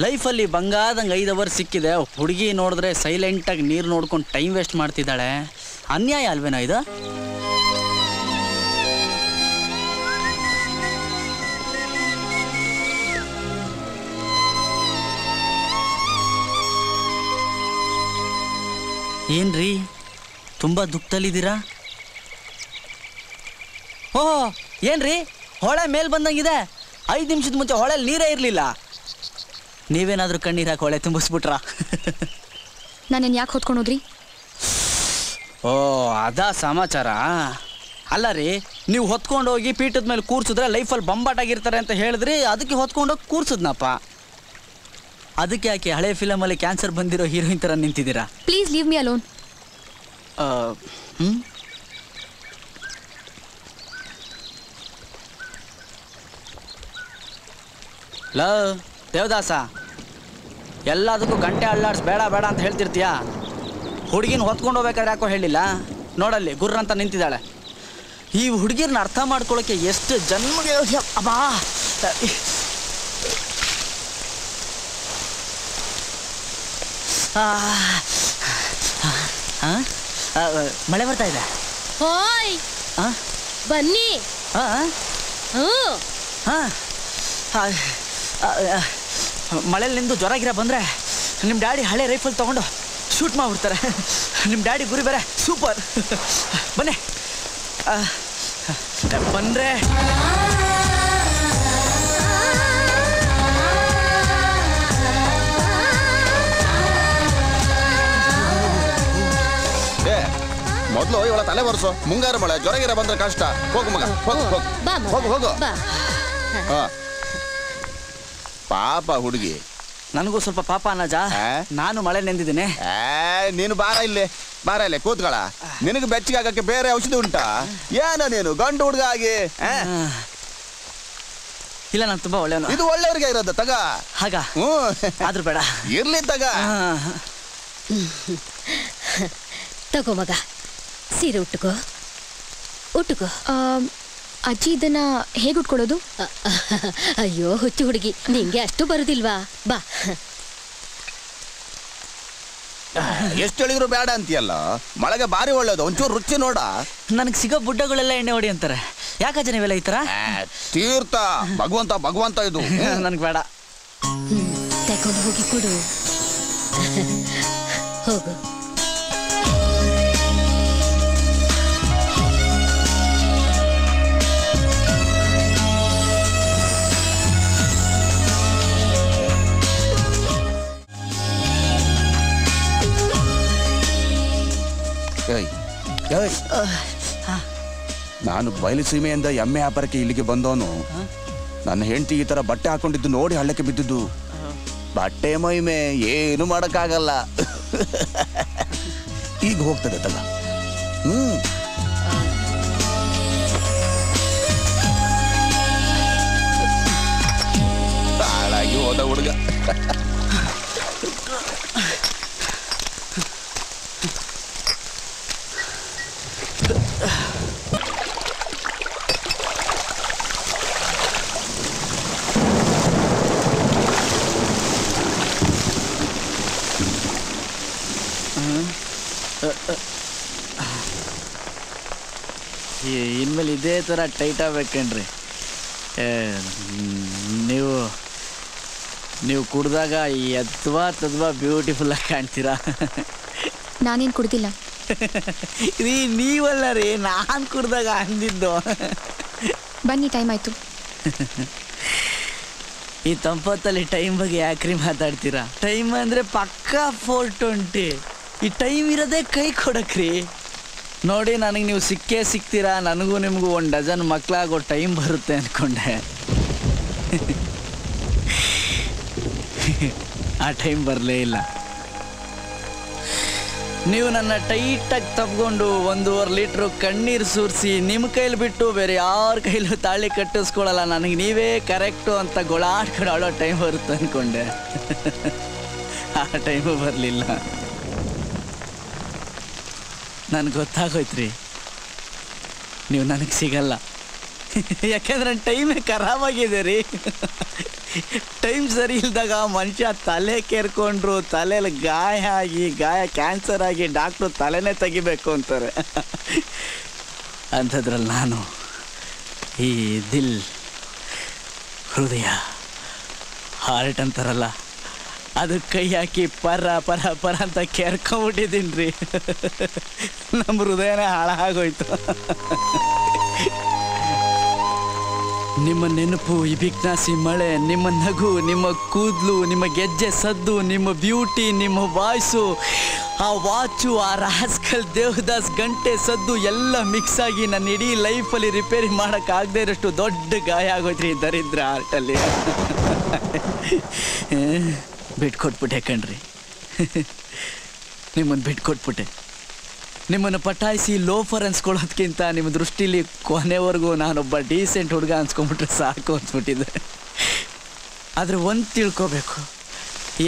ಲೈಫಲ್ಲಿ ಬಂಗಾದಂಗೆ 5 ಅವರ್ ಸಿಕ್ಕಿದೆ. ಹುಡುಗಿ ನೋಡಿದ್ರೆ ಸೈಲೆಂಟಾಗಿ ನೀರು ನೋಡ್ಕೊಂಡು ಟೈಮ್ ವೇಸ್ಟ್ ಮಾಡ್ತಿದ್ದಾಳೆ. ಅನ್ಯಾಯ ಅಲ್ವೇನಾ ಇದು? ಏನ್ರಿ, ತುಂಬ ದುಃಖದಲ್ಲಿದ್ದೀರಾ? ಓಹ್, ಏನ್ರಿ ಹೊಳೆ ಮೇಲ್ ಬಂದಂಗಿದೆ. 5 ನಿಮಿಷದ ಮುಂಚೆ ಹೊಳೆಯಲ್ಲಿ ನೀರೇ ಇರಲಿಲ್ಲ. ನೀವೇನಾದರೂ ಕಣ್ಣೀರು ಹಾಕಿ ಹೊಳೆ ತುಂಬಿಸ್ಬಿಟ್ರಾ? ನನ್ನನ್ನು ಯಾಕೆ ಹೊತ್ಕೊಂಡು ಹೋದ್ರಿ? ಓ, ಅದಾ ಸಮಾಚಾರ. ಅಲ್ಲ ರೀ, ನೀವು ಹೊತ್ಕೊಂಡು ಹೋಗಿ ಪೀಠದ ಮೇಲೆ ಕೂರ್ಸಿದ್ರೆ ಲೈಫಲ್ಲಿ ಬಂಬಾಟಾಗಿರ್ತಾರೆ ಅಂತ ಹೇಳಿದ್ರಿ, ಅದಕ್ಕೆ ಹೊತ್ಕೊಂಡೋಗಿ ಕೂರ್ಸಿದ್ನಪ್ಪ. ಅದಕ್ಕೆ ಯಾಕೆ ಹಳೆ ಫಿಲಮಲ್ಲಿ ಕ್ಯಾನ್ಸರ್ ಬಂದಿರೋ ಹೀರೋಯಿನ್ ಥರ ನಿಂತಿದ್ದೀರಾ? Please leave me alone. Love Devdas, ಎಲ್ಲದಕ್ಕೂ ಗಂಟೆ ಅಳ್ಳಾಡ್ಸ್ ಬೇಡ ಬೇಡ ಅಂತ ಹೇಳ್ತಿರ್ತೀಯಾ? ಹುಡುಗಿನ ಹೊತ್ಕೊಂಡು ಹೋಗ್ಬೇಕಾದ್ರೆ ಯಾಕೋ ಹೇಳಿಲ್ಲ? ನೋಡಲ್ಲಿ ಗುರ್ರ ಅಂತ ನಿಂತಿದ್ದಾಳೆ. ಈ ಹುಡುಗಿರ್ನ ಅರ್ಥ ಮಾಡ್ಕೊಳ್ಳೋಕ್ಕೆ ಎಷ್ಟು ಜನ್ಮಗೆ ಅಬ್ಬಾ. ಮಳೆ ಬರ್ತಾ ಇದೆ. ಹೋಯ್ ಬನ್ನಿ. ಮಳೇಲಿ ನಿಂದು ಜ್ವರ ಗಿರ ಬಂದರೆ ನಿಮ್ಮ ಡ್ಯಾಡಿ ಹಳೆ ರೈಫಲ್ ತೊಗೊಂಡು ಶೂಟ್ ಮಾಡಿಬಿಡ್ತಾರೆ. ನಿಮ್ಮ ಡ್ಯಾಡಿ ಗುರಿ ಬೇರೆ ಸೂಪರ್. ಬನ್ನಿ ಬಂದರೆ ಮೊದಲು ಇವಳ ತಲೆ ಬರ್ಸು. ಮುಂಗಾರು ಮಳೆ ಜ್ವರ ಗಿರ ಬಂದ್ರೆ ಕಷ್ಟ. ಹೋಗು ಮಗ, ಹೋಗು ಹೋಗು ಹೋಗು. ಪಾಪ ಹುಡುಗಿ. ನನಗೂ ಸ್ವಲ್ಪ ಪಾಪ ಅನ್ನಜ. ನಾನು ಮಳೆ ನೆಂದಿದ್ದೀನಿ. ನೀನು ಬಾರ ಇಲ್ಲಿ, ಬಾರ ಇಲ್ಲಿ ಕೂತ್ಗಳ. ನಿನಗೆ ಬೆಚ್ಚಗೆ ಆಗಕ್ಕೆ ಬೇರೆ ಔಷಧಿ ಉಂಟಾ? ಏನ ನೀನು ಗಂಡು ಹುಡುಗ ಆಗಿ? ಇಲ್ಲ, ನಾನು ತುಂಬಾ ಒಳ್ಳೆಯವನು. ಇದು ಒಳ್ಳೆಯವ್ರಿಗೆ ಇರೋದು ತಗ. ಹಾಗ ಆದ್ರೂ ಬೇಡ ಇರ್ಲಿ ತಗ. ತಗೋ ಮಗ, ಸೀರೆ ಉಟ್ಟುಕೋ ಉಟ್ಟುಕೋ. ಅಜ್ಜಿ ಇದನ್ನ ಹೇಗೆ ಉಟ್ಕೊಳ್ಳೋದು? ಅಯ್ಯೋ ಹುಚ್ಚು ಹುಡುಗಿ, ನಿಂಗೆ ಅಷ್ಟು ಬರುದಿಲ್ವಾ? ಬಾ. ಎಷ್ಟು ಹೇಳಿದ್ರು ಬೇಡ ಅಂತೀಯಲ್ಲ. ಮಳೆಗೆ ಬಾರಿ ಒಳ್ಳೇದು, ಒಂಚೂರು ರುಚಿ ನೋಡ. ನನಗೆ ಸಿಗೋ ಬುಡ್ಡಗಳೆಲ್ಲ ಎಣ್ಣೆ ಹೊಡಿ ಅಂತಾರೆ. ಯಾಕಜ್ಜ ನೀವೆಲ್ಲ ಈ ಥರ? ತೀರ್ಥ ಭಗವಂತ ಭಗವಂತ ಇದು ನನಗೆ ಬೇಡ. ತಗೊಂಡು ಹೋಗಿ ಕೊಡು. ಹೋಗು. ನಾನು ಬಯಲುಸೀಮೆಯಿಂದ ಎಮ್ಮೆ ವ್ಯಾಪಾರಕ್ಕೆ ಇಲ್ಲಿಗೆ ಬಂದವನು. ನನ್ನ ಹೆಂಡತಿ ಈ ತರ ಬಟ್ಟೆ ಹಾಕೊಂಡಿದ್ದು ನೋಡಿ ಹಳ್ಳಕ್ಕೆ ಬಿದ್ದಿದ್ದು. ಬಟ್ಟೆ ಮೈಮೆ ಏನು ಮಾಡಕ್ಕಾಗಲ್ಲ. ಈಗ ಹೋಗ್ತದೆ ತಗ. ಹಾಳಾಗಿ ಹೋದ ಹುಡುಗ. ಇನ್ಮೇಲೆ ಇದೇ ಥರ ಟೈಟ್ ಆಗ್ಬೇಕೇನ್ರಿ? ನೀವು ಕುಡ್ದಾಗ ಎದ್ವಾ ತದ್ವಾ ಬ್ಯೂಟಿಫುಲ್ ಆಗಿ ಕಾಣ್ತೀರಾ. ನಾನೇನು ಕುಡ್ದಿಲ್ಲ ರೀ. ನೀವಲ್ಲ ರೀ, ನಾನು ಕುಡ್ದಾಗ ಅಂದಿದ್ದು. ಬನ್ನಿ, ಟೈಮ್ ಆಯ್ತು. ಈ ತಂಪತ್ತಲ್ಲಿ ಟೈಮ್ ಬಗ್ಗೆ ಯಾಕ್ರಿ ಮಾತಾಡ್ತೀರಾ? ಟೈಮ್ ಅಂದರೆ ಪಕ್ಕಾ 4:20. ಈ ಟೈಮ್ ಇರೋದೇ ಕೈ ಕೊಡಕ್ರಿ. ನೋಡಿ, ನನಗೆ ನೀವು ಸಿಕ್ಕೇ ಸಿಗ್ತೀರಾ. ನನಗೂ ನಿಮಗೂ 1 ಡಜನ್ ಮಕ್ಕಳಾಗೋ ಟೈಮ್ ಬರುತ್ತೆ ಅಂದ್ಕೊಂಡೆ. ಆ ಟೈಮ್ ಬರಲೇ ಇಲ್ಲ. ನೀವು ನನ್ನ ಟೈಟಾಗಿ ತಪ್ಕೊಂಡು 1.5 ಲೀಟ್ರು ಕಣ್ಣೀರು ಸುರಿಸಿ ನಿಮ್ಮ ಕೈಲಿ ಬಿಟ್ಟು ಬೇರೆ ಯಾರ ಕೈಲೂ ತಾಳಿ ಕಟ್ಟಿಸ್ಕೊಳ್ಳಲ್ಲ. ನನಗೆ ನೀವೇ ಕರೆಕ್ಟು ಅಂತ ಗೊಳಾಡ್ಕೊಂಡು ಆಡೋ ಟೈಮ್ ಬರುತ್ತೆ ಅಂದ್ಕೊಂಡೆ. ಆ ಟೈಮು ಬರಲಿಲ್ಲ. ನನಗೆ ಗೊತ್ತಾಗೋಯ್ತು ರೀ, ನೀವು ನನಗೆ ಸಿಗಲ್ಲ. ಯಾಕೆಂದ್ರೆ ನನ್ನ ಟೈಮೇ ಖರಾಬಾಗಿದೆ ರೀ. ಟೈಮ್ ಸರಿ ಇಲ್ದಾಗ ಮನುಷ್ಯ ತಲೆ ಕೆರ್ಕೊಂಡ್ರು, ತಲೆಯಲ್ಲಿ ಗಾಯ ಆಗಿ, ಕ್ಯಾನ್ಸರ್ ಆಗಿ ಡಾಕ್ಟ್ರು ತಲೆನೇ ತೆಗಿಬೇಕು ಅಂತಾರೆ. ಅಂಥದ್ರಲ್ಲಿ ನಾನು ಈ ದಿಲ್, ಹೃದಯ, ಹಾರ್ಟ್ ಅಂತಾರಲ್ಲ, ಅದು ಕೈ ಹಾಕಿ ಪರ ಪರ ಪರ ಅಂತ ಕೆರ್ಕೊಂಬಿಟ್ಟಿದ್ದೀನಿ ರೀ. ನಮ್ಮ ಹೃದಯನೇ ಹಾಳಾಗೋಯ್ತು. ನಿಮ್ಮ ನೆನಪು, ಈ ಬಿಗ್ನಾಸಿ ಮಳೆ, ನಿಮ್ಮ ನಗು, ನಿಮ್ಮ ಕೂದಲು, ನಿಮ್ಮ ಗೆಜ್ಜೆ ಸದ್ದು, ನಿಮ್ಮ ಬ್ಯೂಟಿ, ನಿಮ್ಮ ವಾಯ್ಸು, ಆ ವಾಚು, ಆ ರಾಸ್ಕಲ್ ದೇವದಾಸ್ ಗಂಟೆ ಸದ್ದು ಎಲ್ಲ ಮಿಕ್ಸ್ ಆಗಿ ನನ್ನ ಇಡೀ ಲೈಫಲ್ಲಿ ರಿಪೇರಿ ಮಾಡೋಕ್ಕಾಗದೇ ಇರೋಷ್ಟು ದೊಡ್ಡ ಗಾಯ ಆಗೋಯ್ತ್ರಿ ದರಿದ್ರ ಆರ್ಟಲ್ಲಿ. ಬಿಟ್ಕೊಟ್ಬಿಟ್ಟೆ ಕಣ್ರಿ, ನಿಮ್ಮನ್ನು ಬಿಟ್ಕೊಟ್ಬಿಟ್ಟೆ. ನಿಮ್ಮನ್ನು ಪಟಾಯಿಸಿ ಲೋಫರ್ ಅನ್ಸ್ಕೊಳ್ಳೋದ್ಕಿಂತ ನಿಮ್ಮ ದೃಷ್ಟಿಲಿ ಕೊನೆವರೆಗೂ ನಾನೊಬ್ಬ ಡೀಸೆಂಟ್ ಹುಡುಗ ಅನ್ಸ್ಕೊಂಡ್ಬಿಟ್ರೆ ಸಾಕು ಅನ್ಸ್ಬಿಟ್ಟಿದ್ದೆ. ಆದರೆ ಒಂದು ತಿಳ್ಕೋಬೇಕು,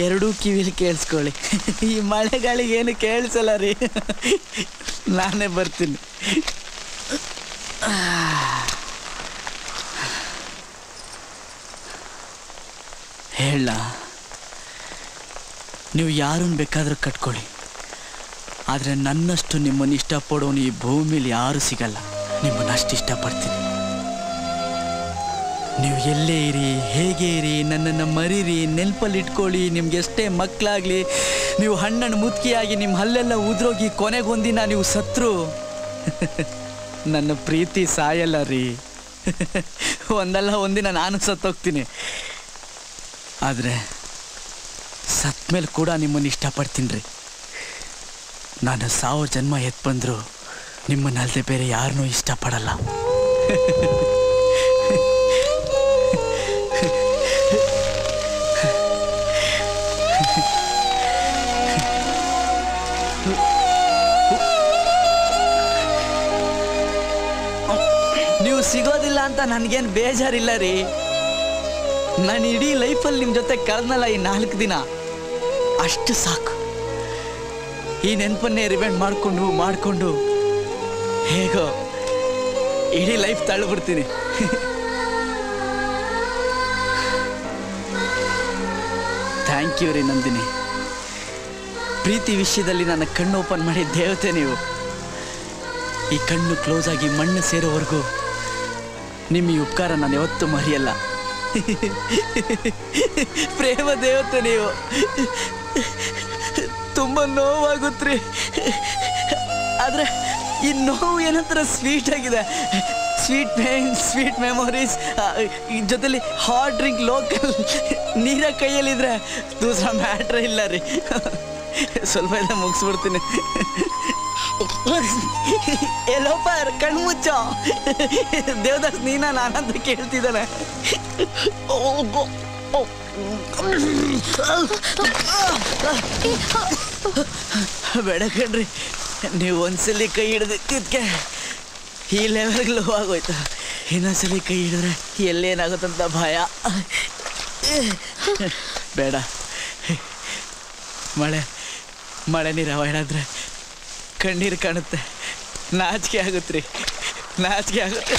ಎರಡೂ ಕಿವಿಲಿ ಕೇಳಿಸ್ಕೊಳ್ಳಿ. ಈ ಮಳೆಗಾಳಿಗೆ ಏನು ಕೇಳಿಸಲ್ಲ ರೀ. ನಾನೇ ಬರ್ತೀನಿ. ಹೇಳ, ನೀವು ಯಾರನ್ನು ಬೇಕಾದ್ರೂ ಕಟ್ಕೊಳ್ಳಿ, ಆದರೆ ನನ್ನಷ್ಟು ನಿಮ್ಮನ್ನು ಇಷ್ಟಪಡೋನು ಈ ಭೂಮಿಲಿ ಯಾರೂ ಸಿಗಲ್ಲ. ನಿಮ್ಮನ್ನಷ್ಟು ಇಷ್ಟಪಡ್ತೀನಿ. ನೀವು ಎಲ್ಲೇ ಇರಿ, ಹೇಗೆ ಇರಿ, ನನ್ನನ್ನು ಮರೀರಿ, ನೆನಪಲ್ಲಿ ಇಟ್ಕೊಳ್ಳಿ. ನಿಮ್ಗೆ ಎಷ್ಟೇ ಮಕ್ಕಳಾಗಲಿ, ನೀವು ಹಣ್ಣನ್ನು ಮುದುಕಿಯಾಗಿ ನಿಮ್ಮ ಹಲ್ಲೆಲ್ಲ ಉದ್ರೋಗಿ ಕೊನೆಗೊಂದಿನ ನೀವು ಸತ್ರು ನನ್ನ ಪ್ರೀತಿ ಸಾಯಲ್ಲ ರೀ. ಒಂದಲ್ಲ ಒಂದಿನ ನಾನು ಸತ್ತೋಗ್ತೀನಿ. ಆದರೆ ಸತ್ಮೇಲೆ ಕೂಡ ನಿಮ್ಮನ್ನು ಇಷ್ಟಪಡ್ತೀನಿ ರೀ. ನಾನು 1000 ಜನ್ಮ ಎತ್ತು ಬಂದರೂ ನಿಮ್ಮನ್ನಲ್ಲದೆ ಬೇರೆ ಯಾರನ್ನೂ ಇಷ್ಟಪಡಲ್ಲ. ನೀವು ಸಿಗೋದಿಲ್ಲ ಅಂತ ನನಗೇನು ಬೇಜಾರಿಲ್ಲ ರೀ. ನಾನು ಇಡೀ ಲೈಫಲ್ಲಿ ನಿಮ್ಮ ಜೊತೆ ಕಳೆದ್ನಲ್ಲ ಈ 4 ದಿನ, ಅಷ್ಟು ಸಾಕು. ಈ ನೆನಪನ್ನೇ ರಿವೆಂಡ್ ಮಾಡಿಕೊಂಡು ಹೇಗೋ ಇಡೀ ಲೈಫ್ ತಳ್ಳಿಬಿಡ್ತೀನಿ. ಥ್ಯಾಂಕ್ ಯು ರೀ ನಂದಿನಿ. ಪ್ರೀತಿ ವಿಷಯದಲ್ಲಿ ನನ್ನ ಕಣ್ಣು ಓಪನ್ ಮಾಡಿ ದೇವತೆ ನೀವು. ಈ ಕಣ್ಣು ಕ್ಲೋಸ್ ಆಗಿ ಮಣ್ಣು ಸೇರೋವರೆಗೂ ನಿಮ್ಮ ಈ ಉಪಕಾರ ನಾನು ಯಾವತ್ತೂ ಮರೆಯಲ್ಲ. ಪ್ರೇಮ ದೇವತೆ ನೀವು. ತುಂಬ ನೋವಾಗುತ್ತ್ರಿ, ಆದರೆ ಈ ನೋವು ಏನಂತರ ಸ್ವೀಟ್ ಆಗಿದೆ. ಸ್ವೀಟ್ ಪೇನ್, ಸ್ವೀಟ್ ಮೆಮೊರೀಸ್, ಜೊತೆಲಿ ಹಾಟ್ ಡ್ರಿಂಕ್, ಲೋಕಲ್ ನೀರ ಕೈಯಲ್ಲಿದ್ರೆ ದೂಸರ ಮ್ಯಾಟ್ರೇ ಇಲ್ಲ ರೀ. ಸ್ವಲ್ಪ ಎಲ್ಲ ಮುಗಿಸ್ಬಿಡ್ತೀನಿ. ಎಲ್ಲೋಪರ್ ಕಣ್ಣು ಮುಚ್ಚೋ. ದೇವದಾಸ್ ನೀನ ನಾನಂತ ಕೇಳ್ತಿದ್ದಾನೆ. ಬೇಡ ಕಣ್ರಿ, ನೀವು ಒಂದ್ಸಲಿ ಕೈ ಹಿಡ್ದಿದ್ದಕ್ಕೆ ಈ ಲೆವೆಲ್ಗೆ ಲೋ ಆಗೋಯ್ತು. ಇನ್ನೊಂದ್ಸಲಿ ಕೈ ಹಿಡಿದ್ರೆ ಎಲ್ಲೇನಾಗುತ್ತಂತ ಭಯ. ಬೇಡ, ಮಳೆ ನೀರು ಅವಾಯ್ಡ್ ಆದರೆ ಕಣ್ಣೀರು ಕಾಣುತ್ತೆ. ನಾಚಿಕೆ ಆಗುತ್ತೆ ರೀ, ನಾಚಿಕೆ ಆಗುತ್ತೆ.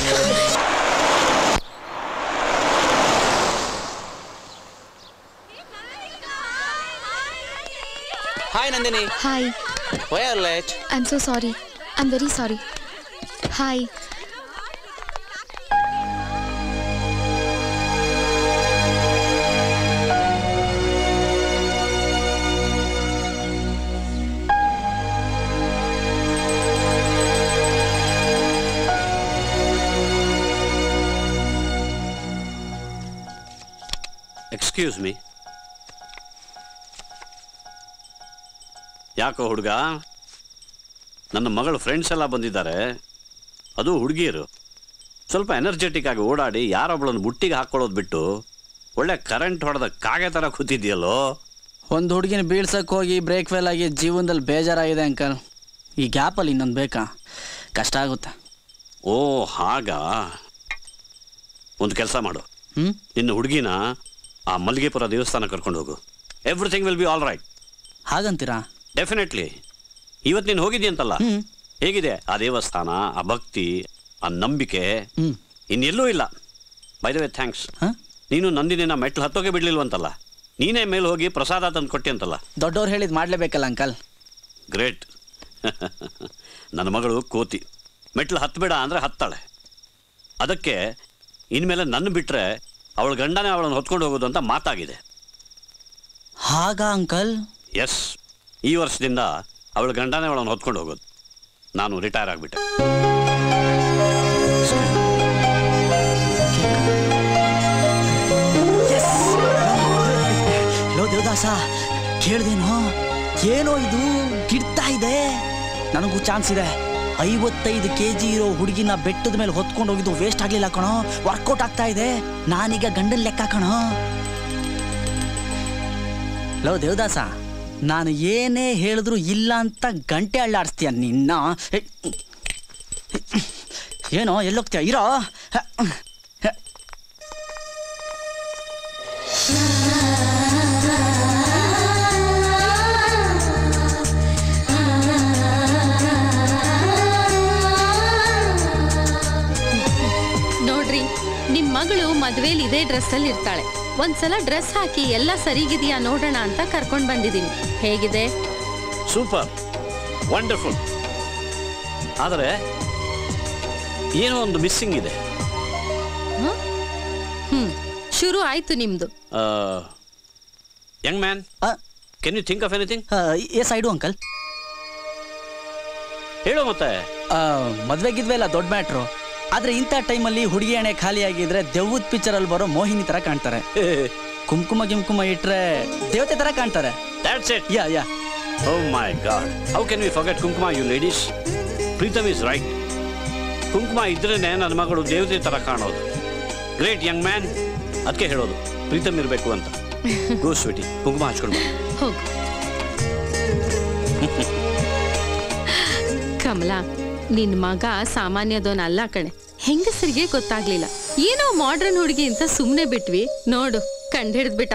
Hi Nandini. Hi. Why are you late? I'm so sorry. I'm very sorry. Hi. Excuse me. ಯಾಕೋ ಹುಡುಗ, ನನ್ನ ಮಗಳ ಫ್ರೆಂಡ್ಸ್ ಎಲ್ಲ ಬಂದಿದ್ದಾರೆ, ಅದು ಹುಡುಗಿಯರು. ಸ್ವಲ್ಪ ಎನರ್ಜೆಟಿಕ್ ಆಗಿ ಓಡಾಡಿ ಯಾರೊಬ್ಬಳನ್ನು ಬುಟ್ಟಿಗೆ ಹಾಕ್ಕೊಳ್ಳೋದು ಬಿಟ್ಟು ಒಳ್ಳೆ ಕರೆಂಟ್ ಹೊಡೆದ ಕಾಗೆ ಥರ ಕೂತಿದ್ಯಲ್ಲೋ. ಒಂದು ಹುಡುಗಿನ ಬೀಳ್ಸಕ್ಕೆ ಹೋಗಿ ಬ್ರೇಕ್ ಫೇಲ್ ಆಗಿ ಜೀವನದಲ್ಲಿ ಬೇಜಾರಾಗಿದೆ ಅಂಕಲ್. ಈ ಗ್ಯಾಪಲ್ಲಿ ಇನ್ನೊಂದು ಬೇಕಾ? ಕಷ್ಟ ಆಗುತ್ತೆ. ಓ ಹಾಗಾ? ಒಂದು ಕೆಲಸ ಮಾಡು, ನಿನ್ನ ಹುಡುಗಿನ ಆ ಮಲ್ಲಿಗೆಪುರ ದೇವಸ್ಥಾನ ಕರ್ಕೊಂಡು ಹೋಗು. Everything will be all right. ಹಾಗಂತೀರಾ? ಡೆಫಿನೆಟ್ಲಿ. ಇವತ್ತು ನೀನು ಹೋಗಿದ್ದೀಯಂತಲ್ಲ, ಹೇಗಿದೆ ಆ ದೇವಸ್ಥಾನ, ಆ ಭಕ್ತಿ, ಆ ನಂಬಿಕೆ? ಇನ್ನೆಲ್ಲೂ ಇಲ್ಲ. By the way thanks. ನೀನು ನಂದಿನಿನ ಮೆಟ್ಲು ಹತ್ತೋಕೆ ಬಿಡ್ಲಿಲ್ವಂತಲ್ಲ, ನೀನೇ ಮೇಲೆ ಹೋಗಿ ಪ್ರಸಾದ ತಂದು ಕೊಟ್ಟಿ ಅಂತಲ್ಲ. ದೊಡ್ಡವ್ರು ಹೇಳಿದ್ ಮಾಡ್ಲೇಬೇಕಲ್ಲ ಅಂಕಲ್. ಗ್ರೇಟ್. ನನ್ನ ಮಗಳು ಕೋತಿ, ಮೆಟ್ಲು ಹತ್ತಬೇಡ ಅಂದರೆ ಹತ್ತಾಳೆ. ಅದಕ್ಕೆ ಇನ್ಮೇಲೆ ನನ್ನ ಬಿಟ್ಟರೆ ಅವಳ ಗಂಡನೇ ಅವಳನ್ನು ಹೊತ್ಕೊಂಡು ಹೋಗೋದು ಅಂತ ಮಾತಾಗಿದೆ. ಹಾಗಾ ಅಂಕಲ್? ಎಸ್, ಈ ವರ್ಷದಿಂದ ಅವಳ ಗಂಡನೇ ಅವಳನ್ನು ಹೊತ್ಕೊಂಡು ಹೋಗೋದು. ನಾನು ರಿಟೈರ್ ಆಗಿಬಿಟ್ಟೆ. ಲೋ ದೇವದಾಸ, ಕೇಳ್ದೇನೋ? ಏನೋ ಇದು ಗಿಡ್ತಾ ಇದೆ. ನನಗೂ ಚಾನ್ಸ್ ಇದೆ. 55 kg ಇರೋ ಹುಡುಗಿನ ಬೆಟ್ಟದ ಮೇಲೆ ಹೊತ್ಕೊಂಡು ಹೋಗಿದ್ದು ವೇಸ್ಟ್ ಆಗ್ಲಿಲ್ಲ ಕಣೋ, ವರ್ಕೌಟ್ ಆಗ್ತಾ ಇದೆ. ನಾನೀಗ ಗಂಡನ ಲೆಕ್ಕ ಕಣೋ. ಲೋ ದೇವದಾಸ, ನಾನು ಏನೇ ಹೇಳಿದ್ರು ಇಲ್ಲ ಅಂತ ಗಂಟೆ ಅಳ್ಳಾಡಿಸ್ತೀಯ ನಿನ್ನ. ಏನೋ ಎಲ್ಲೋಗ್ತೀಯ? ಇರೋ. ನೋಡ್ರಿ ನಿಮ್ ಮಗಳು ಮದ್ವೆಲಿ ಇದೇ ಡ್ರೆಸ್ ಅಲ್ಲಿ ಇರ್ತಾಳೆ. ಒಂದ್ಸಲ ಡ್ರೆಸ್ ಹಾಕಿ ಎಲ್ಲ ಸರಿಗಿದೆಯಾ ನೋಡೋಣ ಅಂತ ಕರ್ಕೊಂಡ್ ಬಂದಿದ್ದೀನಿ. ಹೇಗಿದೆ? Super, wonderful. ಆದರೆ ಏನೋ ಒಂದು ಮಿಸ್ಸಿಂಗ್ ಇದೆ. ಶುರು ಆಯ್ತು ನಿಮ್ದು. Young man, can you think of anything? Yes I do uncle. ಹೇಳು ಮತ್ತೆ. ಮದ್ವೆಗಿದ್ವೆ ಇಲ್ಲ ದೊಡ್ಡ ಮ್ಯಾಟ್ರು. ಆದ್ರೆ ಇಂಥ ಟೈಮಲ್ಲಿ ಹುಡುಗಿ ಎಣೆ ಖಾಲಿ ಆಗಿದ್ರೆ ದೆವ್ವದ ಪಿಕ್ಚರ್ ಅಲ್ಲಿ ಬರೋ ಮೋಹಿನಿ ತರ ಕಾಣ್ತಾರೆ. ಕುಂಕುಮ ಇಟ್ರೆ ದೇವತೆ ತರ ಕಾಣ್ತಾರೆ. That's it. Yeah, yeah. Oh my God. How can we forget ಕುಂಕುಮ, you ladies? Preetham is right. ಕುಂಕುಮ ಇದ್ರೇನೆ ನನ್ನ ಮಗಳು ದೇವತೆ ತರ ಕಾಣೋದು. Great Young man. ಅದಕ್ಕೆ ಹೇಳೋದು ಪ್ರೀತಮ್ ಇರಬೇಕು ಅಂತ. ಗೋ ಸ್ವೀಟಿ, ಕುಂಕುಮ ಹಚ್ಕೊಂಡು ಹೋಗು. ಕಮಲಾ, ನಿನ್ ಮಗ ಸಾಮಾನ್ಯದೋನಲ್ಲ ಕಣೆ. ಹೆಂಗಸರಿಗೆ ಗೊತ್ತಾಗ್ಲಿಲ್ಲ. ಏನೋ ಮಾಡ್ರನ್ ಹುಡುಗಿ ಅಂತ ಸುಮ್ನೆ ಬಿಟ್ವಿ, ನೋಡು ಕಂಡಿಡ್ದ್ಬಿಟ್ಟ.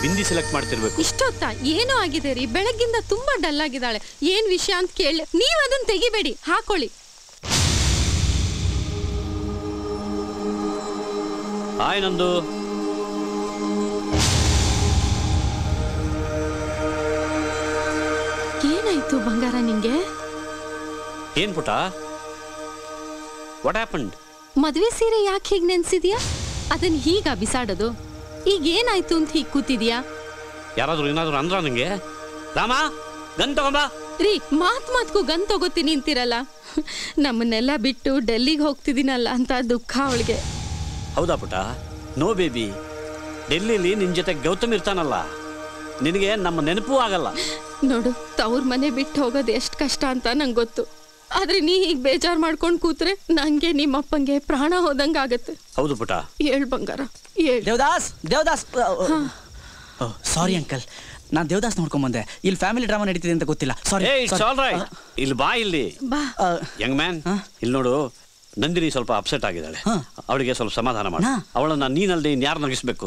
ಬಿಂದಿ ಸೆಲೆಕ್ಟ್ ಮಾಡ್ತಿರ್ಬೇಕು. ಇಷ್ಟೊತ್ತ ಏನೋ ಆಗಿದೆ ರೀ, ಬೆಳಗ್ಗಿಂದ ತುಂಬಾ ಡಲ್ ಆಗಿದ್ದಾಳೆ. ಏನ್ ವಿಷಯ ಅಂತ ಕೇಳಿ ನೀವ್ ಅದನ್ನ ತೆಗಿಬೇಡಿ, ಹಾಕೊಳ್ಳಿ. ಹಾಯ್ ನಂದು. ಏನಾಯ್ತು ಬಂಗಾರ ನಿಂಗೆ? ಏನ್ ಪುಟ? What happened? ಮದ್ವೆ ಸೀರೆ ಯಾಕೆ ಹೀಗ್ ನೆನ್ಸಿದ್ಯಾ? ಅದನ್ನ ಹೀಗ ಬಿಸಾಡೋದು? ಈಗ ಏನಾಯ್ತು ಅಂತ ಹೀಗ್ ಕೂತಿದ್ಯಾ? ಯಾರಾದ್ರೂ ಏನಾದ್ರು ಅಂದ್ರ ನಂಗೆ? ರಾಮ, ಗನ್ ತಗೊಂಬಾ. ರೀ, ಮಾತ್ಗೂ ಗನ್ ತಗೋತೀನಿ ಅಂತೀರಲ್ಲ. ನಮ್ಮನ್ನೆಲ್ಲ ಬಿಟ್ಟು ಡೆಲ್ಲಿಗೆ ಹೋಗ್ತಿದ್ದೀನಲ್ಲ ಅಂತ ದುಃಖ ಅವಳಿಗೆ. ಹೌದಾ ಪುಟ? ನೋ ಬೇಬಿ, ಡೆಲ್ಲಿಲಿ ನಿನ್ ಜೊತೆ ಗೌತಮ್ ಇರ್ತಾನಲ್ಲ, ನಿನಗೆ ನಮ್ಮ ನೆನಪೂ ಆಗಲ್ಲ. ನೋಡು, ತವ್ರ ಮನೆ ಬಿಟ್ಟು ಹೋಗೋದು ಎಷ್ಟು ಕಷ್ಟ ಅಂತ ನಂಗೆ ಗೊತ್ತು. ಆದ್ರೆ ನೀ ಹೀಗ್ ಬೇಜಾರ್ ಮಾಡ್ಕೊಂಡ್ ಕೂತ್ರೆ ನಂಗೆ ನಿಮ್ಮಪ್ಪಂಗೆ ಪ್ರಾಣ ಹೋದಂಗಾಗತ್ತೆ. ಹೌದು ಪುಟ. ಹೇಳ್ ಬಂಗಾರ. ದೇವದಾಸ್, ಸಾರಿ ಅಂಕಲ್, ನಾನ್ ದೇವದಾಸ್ ನೋಡ್ಕೊಂಡ್ ಬಂದೆ. ಇಲ್ಲಿ ಫ್ಯಾಮಿಲಿ ಡ್ರಾಮಾ ನಡೀತಿದೆ ಅಂತ ಗೊತ್ತಿಲ್ಲ. ಸಾರಿ. ಇಲ್ಲಿ ಬಾ, ಇಲ್ಲಿ ಯಂಗ್ ಮ್ಯಾನ್. ಇಲ್ಲಿ ನೋಡು, ನಂದಿನಿ ಸ್ವಲ್ಪ ಅಪ್ಸೆಟ್ ಆಗಿದ್ದಾಳೆ. ಅವಳಿಗೆ ಸ್ವಲ್ಪ ಸಮಾಧಾನ ಮಾಡು. ಅವಳನ್ನ ನೀನಲ್ದೆ ಇನ್ಯಾರು ನಗಿಸ್ಬೇಕು?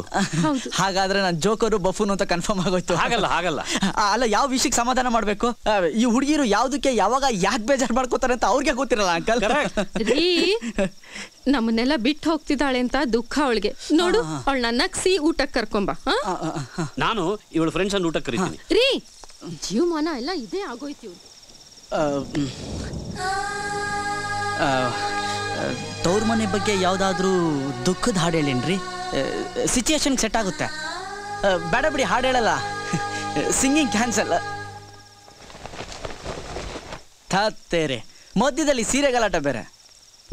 ಹಾಗಾದ್ರೆ ನಾನು ಜೋಕರು ಬಫೂನ್ ಅಂತ ಕನ್ಫರ್ಮ್ ಆಗೋಯ್ತು. ಹಾಗಲ್ಲ ಅಲ್ಲ, ಯಾವ ವಿಷಯಕ್ಕೆ ಸಮಾಧಾನ ಮಾಡ್ಬೇಕು? ಈ ಹುಡುಗಿರು ಯಾವ್ದಕ್ಕೆ ಯಾವಾಗ ಯಾಕೆ ಬೇಜಾರು ಮಾಡ್ಕೋತಾರೆ ಅಂತ ಅವ್ರಿಗೆ ಗೊತ್ತಿರಲ್ಲ ಅಂಕಲ್. ನಮ್ಮನ್ನೆಲ್ಲ ಬಿಟ್ಟು ಹೋಗ್ತಿದ್ದಾಳೆ ಅಂತ ದುಃಖ ಅವಳಿಗೆ. ನೋಡು, ಅವಳನ್ನ ನಗ್ಸಿ ಊಟಕ್ಕೆ ಕರ್ಕೊಂಬ. ನಾನು ಇವಳು ಫ್ರೆಂಡ್ಸ್ ಅನ್ನು ಊಟಕ್ಕೆ ಕರೀತೀನಿ. ರೀ, ಜೀವಮಾನ ಎಲ್ಲ ಇದೇ ಆಗೋಯ್ತು. ತವ್ರ ಮನೆ ಬಗ್ಗೆ ಯಾವ್ದಾದ್ರೂ ದುಃಖದ ಹಾಡು ಹೇಳೇನ್ರಿ? ಸಿಚುಯೇಷನ್ ಸೆಟ್ ಆಗುತ್ತೆ. ಬೇಡ ಬಿಡಿ, ಹಾಡು ಹೇಳಲ್ಲ. Singing cancel. ತತ್ತೇರೆ, ಮಧ್ಯದಲ್ಲಿ ಸೀರೆ ಗಲಾಟ ಬೇರೆ.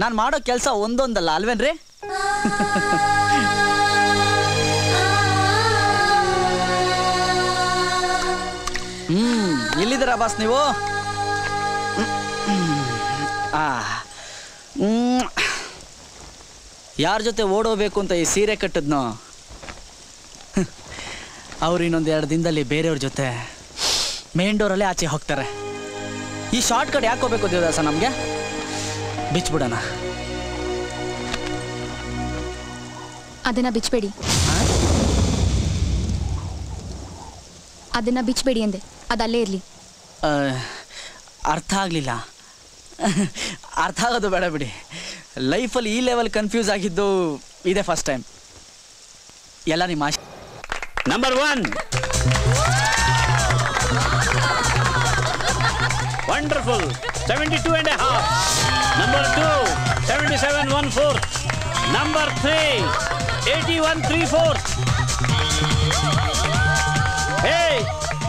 ನಾನು ಮಾಡೋ ಕೆಲಸ ಒಂದೊಂದಲ್ಲ ಅಲ್ವೇನ್ರಿ? ಎಲ್ಲಿದ್ದೀರಾ ಬಾಸ್ ನೀವು? ಯಾರ ಜೊತೆ ಓಡೋಬೇಕು ಅಂತ ಈ ಸೀರೆ ಕಟ್ಟಿದ್ನೋ ಅವ್ರು ಇನ್ನೊಂದು 2 ದಿನದಲ್ಲಿ ಬೇರೆಯವ್ರ ಜೊತೆ ಮೇನ್ ಡೋರಲ್ಲೇ ಆಚೆ ಹೋಗ್ತಾರೆ. ಈ ಶಾರ್ಟ್ ಕಟ್ ಯಾಕೆ ಹೋಗ್ಬೇಕು ದೇವದಾಸ? ನಮಗೆ ಬಿಚ್ಬಿಡೋಣ. ಅದನ್ನ ಬಿಚ್ಚಬೇಡಿ, ಅದನ್ನ ಬಿಚ್ಚಬೇಡಿ ಅಂದೆ. ಅದಲ್ಲೇ ಇರಲಿ. ಅರ್ಥ ಆಗಲಿಲ್ಲ. ಅರ್ಥ ಆಗೋದು ಬೇಡ ಬಿಡಿ. ಲೈಫಲ್ಲಿ ಈ ಲೆವೆಲ್ ಕನ್ಫ್ಯೂಸ್ ಆಗಿದ್ದು ಇದೇ ಫಸ್ಟ್ ಟೈಮ್. ಎಲ್ಲ ನಿಮ್ಮ ಆಶೆ. Number 1 wonderful 72.5. Number 2 77.14. Number 3 81.34. Hey,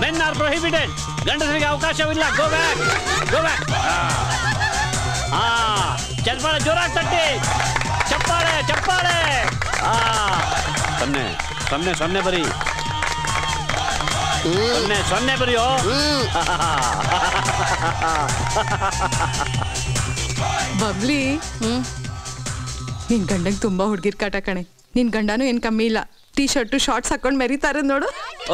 men are prohibited. ಗಂಡಸರಿಗೆ ಅವಕಾಶವಿಲ್ಲ. Go back. ಚಪ್ಪಾಳೆ ಜೋರಾಗಿ ತಟ್ಟಿ. ಚಪ್ಪಾಳೆ. ಸೊನ್ನೆ ಬರೀ. ಸೊನ್ನೆ ಬರೀಯೋ. ಬಬ್ಲಿ, ನಿನ್ ಗಂಡಂಗೆ ತುಂಬಾ ಹುಡುಗಿರ್ ಕಾಟ ಕಣೆ. ನಿನ್ ಗಂಡನೂ ಏನ್ ಕಮ್ಮಿ ಇಲ್ಲ. ಟೀ ಶರ್ಟ್ ಶಾರ್ಟ್ಸ್ ಹಾಕೊಂಡ್ ಮೆರಿತಾರೆ ನೋಡು.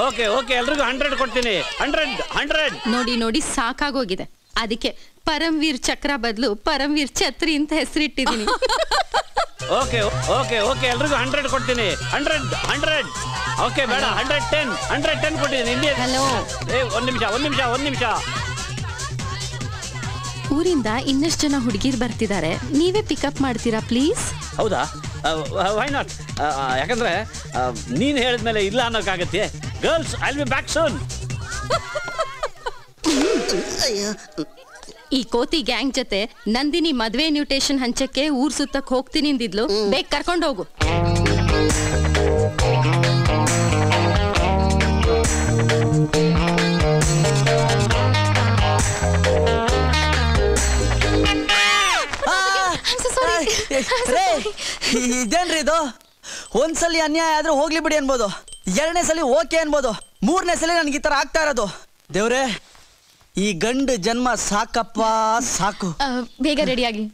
ಓಕೆ ಓಕೆ ಎಲ್ರಿಗೂ 100 ಕೊಡ್ತೀನಿ. 100 ನೋಡಿ ನೋಡಿ ಸಾಕಾಗೋಗಿದೆ. ಅದಕ್ಕೆ ಪರಮ್ವೀರ್ ಚಕ್ರ ಬದಲು ಪರಮ್ವೀರ್ ಛತ್ರಿ ಅಂತ ಹೆಸರಿಟ್ಟಿದ್ದೀನಿ. ಓಕೆ ಓಕೆ ಓಕೆ ಎಲ್ರಿಗೂ 100 ಕೊಡ್ತೀನಿ. 100 ಓಕೆ ಬೇಡ 110 ಕೊಟ್ಟಿದ್ದೀನಿ. ಇಂಡಿಯನ್ ಹಲೋ ಒಂದ್ ನಿಮಿಷ ಊರಿಂದ ಇನ್ನಷ್ಟು ಜನ ಹುಡುಗಿರ್ ಬರ್ತಿದ್ದಾರೆ, ನೀವೇ ಪಿಕಪ್ ಮಾಡ್ತೀರಾ ಪ್ಲೀಸ್? ಹೌದಾ? Why not? ಯಾಕಂದ್ರೆ ನೀನ್ ಹೇಳಿದ್ಮೇಲೆ ಇಲ್ಲ ಅನ್ನೋಕ್ಕಾಗತ್ತೆ. Girls I will be back soon. ಈ ಕೋತಿ ಗ್ಯಾಂಗ್ ಜೊತೆ ನಂದಿನಿ ಮದ್ವೆ ಇನ್ವಿಟೇಷನ್ ಹಂಚಕ್ಕೆ ಊರ್ ಸುತ್ತಕ್ ಹೋಗ್ತೀನಿ ಅಂದಿದ್ಲು. ಬೇಗ ಕರ್ಕೊಂಡೋಗು. ಇದೇನ್ರಿ ಇದು? ಒಂದ್ಸಲಿ ಅನ್ಯಾಯ ಆದ್ರೂ ಹೋಗ್ಲಿ ಬಿಡಿ ಅನ್ಬೋದು, 2ನೇ ಸಲ ಓಕೆ ಅನ್ಬೋದು, 3ನೇ ಸಲ ನನ್ಗೆ ಈ ತರ ಆಗ್ತಾ ಇರೋದು. ದೇವ್ರೆ, ಈ ಗಂಡು ಜನ್ಮ ಸಾಕಪ್ಪ ಸಾಕು. ಬೇಗ ರೆಡಿ ಆಗಿ.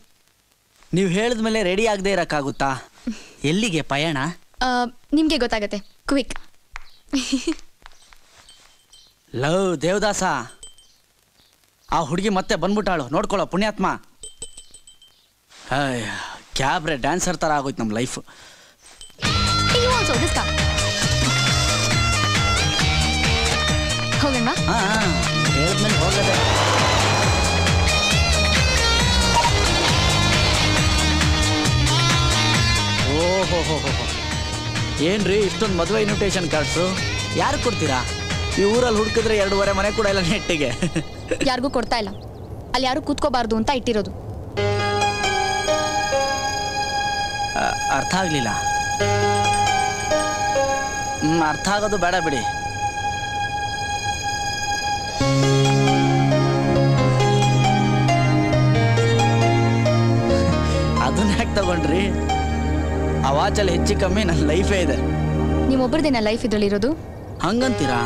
ನೀವು ಹೇಳಿದ್ಮೇಲೆ ರೆಡಿ ಆಗದೆ ಇರಕ್ಕಾಗುತ್ತಾ? ಎಲ್ಲಿಗೆ ಪಯಣ? ನಿಮ್ಗೆ ಗೊತ್ತಾಗತ್ತೆ, ಕ್ವಿಕ್. ಲವ್ ದೇವದಾಸ, ಆ ಹುಡುಗಿ ಮತ್ತೆ ಬಂದ್ಬಿಟ್ಟಾಳು, ನೋಡ್ಕೊಳ್ಳೋ ಪುಣ್ಯಾತ್ಮ. ಕ್ಯಾಬ್ರೆ ಡ್ಯಾನ್ಸರ್ ತರ ಆಗೋಯ್ತು ನಮ್ಮ ಲೈಫ್. ಹೋಗೋಣ. ಹೇಳಿದ್ಮೇಲೆ ಹೋಗದೆ. ಓಹೋ, ಏನ್ರಿ ಇಷ್ಟೊಂದು ಮದುವೆ ಇನ್ವಿಟೇಷನ್ ಕಾರ್ಡ್ಸು? ಯಾರು ಕೊಡ್ತೀರಾ? ಈ ಊರಲ್ಲಿ ಹುಡುಕಿದ್ರೆ 2.5 ಮನೆ ಕೂಡ ಇಲ್ಲ ನೆಟ್ಟಿಗೆ. ಯಾರಿಗೂ ಕೊಡ್ತಾ ಇಲ್ಲ, ಅಲ್ಲಿ ಯಾರು ಕೂತ್ಕೋಬಾರ್ದು ಅಂತ ಇಟ್ಟಿರೋದು. ಅರ್ಥ ಆಗ್ಲಿಲ್ಲ. ಅರ್ಥ ಆಗೋದು ಬೇಡ ಬಿಡಿ. ಅದನ್ನ ಯಾಕೆ ತಗೊಂಡ್ರಿ? ಆ ವಾಚಲ್ಲಿ ಹೆಚ್ಚು ಕಮ್ಮಿ ನನ್ನ ಲೈಫೇ ಇದೆ. ನೀವೊಬ್ಬರದೇನ ಲೈಫ್ ಇದ್ರಲ್ಲಿರೋದು? ಹಂಗಂತೀರಾ?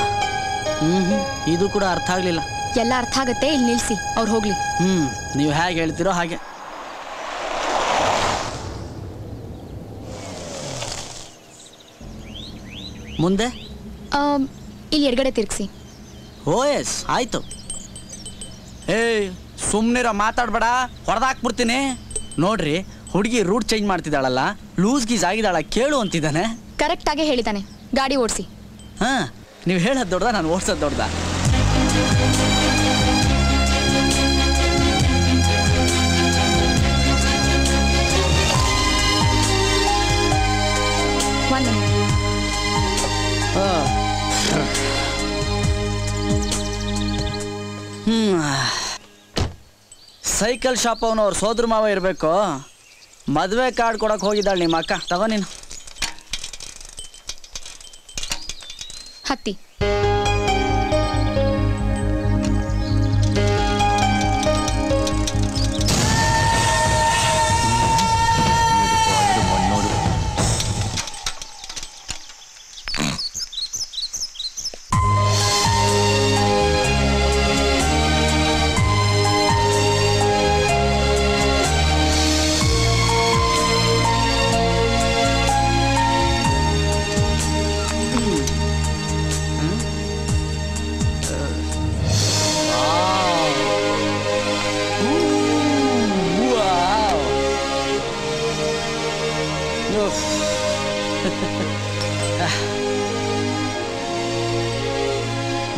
ಇದು ಕೂಡ ಅರ್ಥ ಆಗ್ಲಿಲ್ಲ. ಎಲ್ಲ ಅರ್ಥ ಆಗತ್ತೆ, ಇಲ್ಲಿ ನಿಲ್ಸಿ, ಅವ್ರು ಹೋಗ್ಲಿ. ನೀವು ಹೇಗೆ ಹೇಳ್ತೀರೋ ಹಾಗೆ. ಮುಂದೆ ಇಲ್ಲಿ ಎಡಗಡೆ ತಿರ್ಗಿಸಿ. ಎಸ್ ಆಯ್ತು. ಸುಮ್ಮನಿರೋ, ಮಾತಾಡ್ಬೇಡ, ಹೊಡೆದಾಕ್ಬಿಡ್ತೀನಿ. ನೋಡ್ರಿ, ಹುಡುಗಿ ರೂಟ್ ಚೇಂಜ್ ಮಾಡ್ತಿದ್ದಾಳಲ್ಲ, ಲೂಸ್ ಗೀಸ್ ಆಗಿದ್ದಾಳ, ಕೇಳು ಅಂತಿದ್ದಾನೆ. ಕರೆಕ್ಟ್ ಆಗಿ ಹೇಳಿದ್ದಾನೆ, ಗಾಡಿ ಓಡಿಸಿ. ನೀವು ಹೇಳೋದು ದೊಡ್ಡದ, ನಾನು ಓಡಿಸೋದು ದೊಡ್ಡದ? ಸೈಕಲ್ ಶಾಪ್ ಅವನು ಅವ್ರ ಸೋದರ ಮಾವ ಇರಬೇಕು. ಮದುವೆ ಕಾರ್ಡ್ ಕೊಡಕ್ಕೆ ಹೋಗಿದ್ದಾಳೆ ನಿಮ್ಮ ಅಕ್ಕ. ತಗೋ ನೀನು. ಹತ್ತಿ.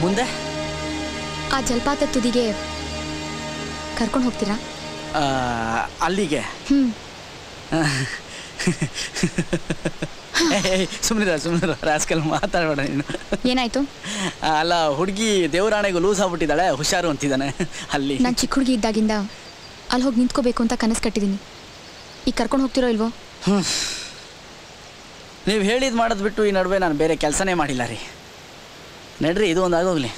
ಮುಂದೆ ಆ ಜಲಪಾತ ತುದಿಗೆ ಕರ್ಕೊಂಡು ಹೋಗ್ತೀರಾ? ಅಲ್ಲಿಗೆ? ಸುಮ್ಮನಿರ ರಾಸ್ಕಲ್, ಮಾತಾಡಬೇಡ ನೀನು. ಏನಾಯ್ತು? ಅಲ್ಲ, ಹುಡುಗಿ ದೇವರಾಣೆಗೂ ಲೂಸ್ ಆಗ್ಬಿಟ್ಟಿದ್ದಾಳೆ, ಹುಷಾರು ಅಂತಿದ್ದಾನೆ. ಅಲ್ಲಿ ನಾನು ಚಿಕ್ಕ ಹುಡುಗಿ ಇದ್ದಾಗಿಂದ ಅಲ್ಲಿ ಹೋಗಿ ನಿಂತ್ಕೋಬೇಕು ಅಂತ ಕನಸು ಕಟ್ಟಿದ್ದೀನಿ. ಈಗ ಕರ್ಕೊಂಡು ಹೋಗ್ತಿರೋ ಇಲ್ವೋ? ನೀವು ಹೇಳಿದ್ ಮಾಡೋದು ಬಿಟ್ಟು ಈ ನಡುವೆ ನಾನು ಬೇರೆ ಕೆಲಸನೇ ಮಾಡಿಲ್ಲ ರೀ. ನಡ್ರಿ, ಇದು ಒಂದು ಆಗೋಗ್ಲಿ.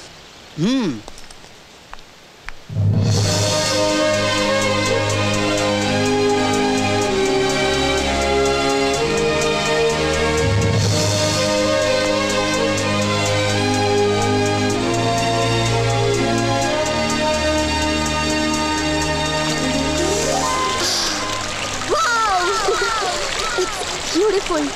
ಬ್ಯೂಟಿಫುಲ್.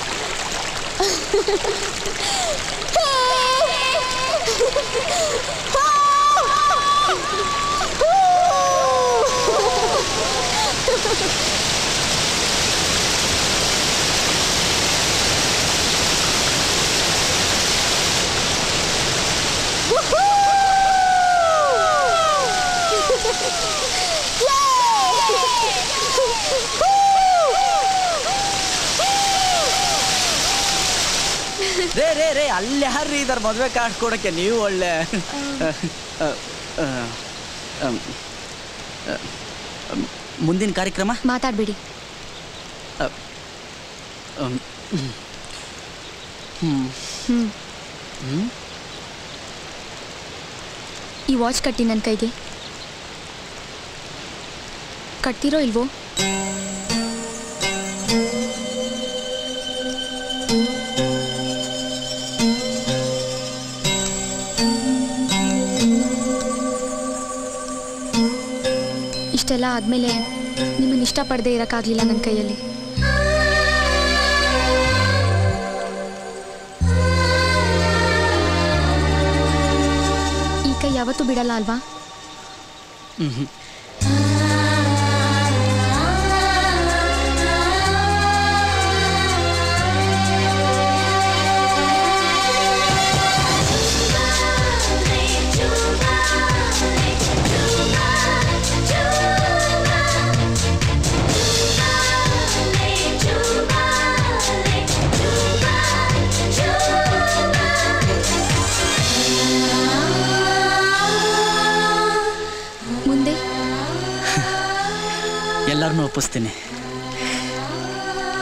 ರೇ ರೇ ರೇ ಅಲ್ಲಿ ಯಾರ್ರಿ ಇದಾರೆ ಮದುವೆ ಕಾರ್ಡ್ ಕೊಡೋಕ್ಕೆ? ನೀವು ಒಳ್ಳೆ ಮುಂದಿನ ಕಾರ್ಯಕ್ರಮ ಮಾತಾಡಬೇಡಿ. ಈ ವಾಚ್ ಕಟ್ಟಿ ನನ್ನ ಕೈಗೆ. ಕಟ್ತಿರೋ ಇಲ್ವೋ? ಇಷ್ಟೆಲ್ಲ ಆದಮೇಲೆ ನಿಮ್ಮನ್ನು ಇಷ್ಟಪಡದೆ ಇರೋಕ್ಕಾಗಲಿಲ್ಲ ನನ್ನ ಕೈಯಲ್ಲಿ. ಈ ಕೈ ಯಾವತ್ತೂ ಬಿಡಲ್ಲ ಅಲ್ವಾ? ಎಲ್ಲರನ್ನೂ ಒಪ್ಪಿಸ್ತೀನಿ.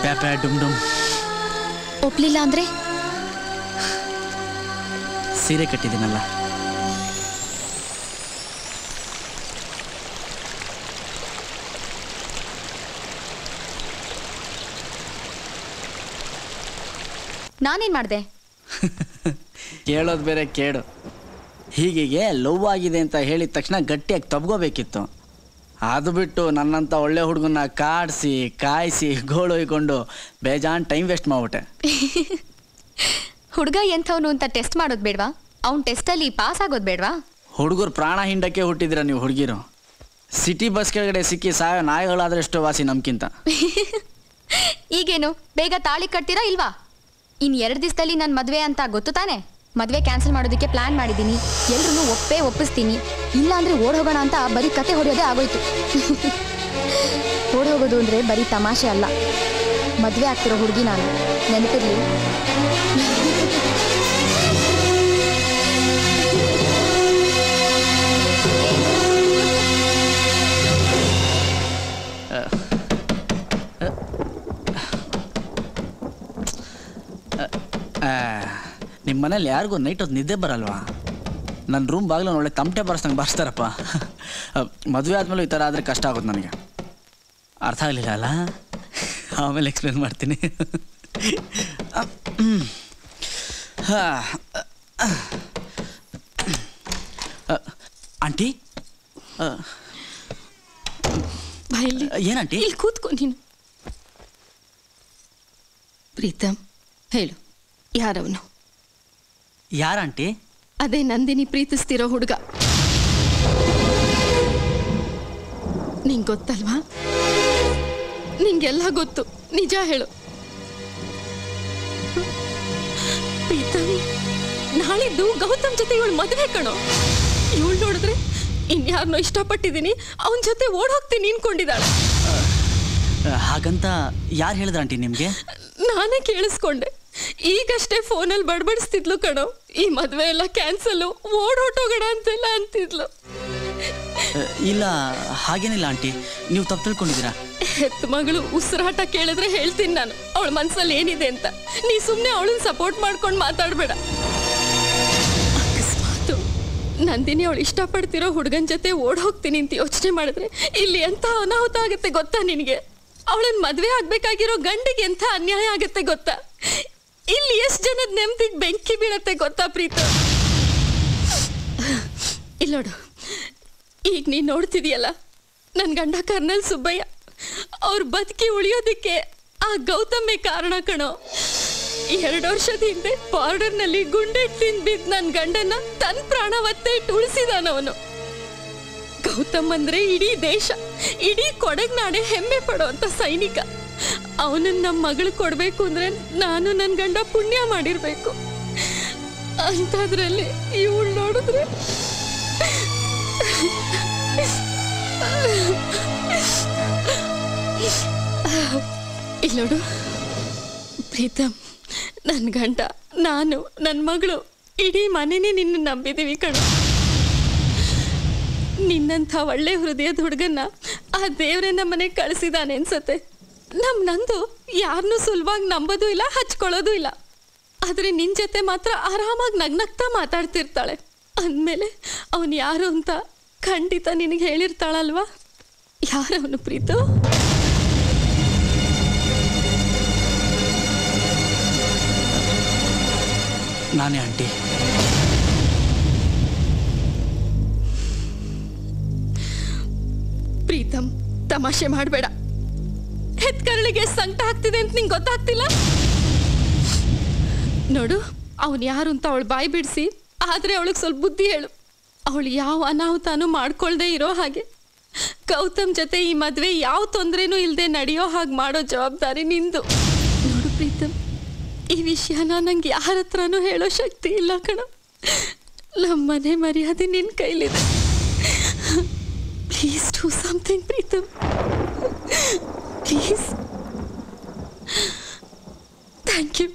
ಪ್ಯಾಪ್ಯಾ ಡುಮ್ ಡುಮ್. ಒಪ್ಲಿಲ್ಲ ಅಂದ್ರೆ? ಸೀರೆ ಕಟ್ಟಿದ್ದೀನಲ್ಲ. ನಾನೇನ್ ಮಾಡಿದೆ? ಕೇಳೋದು ಬೇರೆ ಕೇಳು. ಹೀಗೆ ಲವ್ ಆಗಿದೆ ಅಂತ ಹೇಳಿದ ತಕ್ಷಣ ಗಟ್ಟಿಯಾಗಿ ತಬ್ಕೋಬೇಕಿತ್ತು. ಅದು ಬಿಟ್ಟು ನನ್ನಂಥ ಒಳ್ಳೆ ಹುಡುಗನ್ನ ಕಾಡಿಸಿ ಕಾಯಿಸಿ ಗೋಳೊಯ್ಕೊಂಡು ಬೇಜಾನ್ ಟೈಮ್ ವೇಸ್ಟ್ ಮಾಡ್ಬಿಟ್ಟೆ. ಹುಡುಗ ಎಂಥವನು ಅಂತ ಟೆಸ್ಟ್ ಮಾಡೋದು ಬೇಡವಾ? ಅವ್ನ ಟೆಸ್ಟಲ್ಲಿ ಪಾಸ್ ಆಗೋದು ಬೇಡವಾ? ಹುಡುಗರು ಪ್ರಾಣ ಹಿಂಡಕ್ಕೆ ಹುಟ್ಟಿದಿರ ನೀವು ಹುಡುಗಿರು. ಸಿಟಿ ಬಸ್ ಕೆಳಗಡೆ ಸಿಕ್ಕಿ ಸಾಯೋ ನಾಯಿಗಳಾದ್ರೆ ಎಷ್ಟೋ ವಾಸಿ ನಮ್ಗಿಂತ. ಈಗೇನು ಬೇಗ ತಾಳಿ ಕಟ್ತೀರಾ ಇಲ್ವಾ? ಇನ್ನು 2 ದಿವಸದಲ್ಲಿ ನನ್ನ ಮದುವೆ ಅಂತ ಗೊತ್ತು ತಾನೆ? ಮದುವೆ ಕ್ಯಾನ್ಸಲ್ ಮಾಡೋದಕ್ಕೆ ಪ್ಲಾನ್ ಮಾಡಿದ್ದೀನಿ. ಎಲ್ರೂ ಒಪ್ಪಿಸ್ತೀನಿ. ಇಲ್ಲ ಅಂದರೆ ಓಡ್ ಹೋಗೋಣ ಅಂತ ಬರೀ ಕತೆ ಹೊಡೆಯೋದೇ ಆಗೋಯ್ತು. ಓಡ್ ಹೋಗೋದು ಅಂದರೆ ಬರೀ ತಮಾಷೆ ಅಲ್ಲ. ಮದುವೆ ಆಗ್ತಿರೋ ಹುಡುಗಿ ನಾನು, ನೆನಪಿರ್ಲಿ. ನಿಮ್ಮ ಮನೇಲಿ ಯಾರಿಗೂ ನೈಟ್ ಹೊತ್ತು ನಿದ್ದೆ ಬರಲ್ವಾ? ನನ್ನ ರೂಮ್ ಬಾಗಿಲು ಒಳ್ಳೆ ತಮಟೆ ಬರ್ಸ್ದಂಗೆ ಬರ್ಸ್ತಾರಪ್ಪ. ಮದುವೆ ಆದಮೇಲೆ ಈ ಥರ ಆದರೆ ಕಷ್ಟ ಆಗುತ್ತೆ ನನಗೆ. ಅರ್ಥ ಆಗಲಿಲ್ಲ ಅಲ್ಲ? ಆಮೇಲೆ ಎಕ್ಸ್ಪ್ಲೇನ್ ಮಾಡ್ತೀನಿ. ಆಂಟಿ ಏನಂಟಿ? ಇಲ್ಲಿ ಕೂತ್ಕೊ ನೀನು. ಪ್ರೀತಮ್ ಹೇಳು, ಯಾರವನು? ಯಾರಂಟಿ? ಅದೇ ನಂದಿನಿ ಪ್ರೀತಿಸ್ತಿರೋ ಹುಡುಗ. ನಿಂಗೆ ಗೊತ್ತಲ್ವಾ? ನಿಂಗೆಲ್ಲ ಗೊತ್ತು, ನಿಜ ಹೇಳು. ಪ್ರೀತಮ್, ನಾಳಿದ್ದು ಗೌತಮ್ ಜೊತೆ ಇವಳು ಮದುವೆ ಕಣೋ. ಇವಳು ನೋಡಿದ್ರೆ ಇನ್ಯಾರನ್ನೋ ಇಷ್ಟಪಟ್ಟಿದ್ದೀನಿ, ಅವನ ಜೊತೆ ಓಡ್ ಹೋಗ್ತೀನಿ ಅನ್ಕೊಂಡಿದ್ದಾಳೆ. ಹಾಗಂತ ಯಾರು ಹೇಳಿದ್ರ ಆಂಟಿ ನಿಮಗೆ? ನಾನೇ ಕೇಳಿಸ್ಕೊಂಡೆ. ಈಗಷ್ಟೇ ಫೋನಲ್ಲಿ ಬಡಬಡಿಸ್ತಿದ್ಲು ಕಣೋ. ಈ ಮದುವೆ ಎಲ್ಲ ಕ್ಯಾನ್ಸಲ್ಲು, ಓಡೋಟೋಗೋಣ ಅಂತೆಲ್ಲ ಅಂತಿದ್ಲು. ಇಲ್ಲ ಹಾಗೇನಿಲ್ಲ ಆಂಟಿ, ನೀವು ತಪ್ಪು ತಿಳ್ಕೊಂಡಿದ್ದೀರಾ. ಹೆತ್ತ ಮಗಳು ಉಸಿರಾಟ ಕೇಳಿದ್ರೆ ಹೇಳ್ತೀನಿ ನಾನು ಅವಳ ಮನ್ಸಲ್ಲಿ ಏನಿದೆ ಅಂತ. ನೀ ಸುಮ್ಮನೆ ಅವಳನ್ನ ಸಪೋರ್ಟ್ ಮಾಡ್ಕೊಂಡು ಮಾತಾಡಬೇಡ. ಅಕಸ್ಮಾತು ನಂದಿನಿ ಅವಳು ಇಷ್ಟಪಡ್ತಿರೋ ಹುಡುಗನ ಜೊತೆ ಓಡ್ ಹೋಗ್ತೀನಿ ಅಂತ ಯೋಚನೆ ಮಾಡಿದ್ರೆ ಇಲ್ಲಿ ಎಂಥ ಅನಾಹುತ ಆಗುತ್ತೆ ಗೊತ್ತಾ ನಿನಗೆ? ಅವಳನ್ನ ಮದುವೆ ಆಗ್ಬೇಕಾಗಿರೋ ಗಂಡಿಗೆ ಎಂಥ ಅನ್ಯಾಯ ಆಗುತ್ತೆ ಗೊತ್ತಾ? ಇಲ್ಲಿ ಎಷ್ಟು ಜನದ ನೆಮ್ಮದಿಗೆ ಬೆಂಕಿ ಬೀಳತ್ತೆ ಗೊತ್ತಾ ಪ್ರೀತ? ಇಲ್ಲೋಡು, ಈಗ ನೀನು ನೋಡ್ತಿದೀಯಲ್ಲ, ನನ್ನ ಗಂಡ ಕರ್ನಲ್ ಸುಬ್ಬಯ್ಯ ಅವ್ರ ಬದುಕಿ ಉಳಿಯೋದಕ್ಕೆ ಆ ಗೌತಮೇ ಕಾರಣ ಕಣೋ. 2 ವರ್ಷದ ಹಿಂದೆ ಬಾರ್ಡರ್ನಲ್ಲಿ ಗುಂಡೆಟ್ಲಿಂದ ಬಿದ್ದ ನನ್ನ ಗಂಡನ ತನ್ನ ಪ್ರಾಣ ಒತ್ತೆ ಇಟ್ಟು ಉಳಿಸಿದಾನವನು. ಗೌತಮ್ ಅಂದ್ರೆ ಇಡೀ ದೇಶ, ಇಡೀ ಕೊಡಗ್ನಾಡೆ ಹೆಮ್ಮೆ ಪಡೋಂತ ಸೈನಿಕ. ಅವನನ್ನ ನಮ್ಮ ಮಗಳು ಕೊಡ್ಬೇಕು ಅಂದ್ರೆ ನಾನು ನನ್ನ ಗಂಡ ಪುಣ್ಯ ಮಾಡಿರ್ಬೇಕು. ಅಂತದ್ರಲ್ಲಿ ಇವಳು ನೋಡಿದ್ರೆ ಇಲ್ಲೋಡು ಪ್ರೀತಮ್, ನನ್ನ ಗಂಡ, ನಾನು, ನನ್ನ ಮಗಳು, ಇಡೀ ಮನೆನೇ ನಿನ್ನ ನಂಬಿದೀವಿ ಕಣು. ನಿನ್ನಂಥ ಒಳ್ಳೆ ಹೃದಯದ ಹುಡುಗನ್ನ ಆ ದೇವ್ರೆ ನಮ್ಮನೆ ಕಳಿಸಿದಾನೆ ಅನ್ಸತ್ತೆ. ನಂದು ಯಾರನ್ನೂ ಸುಲಭವಾಗಿ ನಂಬೋದು ಇಲ್ಲ, ಹಚ್ಕೊಳ್ಳೋದು ಇಲ್ಲ. ಆದ್ರೆ ನಿನ್ ಜೊತೆ ಮಾತ್ರ ಆರಾಮಾಗಿ ನಗ್ನಗ್ತಾ ಮಾತಾಡ್ತಿರ್ತಾಳೆ. ಅಂದಮೇಲೆ ಅವನು ಯಾರು ಅಂತ ಖಂಡಿತ ನಿನಗೆ ಹೇಳಿರ್ತಾಳಲ್ವಾ? ಯಾರವನು ಪ್ರೀತು? ನಾನೇ ಆಂಟಿ. ಪ್ರೀತಮ್, ತಮಾಷೆ ಮಾಡಬೇಡ. ಹೆತ್ಕರಳಿಗೆ ಸಂಕಟ ಆಗ್ತಿದೆ ಅಂತ ನಿಂಗೆ ಗೊತ್ತಾಗ್ತಿಲ್ಲ? ನೋಡು, ಅವನು ಯಾರು ಅಂತ ಅವಳು ಬಾಯಿ ಬಿಡಿಸಿ, ಆದ್ರೆ ಅವಳಿಗೆ ಸ್ವಲ್ಪ ಬುದ್ಧಿ ಹೇಳು. ಅವಳು ಯಾವ ಅನಾಹುತಾನು ಮಾಡ್ಕೊಳ್ದೇ ಇರೋ ಹಾಗೆ, ಗೌತಮ್ ಜೊತೆ ಈ ಮದುವೆ ಯಾವ ತೊಂದರೆನೂ ಇಲ್ಲದೆ ನಡೆಯೋ ಹಾಗೆ ಮಾಡೋ ಜವಾಬ್ದಾರಿ ನಿಂದು. ನೋಡು ಪ್ರೀತಮ್, ಈ ವಿಷಯನ ನಂಗೆ ಯಾರ ಹತ್ರನೂ ಹೇಳೋ ಶಕ್ತಿ ಇಲ್ಲ ಕಣ. ನಮ್ಮನೆ ಮರ್ಯಾದೆ ನಿನ್ನ ಕೈಲಿದೆ. Please do something Preetham, please. Thank you.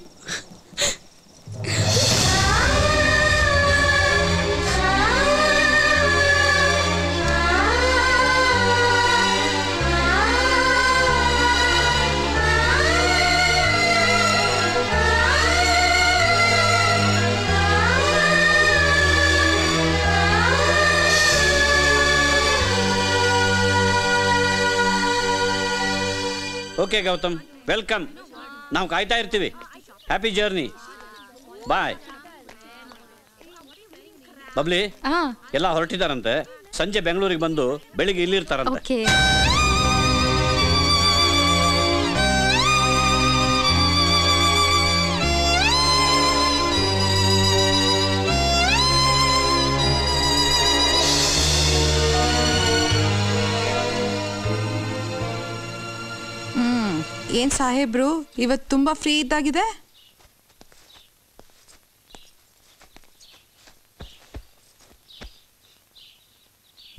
Okay Gautam, welcome. ನಾವು ಕಾಯ್ತಾ ಇರ್ತೀವಿ. Happy journey. ಬಾಯ್. ಬಬ್ಲಿ, ಎಲ್ಲ ಹೊರಟಿದಾರಂತೆ. ಸಂಜೆ ಬೆಂಗಳೂರಿಗೆ ಬಂದು ಬೆಳಿಗ್ಗೆ ಇಲ್ಲಿರ್ತಾರಂತೆ. ಏನ್ ಸಾಹೇಬ್ರು ಇವತ್ತು ತುಂಬಾ ಫ್ರೀ ಇದ್ದಾಗಿದೆ?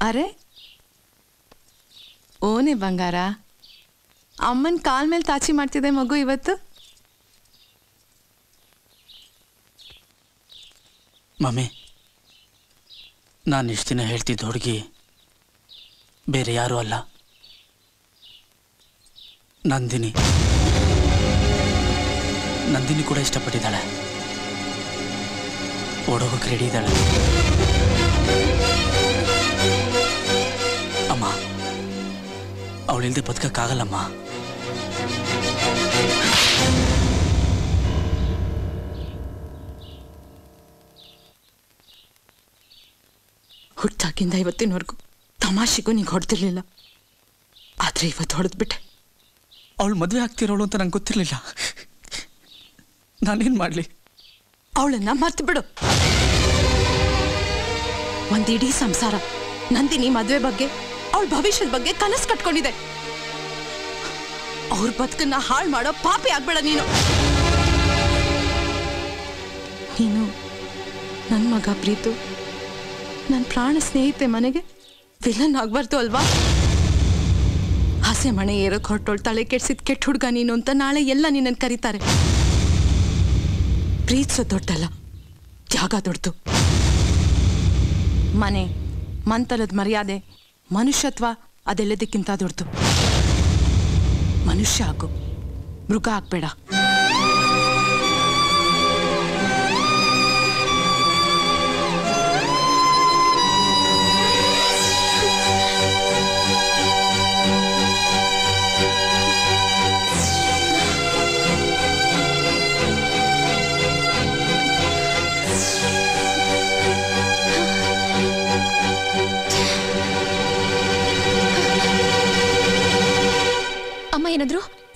ಅರೆ ಓನೆ ಬಂಗಾರ, ಅಮ್ಮನ ಕಾಲ್ ಮೇಲೆ ತಾಚಿ ಮಾಡ್ತಿದೆ ಮಗು ಇವತ್ತು. ಮಮ್ಮಿ, ನಾನು ಇಷ್ಟು ದಿನ ಹೇಳ್ತಿದ್ದ ಹುಡುಗಿ ಬೇರೆ ಯಾರೂ ಅಲ್ಲ, ನಂದಿನಿ. ನಂದಿನಿ ಕೂಡ ಇಷ್ಟಪಟ್ಟಿದ್ದಾಳೆ, ಓಡೋಗಕ್ಕೆ ರೆಡಿ ಇದ್ದಾಳೆ. ಅಮ್ಮ, ಅವಳಿಲ್ದೆ ಬದುಕಕ್ಕಾಗಲ್ಲಮ್ಮ. ಹುಟ್ಟಾಗಿಂದ ಇವತ್ತಿನವರೆಗೂ ತಮಾಷೆಗೂ ನಿಂಗೆ ಹೊಡೆದಿರ್ಲಿಲ್ಲ, ಆದ್ರೆ ಇವತ್ತು ಹೊಡೆದ್ಬಿಟ್ಟೆ. ಅವಳು ಮದುವೆ ಆಗ್ತಿರೋಳು ಅಂತ ನಂಗೆ ಗೊತ್ತಿರಲಿಲ್ಲ. ನಾನೇನು ಮಾಡಲಿ? ಅವಳನ್ನ ಮರ್ತು ಬಿಡು. ಒಂದಿಡೀ ಸಂಸಾರ ನಂದಿನಿ ಮದುವೆ ಬಗ್ಗೆ, ಅವಳ ಭವಿಷ್ಯದ ಬಗ್ಗೆ ಕನಸು ಕಟ್ಕೊಂಡಿದೆ. ಅವ್ರ ಬದುಕನ್ನ ಹಾಳು ಮಾಡೋ ಪಾಪಿ ಆಗ್ಬೇಡ ನೀನು. ನೀನು ನನ್ನ ಮಗ ಪ್ರೀತು, ನನ್ನ ಪ್ರಾಣ ಸ್ನೇಹಿತೆ ಮನೆಗೆ ವಿಲನ್ ಆಗ್ಬಾರ್ದು ಅಲ್ವಾ? ಹಸೆ ಮಣೆ ಏರೋಕ್ ಹೊರಟೋಳ್ ತಲೆ ಕೆಡ್ಸಿದ್ ಕೆಟ್ಟ ಹುಡುಗ ನೀನು ಅಂತ ನಾಳೆ ಎಲ್ಲ ನಿನ್ನನ್ನು ಕರೀತಾರೆ. ಪ್ರೀತಿಸೋ ದೊಡ್ಡಲ್ಲ, ತ್ಯಾಗ ದೊಡ್ಡದು. ಮನೆ, ಮಂತರದ ಮರ್ಯಾದೆ, ಮನುಷ್ಯತ್ವ ಅದೆಲ್ಲದಕ್ಕಿಂತ ದೊಡ್ಡದು. ಮನುಷ್ಯ ಆಗು, ಮೃಗ ಆಗ್ಬೇಡ.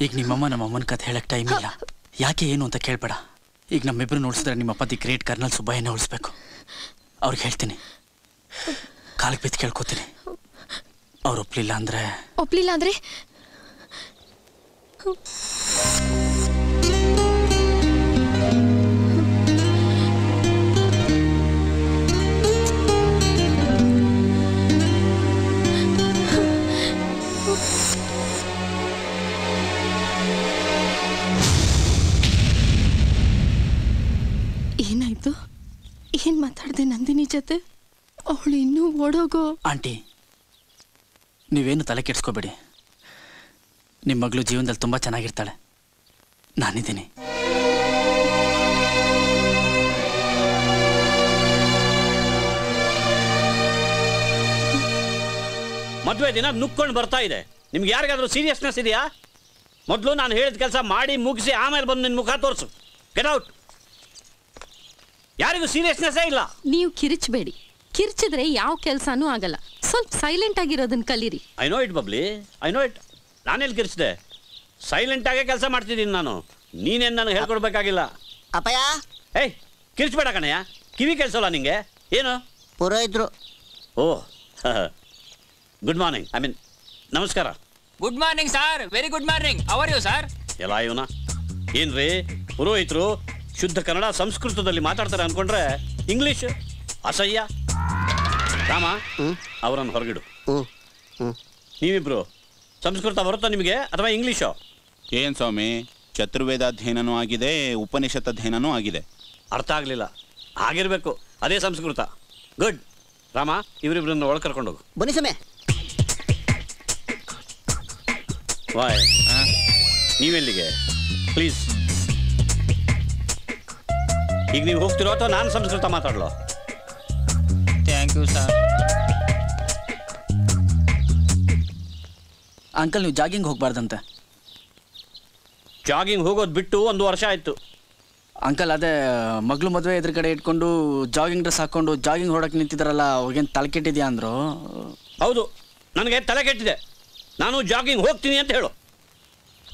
ಈಗ ನಿಮ್ಮಮ್ಮ ನಮ್ಮಮ್ಮನ ಕತೆ ಹೇಳಕ್ಕೆ ಟೈಮ್ ಇಲ್ಲ. ಯಾಕೆ ಏನು ಅಂತ ಕೇಳಬೇಡ. ಈಗ ನಮ್ಮಿಬ್ಬರು ನೋಡಿಸಿದ್ರೆ ನಿಮ್ಮಪ್ಪ ದಿ ಗ್ರೇಟ್ ಕರ್ನಲ್ ಸುಬ್ಬಯ್ಯನೇ ಉಳಿಸ್ಬೇಕು. ಅವ್ರಿಗೆ ಹೇಳ್ತೀನಿ, ಕಾಲಿಗೆ ಬಿದ್ದು ಕೇಳ್ಕೊತೀನಿ. ಅವ್ರು ಒಪ್ಲಿಲ್ಲ ಅಂದ್ರೆ ಏನಾಯ್ತು? ಏನ್ ಮಾತಾಡ್ದೆ ನಂದಿನಿ ಜೊತೆ? ಅವಳು ಇನ್ನೂ ಓಡೋಗೋ. ಆಂಟಿ, ನೀವೇನು ತಲೆ ಕೆಡ್ಸ್ಕೋಬೇಡಿ. ನಿಮ್ಮ ಮಗಳು ಜೀವನದಲ್ಲಿ ತುಂಬ ಚೆನ್ನಾಗಿರ್ತಾಳೆ. ನಾನಿದ್ದೀನಿ. ಮದುವೆ ದಿನ ನುಕ್ಕೊಂಡು ಬರ್ತಾ ಇದೆ. ನಿಮ್ಗೆ ಯಾರಿಗಾದ್ರೂ ಸೀರಿಯಸ್ನೆಸ್ ಇದೆಯಾ? ಮೊದಲು ನಾನು ಹೇಳಿದ ಕೆಲಸ ಮಾಡಿ ಮುಗಿಸಿ ಆಮೇಲೆ ಬಂದು ನಿನ್ನ ಮುಖ ತೋರಿಸು. Get out. ಯಾರಿಗೂ ಸೀರಿಯಸ್ನೆಸ್ಸೇ ಇಲ್ಲ. ನೀವು ಕಿರಿಚಬೇಡಿ. ಕಿರ್ಚಿದ್ರೆ ಯಾವ ಕೆಲಸನೂ ಆಗಲ್ಲ. ಸ್ವಲ್ಪ ಸೈಲೆಂಟ್ ಆಗಿರೋದನ್ನ ಕಲೀರಿ. I know it Babli, I know it. ನಾನೆಲ್ಲಿ ಕಿರಿಚಿದೆ? ಸೈಲೆಂಟ್ ಆಗೇ ಕೆಲಸ ಮಾಡ್ತಿದ್ದೀನಿ ನಾನು. ನೀನೇನು ನನಗೆ ಹೇಳ್ಕೊಡ್ಬೇಕಾಗಿಲ್ಲ. ಅಪ್ಪಯ್ಯ, ಏಯ್ ಕಿರಿಚ್ಬೇಡ ಕಣಯ್ಯ. ಕಿವಿ ಕೇಳಿಸೋಲ್ಲ ನಿಂಗೆ? ಏನು ಪುರೋಹಿತರು? Oh, good morning. I mean ನಮಸ್ಕಾರ. Good morning sir. Very good morning. How are you sir? ಎಲ್ಲ ಇವನ ಏನ್ರಿ ಪುರೋಹಿತರು ಶುದ್ಧ ಕನ್ನಡ ಸಂಸ್ಕೃತದಲ್ಲಿ ಮಾತಾಡ್ತಾರೆ ಅನ್ಕೊಂಡ್ರೆ ಇಂಗ್ಲಿಷ್ ಅಸಹ್ಯ. ರಾಮ, ಅವರನ್ನು ಹೊರಗಿಡು. ನೀವಿಬ್ರು ಸಂಸ್ಕೃತ ಬರುತ್ತಾ ನಿಮಗೆ ಅಥವಾ ಇಂಗ್ಲಿಷು? ಏನ್ ಸ್ವಾಮಿ, ಚತುರ್ವೇದಾಧ್ಯಯನನೂ ಆಗಿದೆ, ಉಪನಿಷತ್ ಅಧ್ಯಯನನೂ ಆಗಿದೆ. ಅರ್ಥ ಆಗಲಿಲ್ಲ. ಆಗಿರ್ಬೇಕು, ಅದೇ ಸಂಸ್ಕೃತ. ಗುಡ್. ರಾಮ, ಇವರಿಬ್ರನ್ನ ಒಳಗೆ ಕರ್ಕೊಂಡೋಗು. ಬನ್ನಿ ಸಮಯ. ವಾಯ್, ನೀವೆಲ್ಲಿಗೆ? ಪ್ಲೀಸ್. ಈಗ ನೀವು ಹೋಗ್ತಿರೋ ಅಥವಾ ನಾನು ಸಂಸ್ಕೃತ ಮಾತಾಡಲೋ? Thank you sir. ಅಂಕಲ್, ನೀವು ಜಾಗಿಂಗ್ ಹೋಗ್ಬಾರ್ದಂತೆ. ಜಾಗಿಂಗ್ ಹೋಗೋದು ಬಿಟ್ಟು 1 ವರ್ಷ ಆಯ್ತು. ಅಂಕಲ್, ಅದೇ ಮಗಳು ಮದುವೆ ಎದುರುಗಡೆ ಇಟ್ಕೊಂಡು ಜಾಗಿಂಗ್ ಡ್ರೆಸ್ ಹಾಕೊಂಡು ಜಾಗಿಂಗ್ ಹೊಡಕ್ಕೆ ನಿಂತಿದ್ದಾರಲ್ಲ, ಅವ್ರಿಗೇನು ತಲೆ ಕೆಟ್ಟಿದ್ಯಾ ಅಂದರು. ಹೌದು, ನನಗೆ ತಲೆ ಕೆಟ್ಟಿದೆ. ನಾನು ಜಾಗಿಂಗ್ ಹೋಗ್ತೀನಿ ಅಂತ ಹೇಳು.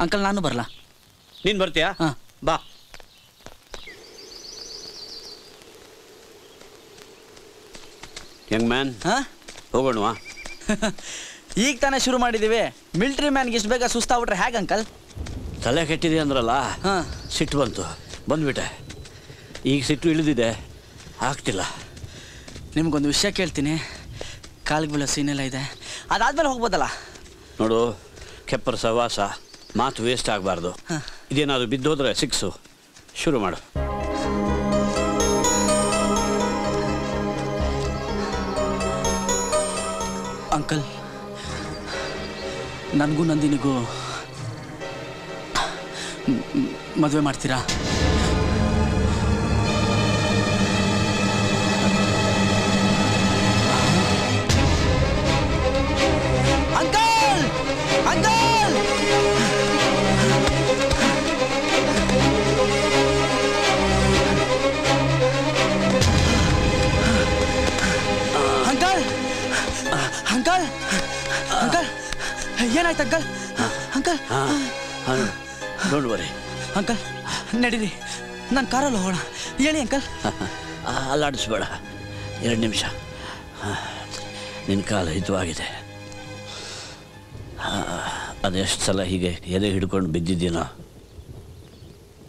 ಅಂಕಲ್, ನಾನು ಬರಲ್ಲ. ನೀನು ಬರ್ತೀಯಾ? ಹಾಂ, ಬಾ. ಯಂಗ್ ಮ್ಯಾನ್, ಹೋಗೋಣವಾ? ಈಗ ತಾನೇ ಶುರು ಮಾಡಿದ್ದೀವಿ. ಮಿಲ್ಟ್ರಿ ಮ್ಯಾನ್ಗೆ ಇಷ್ಟು ಬೇಗ ಸುಸ್ತಾಗ್ಬಿಟ್ರೆ ಹೇಗೆ ಅಂಕಲ್? ತಲೆ ಕೆಟ್ಟಿದೆ ಅಂದ್ರಲ್ಲ, ಸಿಟ್ಟು ಬಂತು, ಬಂದ್ಬಿಟ್ಟೆ. ಈಗ ಸಿಟ್ಟು ಇಳಿದಿದೆ, ಆಗ್ತಿಲ್ಲ. ನಿಮ್ಗೊಂದು ವಿಷಯ ಕೇಳ್ತೀನಿ. ಕಾಲಿಗೆ ಬೀಳೋ ಸೀನೆಲ್ಲ ಇದೆ, ಅದಾದ್ಮೇಲೆ ಹೋಗ್ಬೋದಲ್ಲ? ನೋಡು, ಕೆಪ್ಪರ ಸವಾಸ, ಮಾತು ವೇಸ್ಟ್ ಆಗಬಾರ್ದು. ಇದೇನಾದ್ರು ಬಿದ್ದೋದ್ರೆ 6. ಶುರು ಮಾಡು. ಅಂಕಲ್, ನನಗೂ ನಂದಿನಿಗೂ ಮದುವೆ ಮಾಡ್ತೀರಾ? Uncle, uncle, uncle, uncle, uncle, ಏನಾಯ್ತು uncle? Uncle, don't worry. Uncle, ನಡೀರಿ, ನಾನು ಕಾರಲ್ಲಿ ಹೋಗೋಣ. ಹೇಳಿ ಅಂಕಲ್. ಅಲ್ಲಾಡಿಸ್ಬೇಡ, 2 ನಿಮಿಷ. ನಿನ್ನ ಕಾಲು ಹಿತವಾಗಿದೆ. ಅದೆಷ್ಟು ಸಲ ಹೀಗೆ ಎದೆ ಹಿಡ್ಕೊಂಡು ಬಿದ್ದಿದ್ದೀನೋ.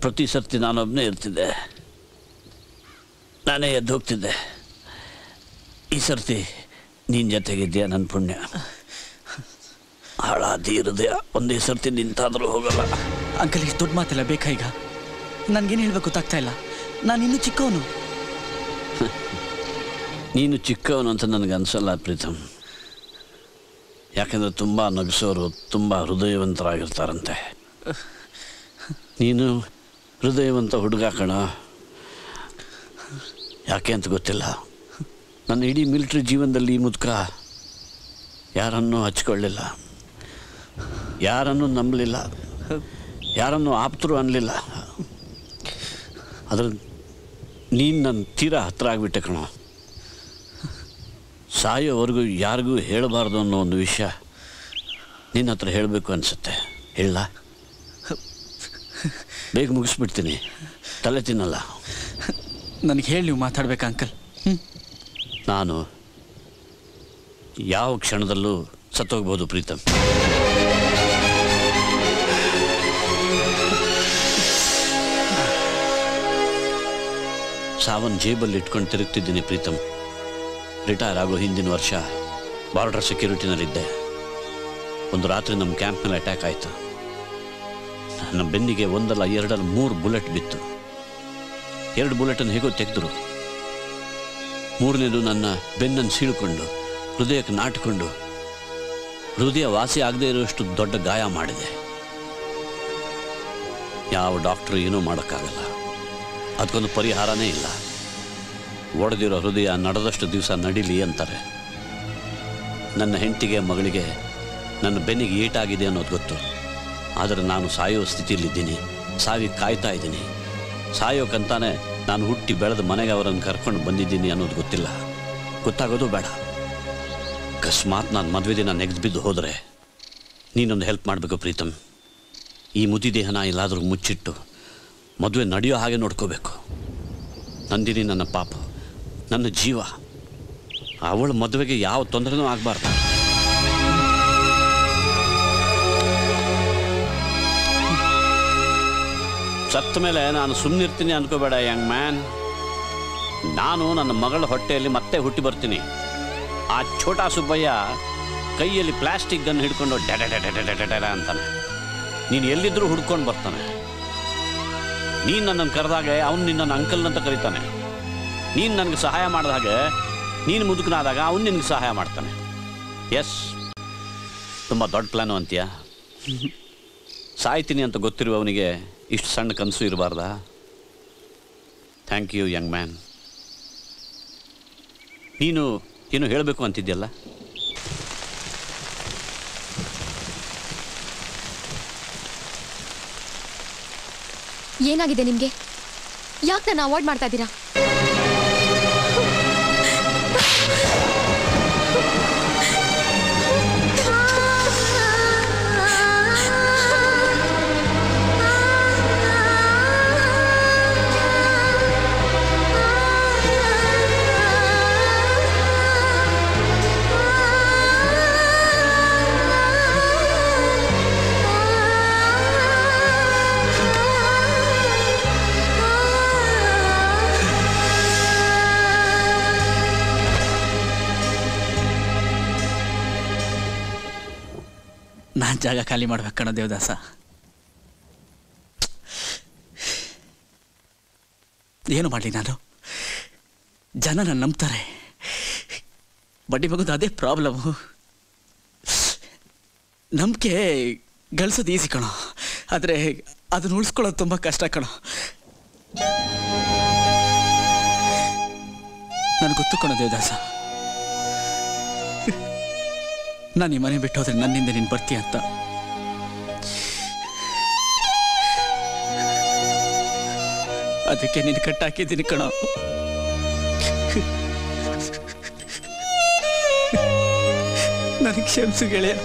ಪ್ರತಿ ಸರ್ತಿ ನಾನೊಬ್ಬನೇ ಇರ್ತಿದ್ದೆ, ನಾನೇ ಎದ್ದು ಹೋಗ್ತಿದ್ದೆ. ಈ ಸರ್ತಿ ನಿನ್ನ ಜೊತೆಗಿದ್ದೀಯ, ನನ್ನ ಪುಣ್ಯ. ಹಾಳಾದಿ ಹೃದಯ ಒಂದೇ ಸರ್ತಿ ನಿಂತಾದರೂ ಹೋಗಲ್ಲ. ಅಂಕಲ್, ಇಷ್ಟು ದೊಡ್ಡ ಮಾತೆಲ್ಲ ಬೇಕಾ ಈಗ? ನನಗೇನು ಹೇಳ್ಬೇಕು ಗೊತ್ತಾಗ್ತಾ ಇಲ್ಲ. ನಾನು ಇನ್ನೂ ಚಿಕ್ಕವನು. ನೀನು ಚಿಕ್ಕವನು ಅಂತ ನನಗೆ ಅನಿಸಲ್ಲ ಪ್ರೀತಮ್. ಯಾಕೆಂದರೆ ತುಂಬ ನಗಿಸೋರು ತುಂಬ ಹೃದಯವಂತರಾಗಿರ್ತಾರಂತೆ. ನೀನು ಹೃದಯವಂತ ಹುಡುಗ ಕಣ. ಯಾಕೆ ಅಂತ ಗೊತ್ತಿಲ್ಲ, ನನ್ನ ಇಡೀ ಮಿಲಿಟ್ರಿ ಜೀವನದಲ್ಲಿ ಈ ಮುದುಕ ಯಾರನ್ನೂ ಹಚ್ಕೊಳ್ಳಿಲ್ಲ, ಯಾರನ್ನೂ ನಂಬಲಿಲ್ಲ, ಯಾರನ್ನೂ ಆಪ್ತರು ಅನ್ನಲಿಲ್ಲ. ಅದ್ರ ನೀನು ನನ್ನ ತೀರಾ ಹತ್ತಿರ ಆಗಿಬಿಟ್ಟೆ ಕಣೋ. ಸಾಯೋವರೆಗೂ ಯಾರಿಗೂ ಹೇಳಬಾರ್ದು ಅನ್ನೋ ಒಂದು ವಿಷಯ ನಿನ್ನ ಹತ್ರ ಹೇಳಬೇಕು ಅನಿಸುತ್ತೆ. ಹೇಳ? ಬೇಗ ಮುಗಿಸ್ಬಿಡ್ತೀನಿ, ತಲೆ ತಿನ್ನಲ್ಲ. ನನಗೆ ಹೇಳಿ ನೀವು ಮಾತಾಡ್ಬೇಕಾ ಅಂಕಲ್? ನಾನು ಯಾವ ಕ್ಷಣದಲ್ಲೂ ಸತ್ತೋಗ್ಬೋದು ಪ್ರೀತಮ್. ಸಾವನ್ ಜೇಬಲ್ಲಿ ಇಟ್ಕೊಂಡು ತಿರುಗ್ತಿದ್ದೀನಿ ಪ್ರೀತಮ್. ರಿಟೈರ್ ಆಗೋ ಹಿಂದಿನ ವರ್ಷ ಬಾರ್ಡರ್ ಸೆಕ್ಯೂರಿಟಿನಲ್ಲಿದ್ದೆ. ಒಂದು ರಾತ್ರಿ ನಮ್ಮ ಕ್ಯಾಂಪ್ನಲ್ಲಿ ಅಟ್ಯಾಕ್ ಆಯಿತು. ನಮ್ಮ ಬೆನ್ನಿಗೆ ಒಂದಲ್ಲ ಎರಡಲ್ಲ 3 ಬುಲೆಟ್ ಬಿತ್ತು. 2 ಬುಲೆಟನ್ನು ಹೇಗೋ ತೆಗೆದ್ರು. 3ನೇದು ನನ್ನ ಬೆನ್ನನ್ನು ಸೀಳ್ಕೊಂಡು ಹೃದಯಕ್ಕೆ ನಾಟಿಕೊಂಡು ಹೃದಯ ವಾಸಿ ಆಗದೆ ಇರುವಷ್ಟು ದೊಡ್ಡ ಗಾಯ ಮಾಡಿದೆ. ಯಾವ ಡಾಕ್ಟ್ರು ಏನೂ ಮಾಡೋಕ್ಕಾಗಲ್ಲ. ಅದಕ್ಕೊಂದು ಪರಿಹಾರನೇ ಇಲ್ಲ. ಒಡೆದಿರೋ ಹೃದಯ ನಡೆದಷ್ಟು ದಿವಸ ನಡೀಲಿ ಅಂತಾರೆ. ನನ್ನ ಹೆಂಡತಿಗೆ ಮಗಳಿಗೆ ನನ್ನ ಬೆನ್ನಿಗೆ ಏಟಾಗಿದೆ ಅನ್ನೋದು ಗೊತ್ತು. ಆದರೆ ನಾನು ಸಾಯೋ ಸ್ಥಿತಿಯಲ್ಲಿದ್ದೀನಿ. ಸಾವಿಗೆ ಕಾಯ್ತಾ ಇದ್ದೀನಿ. ಸಾಯೋಕ್ಕಂತಾನೆ ನಾನು ಹುಟ್ಟಿ ಬೆಳೆದ ಮನೆಗೆ ಅವರನ್ನು ಕರ್ಕೊಂಡು ಬಂದಿದ್ದೀನಿ ಅನ್ನೋದು ಗೊತ್ತಿಲ್ಲ. ಗೊತ್ತಾಗೋದು ಬೇಡ. ಅಕಸ್ಮಾತ್ ನಾನು ಮದುವೆ ದಿನ ನೆಗೆದು ಬಿದ್ದು ಹೋದರೆ ನೀನೊಂದು ಹೆಲ್ಪ್ ಮಾಡಬೇಕು ಪ್ರೀತಮ್. ಈ ಮುದಿ ದೇಹನ ಎಲ್ಲಾದರೂ ಮುಚ್ಚಿಟ್ಟು ಮದುವೆ ನಡೆಯೋ ಹಾಗೆ ನೋಡ್ಕೋಬೇಕು. ನಂದಿನಿ ನನ್ನ ಪಾಪ, ನನ್ನ ಜೀವ. ಅವಳ ಮದುವೆಗೆ ಯಾವ ತೊಂದರೆನೂ ಆಗಬಾರ್ದು. ಸತ್ತ ಮೇಲೆ ನಾನು ಸುಮ್ಮನಿರ್ತೀನಿ ಅನ್ಕೋಬೇಡ ಯಂಗ್ ಮ್ಯಾನ್. ನಾನು ನನ್ನ ಮಗಳ ಹೊಟ್ಟೆಯಲ್ಲಿ ಮತ್ತೆ ಹುಟ್ಟಿ ಬರ್ತೀನಿ. ಆ ಛೋಟಾ ಸುಬ್ಬಯ್ಯ ಕೈಯಲ್ಲಿ ಪ್ಲಾಸ್ಟಿಕ್ ಗನ್ ಹಿಡ್ಕೊಂಡು ಡೆಡ ಅಂತಾನೆ. ನೀನು ಎಲ್ಲಿದ್ದರೂ ಹುಡ್ಕೊಂಡು ಬರ್ತಾನೆ. ನೀನು ನನ್ನನ್ನು ಕರೆದಾಗ ಅವನು ನಿನ್ನನ್ನು ಅಂಕಲ್ ಅಂತ ಕರೀತಾನೆ. ನೀನು ನನಗೆ ಸಹಾಯ ಮಾಡಿದ ಹಾಗೆ ನೀನು ಮುದುಕನಾದಾಗ ಅವನು ನಿನಗೆ ಸಹಾಯ ಮಾಡ್ತಾನೆ. ಎಸ್, ತುಂಬ ದೊಡ್ಡ ಪ್ಲ್ಯಾನು ಅಂತೀಯ. ಸಾಯ್ತೀನಿ ಅಂತ ಗೊತ್ತಿರುವವನಿಗೆ ಇಷ್ಟು ಸಣ್ಣ ಕನಸು ಇರಬಾರ್ದಾ? Thank you young man. ನೀನು ಏನು ಹೇಳಬೇಕು ಅಂತಿದ್ಯಲ್ಲ? ಏನಾಗಿದೆ ನಿಮಗೆ? ಯಾಕೆ ನಾನು ಅವಾಯ್ಡ್ ಮಾಡ್ತಾ ಇದ್ದೀರಾ? ನಾನು ಜಾಗ ಖಾಲಿ ಮಾಡ್ಬೇಕು ಕಣೋ ದೇವದಾಸ. ಏನು ಮಾಡಲಿ ನಾನು? ಜನ ನನ್ನ ನಂಬ್ತಾರೆ. ಬಡ್ಡಿ ಮಗದು ಅದೇ ಪ್ರಾಬ್ಲಮ್ಮು. ನಂಬಿಕೆ ಗಳಿಸೋದು ಈಸಿ ಕಣೋ, ಆದರೆ ಅದನ್ನ ಉಳಿಸ್ಕೊಳ್ಳೋದು ತುಂಬ ಕಷ್ಟ ಕಣೋ. ನನಗೆ ಗೊತ್ತು ಕಣೋ ದೇವದಾಸ, ನಾನು ಈ ಮನೆ ಬಿಟ್ಟು ಹೋದ್ರೆ ನನ್ನಿಂದ ನೀನು ಬರ್ತೀಯ ಅಂತ. ಅದಕ್ಕೆ ನೀನು ಕಟ್ಟಾಕಿದ್ದೀನಿ ಕಣೋ. ನನಗೆ ಕ್ಷಮಿಸು ಗೆಳೆಯ.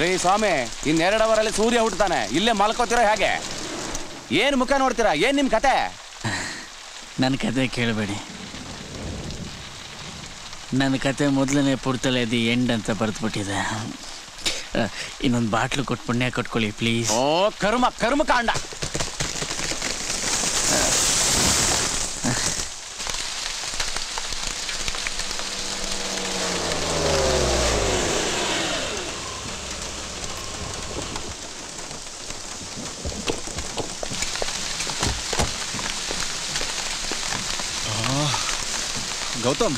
ರೀ ಸ್ವಾಮಿ, ಇನ್ನು2 ಅವರಲ್ಲಿ ಸೂರ್ಯ ಹುಟ್ಟುತ್ತಾನೆ. ಇಲ್ಲೇ ಮಲ್ಕೋತಿರೋ ಹೇಗೆ? ಏನು ಮುಖ ನೋಡ್ತೀರಾ? ಏನು ನಿಮ್ಮ ಕತೆ? ನನ್ನ ಕತೆ ಕೇಳಬೇಡಿ. ನನ್ನ ಕತೆ ಮೊದಲನೇ ಪುರ್ತಲೆ ದಿ ಎಂಡ್ ಅಂತ ಬರೆದ್ಬಿಟ್ಟಿದೆ. ಇನ್ನೊಂದು ಬಾಟ್ಲು ಕೊಟ್ಟು ಪುಣ್ಯ ಕೊಟ್ಕೊಳ್ಳಿ ಪ್ಲೀಸ್. ಓ ಕರ್ಮಕಾಂಡ. ಗೌತಮ್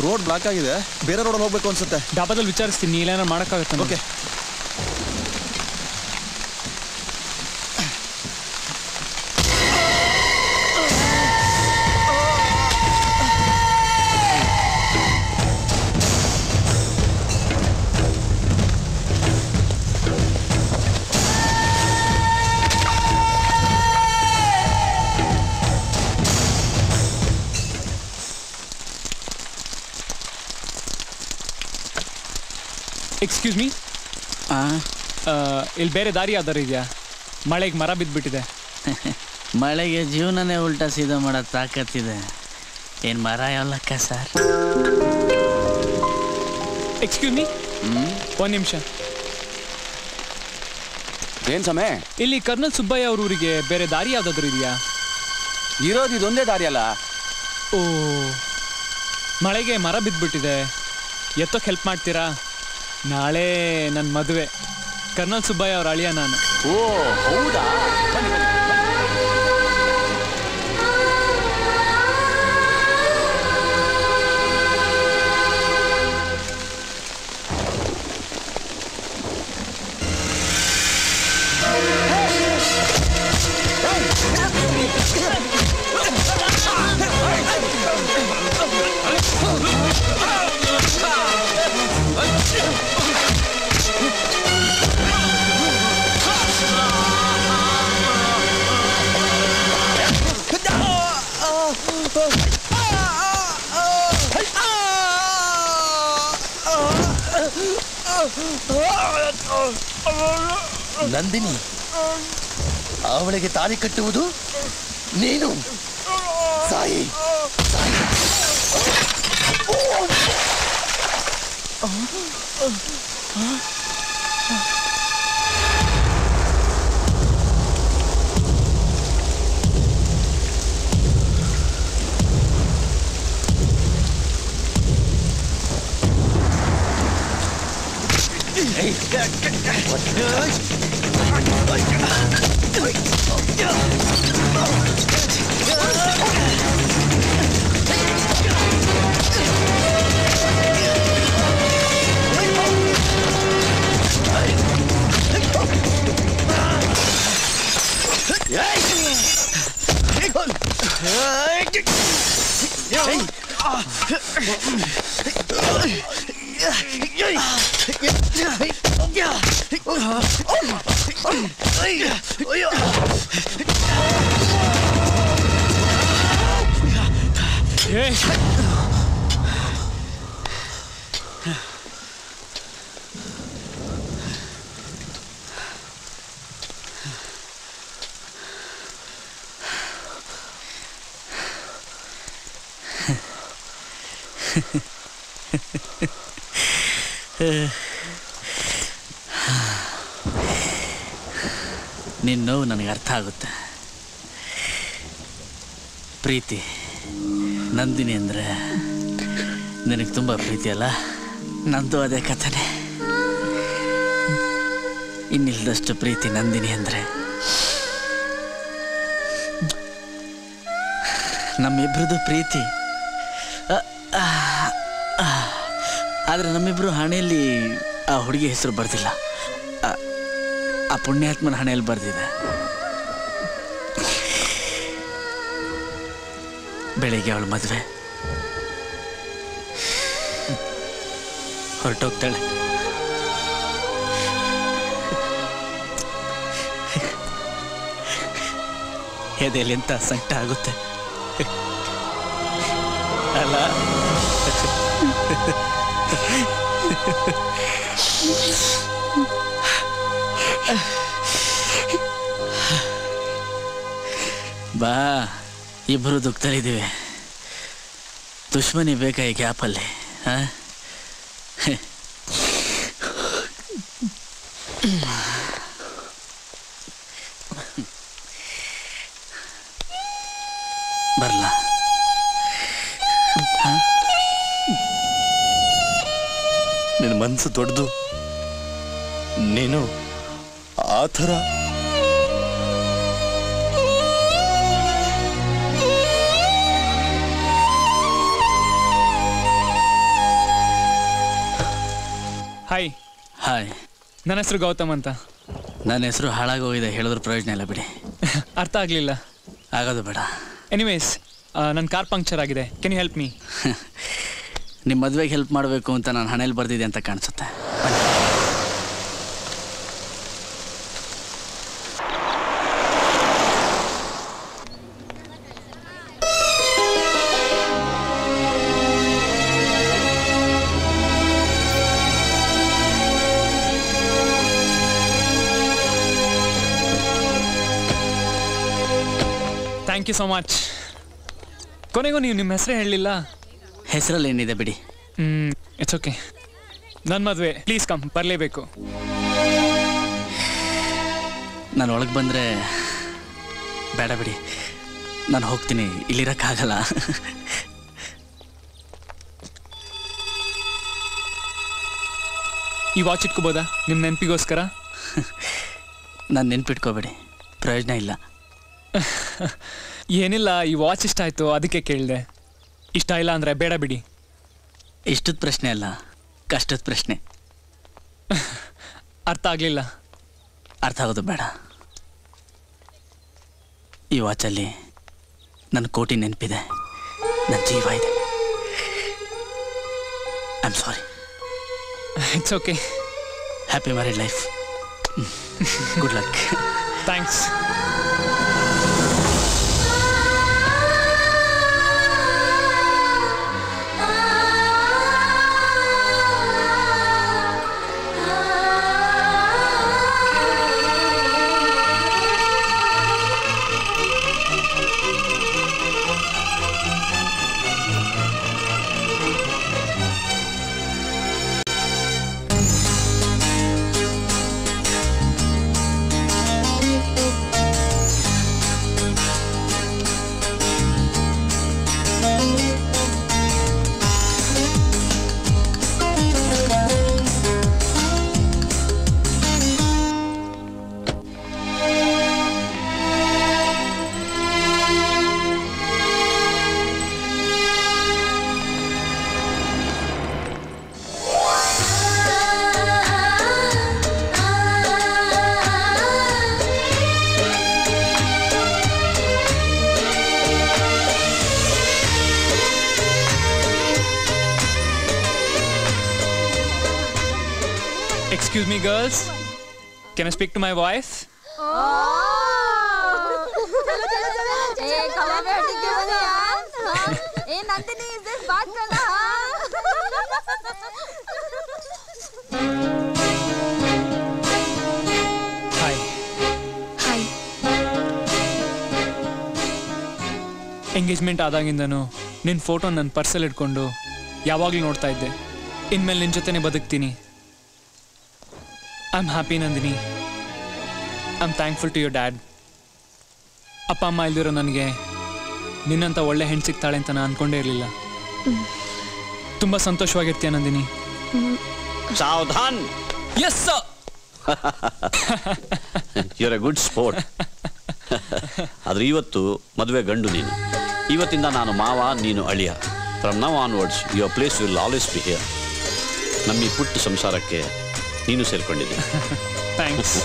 ರೋಡ್ ಬ್ಲಾಕ್ ಆಗಿದೆ, ಬೇರೆ ರೋಡಲ್ಲಿ ಹೋಗ್ಬೇಕು ಅನ್ಸುತ್ತೆ. ಡಾಬಾದಲ್ಲಿ ವಿಚಾರಿಸ್ತೀನಿ, ನೀಲೇನೋ ಮಾಡೋಕ್ಕಾಗತ್ತೆ. ಓಕೆ. ಎಕ್ಸ್ಕ್ಯೂಸ್ ಮೀ, ಇಲ್ಲಿ ಬೇರೆ ದಾರಿ ಯಾವ್ದಾರು ಇದೆಯಾ? ಮಳೆಗೆ ಮರ ಬಿದ್ದುಬಿಟ್ಟಿದೆ. ಮಳೆಗೆ ಜೀವನನೇ ಉಲ್ಟಾ ಸೀದಾ ಮಾಡೋ ತಾಕತ್ತಿದೆ. ಏನು ಮರ ಯಾವಲಕ್ಕ ಸರ್? ಎಕ್ಸ್ಕ್ಯೂಸ್ ಮೀ, ಒಂದು ನಿಮಿಷ. ಏನು ಸಮಯ? ಇಲ್ಲಿ ಕರ್ನಲ್ ಸುಬ್ಬಯ್ಯ ಅವ್ರ ಊರಿಗೆ ಬೇರೆ ದಾರಿ ಯಾವ್ದಾದ್ರು ಇದೆಯಾ? ಇರೋದು ಇದೊಂದೇ ದಾರಿ ಅಲ್ಲ. ಓ, ಮಳೆಗೆ ಮರ ಬಿದ್ದುಬಿಟ್ಟಿದೆ, ಎತ್ತೋಕೆ ಹೆಲ್ಪ್ ಮಾಡ್ತೀರಾ? ನಾಳೆ ನನ್ನ ಮದುವೆ, ಕರ್ನಲ್ ಸುಬ್ಬಯ್ಯ ಅವ್ರ ಅಳಿಯ ನಾನು. ಓ ಹೌದಾ? ಬನ್ನಿ ಬನ್ನಿ. ನಂದಿನಿ, ಅವಳಿಗೆ ತಾಳಿ ಕಟ್ಟುವುದು ನೀನು. ಸಾಯಿ ನಿನ್ನ ನೋವು ನನಗೆ ಅರ್ಥ ಆಗುತ್ತೆ. ಪ್ರೀತಿ, ನಂದಿನಿ ಅಂದರೆ ನಿನಗೆ ತುಂಬ ಪ್ರೀತಿ ಅಲ್ಲ? ನಂದು ಅದೇ ಕಥೆನೇ. ಇನ್ನಿಲ್ದಷ್ಟು ಪ್ರೀತಿ ನಂದಿನಿ ಅಂದರೆ. ನಮ್ಮಿಬ್ರದ್ದು ಪ್ರೀತಿ, ಆದರೆ ನಮ್ಮಿಬ್ರು ಹಣೆಯಲ್ಲಿ ಆ ಹುಡುಗಿ ಹೆಸರು ಬರ್ದಿಲ್ಲ. ಆ ಪುಣ್ಯಾತ್ಮನ ಹಣೆಯಲ್ಲಿ ಬರ್ದಿದೆ. ಬೆಳಿಗ್ಗೆ ಅವಳು ಮದುವೆ, ಹೊರಟೋಗ್ತಾಳೆ. ಎದೆಯಲ್ಲಿ ಎಂತ ಸಂಕಟ ಆಗುತ್ತೆ ಅಲ್ಲ? ಬಾ, ಇಬ್ಬರು ದುಃಖದಲ್ಲಿದ್ದೀವಿ. ದುಶ್ಮನಿ ಬೇಕಾ ಈ ಗ್ಯಾಪಲ್ಲಿ? ಬರಲ್ಲ? ನಿನ್ನ ಮನಸ್ಸು ದೊಡ್ಡದು, ನೀನು ಆ ಥರ ಹಾಯ್. ಹಾಯ್. ನನ್ನ ಹೆಸರು ಗೌತಮ್ ಅಂತ. ನನ್ನ ಹೆಸರು ಹಾಳಾಗೋಗಿದೆ, ಹೇಳಿದ್ರು ಪ್ರಯೋಜನ ಇಲ್ಲ ಬಿಡಿ. ಅರ್ಥ ಆಗಲಿಲ್ಲ. ಆಗೋದು ಬೇಡ. ಎನಿವೇಸ್, ನನ್ನ ಕಾರ್ ಪಂಕ್ಚರ್ ಆಗಿದೆ. Can you help me? ನಿಮ್ಮ ಮದುವೆಗೆ ಹೆಲ್ಪ್ ಮಾಡಬೇಕು ಅಂತ ನಾನು ಹಣೆಯಲ್ಲಿ ಬರ್ದಿದೆ ಅಂತ ಕಾಣಿಸುತ್ತೆ. Thank you so much. ಕೊನೆಗೂ ನೀವು ನಿಮ್ಮ ಹೆಸರೇ ಹೇಳಲಿಲ್ಲ. ಹೆಸರಲ್ಲಿ ಏನಿದೆ ಬಿಡಿ. It's okay. ನನ್ನ ಮದುವೆ, ಪ್ಲೀಸ್ ಕಮ್, ಬರಲೇಬೇಕು. ನಾನು ಒಳಗೆ ಬಂದರೆ ಬೇಡ ಬಿಡಿ, ನಾನು ಹೋಗ್ತೀನಿ, ಇಲ್ಲಿರೋಕ್ಕಾಗಲ್ಲ. ಈ ವಾಚ್ ಇಟ್ಕೋಬೋದಾ ನಿಮ್ಮ ನೆನಪಿಗೋಸ್ಕರ? ನಾನು ನೆನ್ಪಿಟ್ಕೋಬೇಡಿ, ಪ್ರಯೋಜನ ಇಲ್ಲ. ಏನಿಲ್ಲ, ಈ ವಾಚ್ ಇಷ್ಟ ಆಯಿತು ಅದಕ್ಕೆ ಕೇಳಿದೆ. ಇಷ್ಟ ಇಲ್ಲ ಅಂದರೆ ಬೇಡ ಬಿಡಿ. ಇಷ್ಟದ ಪ್ರಶ್ನೆ ಅಲ್ಲ, ಕಷ್ಟದ ಪ್ರಶ್ನೆ. ಅರ್ಥ ಆಗಲಿಲ್ಲ. ಅರ್ಥ ಆಗೋದು ಬೇಡ. ಈ ವಾಚಲ್ಲಿ ನನ್ನ ಕೋಟಿ ನೆನಪಿದೆ, ನನ್ನ ಜೀವ ಇದೆ. I am sorry. It's okay. Happy married life. Good luck. Thanks. Excuse me, girls. Can I speak to my wife? Hi. Hi. Engagement ಆದಾಗಿಂದನೂ ನಿನ್ನ ಫೋಟೋ ನನ್ನ ಪರ್ಸಲ್ಲಿ ಇಟ್ಕೊಂಡು ಯಾವಾಗಲೂ ನೋಡ್ತಾ ಇದ್ದೆ. ಇನ್ಮೇಲೆ ನಿನ್ನ ಜೊತೆನೇ ಬದುಕ್ತೀನಿ. I am happy Nandini. I am thankful to your dad. ಅಪ್ಪ ಅಮ್ಮ ಇಲ್ದಿರೋ ನನಗೆ ನಿನ್ನಂಥ ಒಳ್ಳೆ ಹೆಣ್ಣು ಸಿಗ್ತಾಳೆ ಅಂತ ನಾನು ಅನ್ಕೊಂಡೇ ಇರಲಿಲ್ಲ. ತುಂಬ ಸಂತೋಷವಾಗಿರ್ತೀಯ ನಂದಿನಿ. ಸಾವಧಾನ್. Yes sir. Your a good sport. ಆದ್ರೆ ಇವತ್ತು ಮದುವೆ ಗಂಡು ನೀನು. ಇವತ್ತಿಂದ ನಾನು ಮಾವ, ನೀನು ಅಳಿಯ. From now onwards your place will always be here. ನಮ್ಮ ಈ ಪುಟ್ಟ ಸಂಸಾರಕ್ಕೆ ನೀನು ಸೇರ್ಕೊಂಡಿದ್ದೆ. ಥ್ಯಾಂಕ್ಸ್.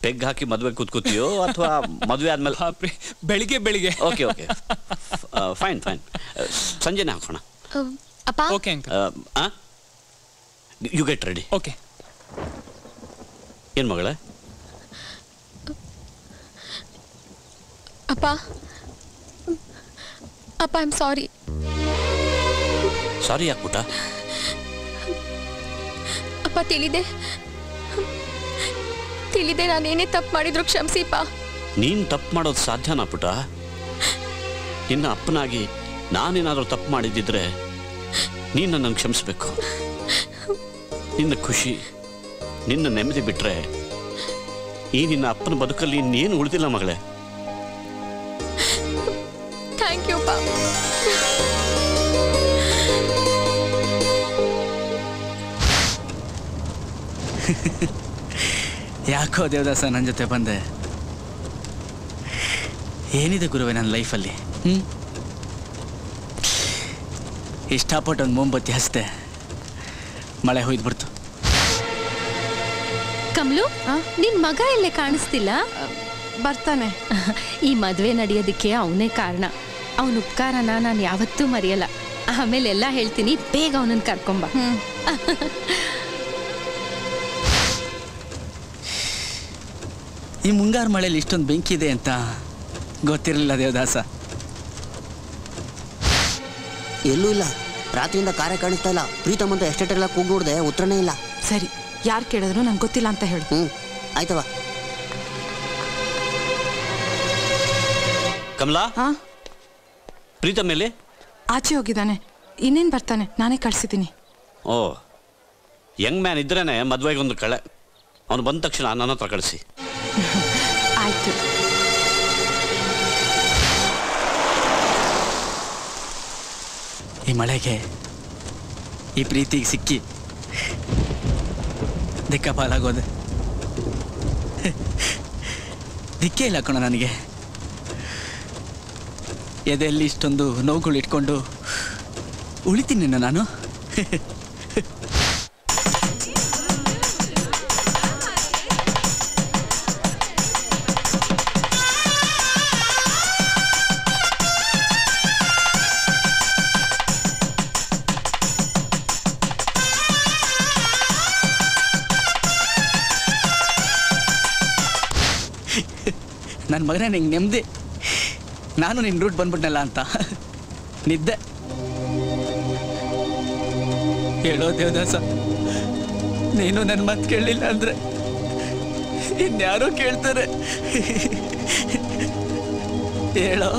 ಪೆಗ್ ಹಾಕಿ ಮದುವೆ ಕೂತ್ಕೋತೀಯೋ ಅಥವಾ ಮದುವೆ ಆದ್ಮೇಲೆ? ಬೆಳಿಗ್ಗೆ ಬೆಳಿಗ್ಗೆ. Okay okay, fine fine. ಸಂಜೆನೆ ಹಾಕೋಣ. ಅಪ್ಪ. Okay uncle. You get ready. Okay. ಏನು ಮಗಳೇ? ಅಪ್ಪ ಅಪ್ಪ, ಐ ಆಮ್ ಸಾರಿ. ಸಾರಿ ಯಾಕೆ ಪುಟ್ಟ? ಅಪ್ಪ, ತಿಳಿದೆ ನಾನೇನೇ ತಪ್ಪು ಮಾಡಿದ್ರು ಕ್ಷಮಿಸಿಪ್ಪ. ನೀನು ತಪ್ಪು ಮಾಡೋದು ಸಾಧ್ಯನಾ ಪುಟ್ಟ? ನಿನ್ನ ಅಪ್ಪನಾಗಿ ನಾನೇನಾದರೂ ತಪ್ಪು ಮಾಡಿದ್ದಿದ್ರೆ ನೀನು ನನ್ನನ್ನು ಕ್ಷಮಿಸ್ಬೇಕು. ನಿನ್ನ ಖುಷಿ, ನಿನ್ನ ನೆಮ್ಮದಿ ಬಿಟ್ಟರೆ ಈ ನಿನ್ನ ಅಪ್ಪನ ಬದುಕಲ್ಲಿ ಇನ್ನೇನು ಉಳಿದಿಲ್ಲ ಮಗಳೇ. ಥ್ಯಾಂಕ್ ಯು ಅಪ್ಪ. ಯಾಕೋ ದೇವದಾಸ ನನ್ನ ಜೊತೆ ಬಂದೆ? ಏನಿದೆ ಗುರುವೆ ನನ್ನ ಲೈಫಲ್ಲಿ? ಇಷ್ಟಪಟ್ಟು ಒಂದು ಮೊಂಬತ್ತಿ ಹಚ್ತೆ, ಮಳೆ ಹೋಯ್ದ್ಬಿಡ್ತು. ಕಮಲು, ನಿನ್ ಮಗ ಎಲ್ಲೇ ಕಾಣಿಸ್ತಿಲ್ಲ? ಬರ್ತಾನೆ. ಈ ಮದ್ವೆ ನಡೆಯೋದಕ್ಕೆ ಅವನೇ ಕಾರಣ. ಅವನ ಉಪಕಾರನ ನಾನು ಯಾವತ್ತೂ ಮರೆಯಲ್ಲ. ಆಮೇಲೆ ಎಲ್ಲ ಹೇಳ್ತೀನಿ, ಬೇಗ ಅವನನ್ನ ಕರ್ಕೊಂಬ. ಈ ಮುಂಗಾರು ಮಳೆಯಲ್ಲಿ ಇಷ್ಟೊಂದು ಬೆಂಕಿ ಇದೆ ಅಂತ ಗೊತ್ತಿರಲಿಲ್ಲ ದೇವದಾಸ. ಎಲ್ಲೂ ಇಲ್ಲ, ರಾತ್ರಿಯಿಂದ ಕಾರ್ಯ ಕಾಣಿಸ್ತಾ ಇಲ್ಲ. ಪ್ರೀತಮ್ ಅಂತ ಎಸ್ಟೇಟ್ ಎಲ್ಲ ಕೂಗ್ ನೋಡ್ದೆ, ಉತ್ತರನೇ ಇಲ್ಲ. ಸರಿ, ಯಾರು ಕೇಳಿದ್ರು ನಂಗೆ ಗೊತ್ತಿಲ್ಲ ಅಂತ ಹೇಳು. ಆಯ್ತವ. ಕಮಲಾ, ಪ್ರೀತಮ್ ಮೇಲೆ ಆಚೆ ಹೋಗಿದ್ದಾನೆ. ಇನ್ನೇನು ಬರ್ತಾನೆ, ನಾನೇ ಕಳ್ಸಿದ್ದೀನಿ. ಓ, ಯಂಗ್ ಮ್ಯಾನ್ ಇದ್ರೇನೆ ಮದುವೆಗೆ ಒಂದು ಕಳೆ. ಅವನು ಬಂದ ತಕ್ಷಣ ನನ್ನ ಹತ್ರ ಕಳಿಸಿ. ಆಯ್ತು. ಈ ಮಳೆಗೆ, ಈ ಪ್ರೀತಿಗೆ ಸಿಕ್ಕಿ ದಿಕ್ಕಪಾಲಾಗೋದೆ. ದಿಕ್ಕೇ ಇಲ್ಲ ಕಣ ನನಗೆ. ಎದೆಯಲ್ಲಿ ಇಷ್ಟೊಂದು ನೋವುಗಳು ಇಟ್ಕೊಂಡು ಉಳಿತೀನಿ ನಾನು. ನನ್ನ ಮಗನೇ ನಿಂಗೆ ನೆಮ್ಮದಿ. ನಾನು ನಿನ್ನ ರೂಟ್ ಬಂದ್ಬಿಟ್ನಲ್ಲ ಅಂತ ನಿದ್ದೆ. ಹೇಳೋ ದೇವದಾಸ, ನೀನು ನನ್ನ ಮಾತು ಕೇಳಲಿಲ್ಲ ಅಂದರೆ ಇನ್ಯಾರೋ ಕೇಳ್ತಾರೆ. ಹೇಳೋ.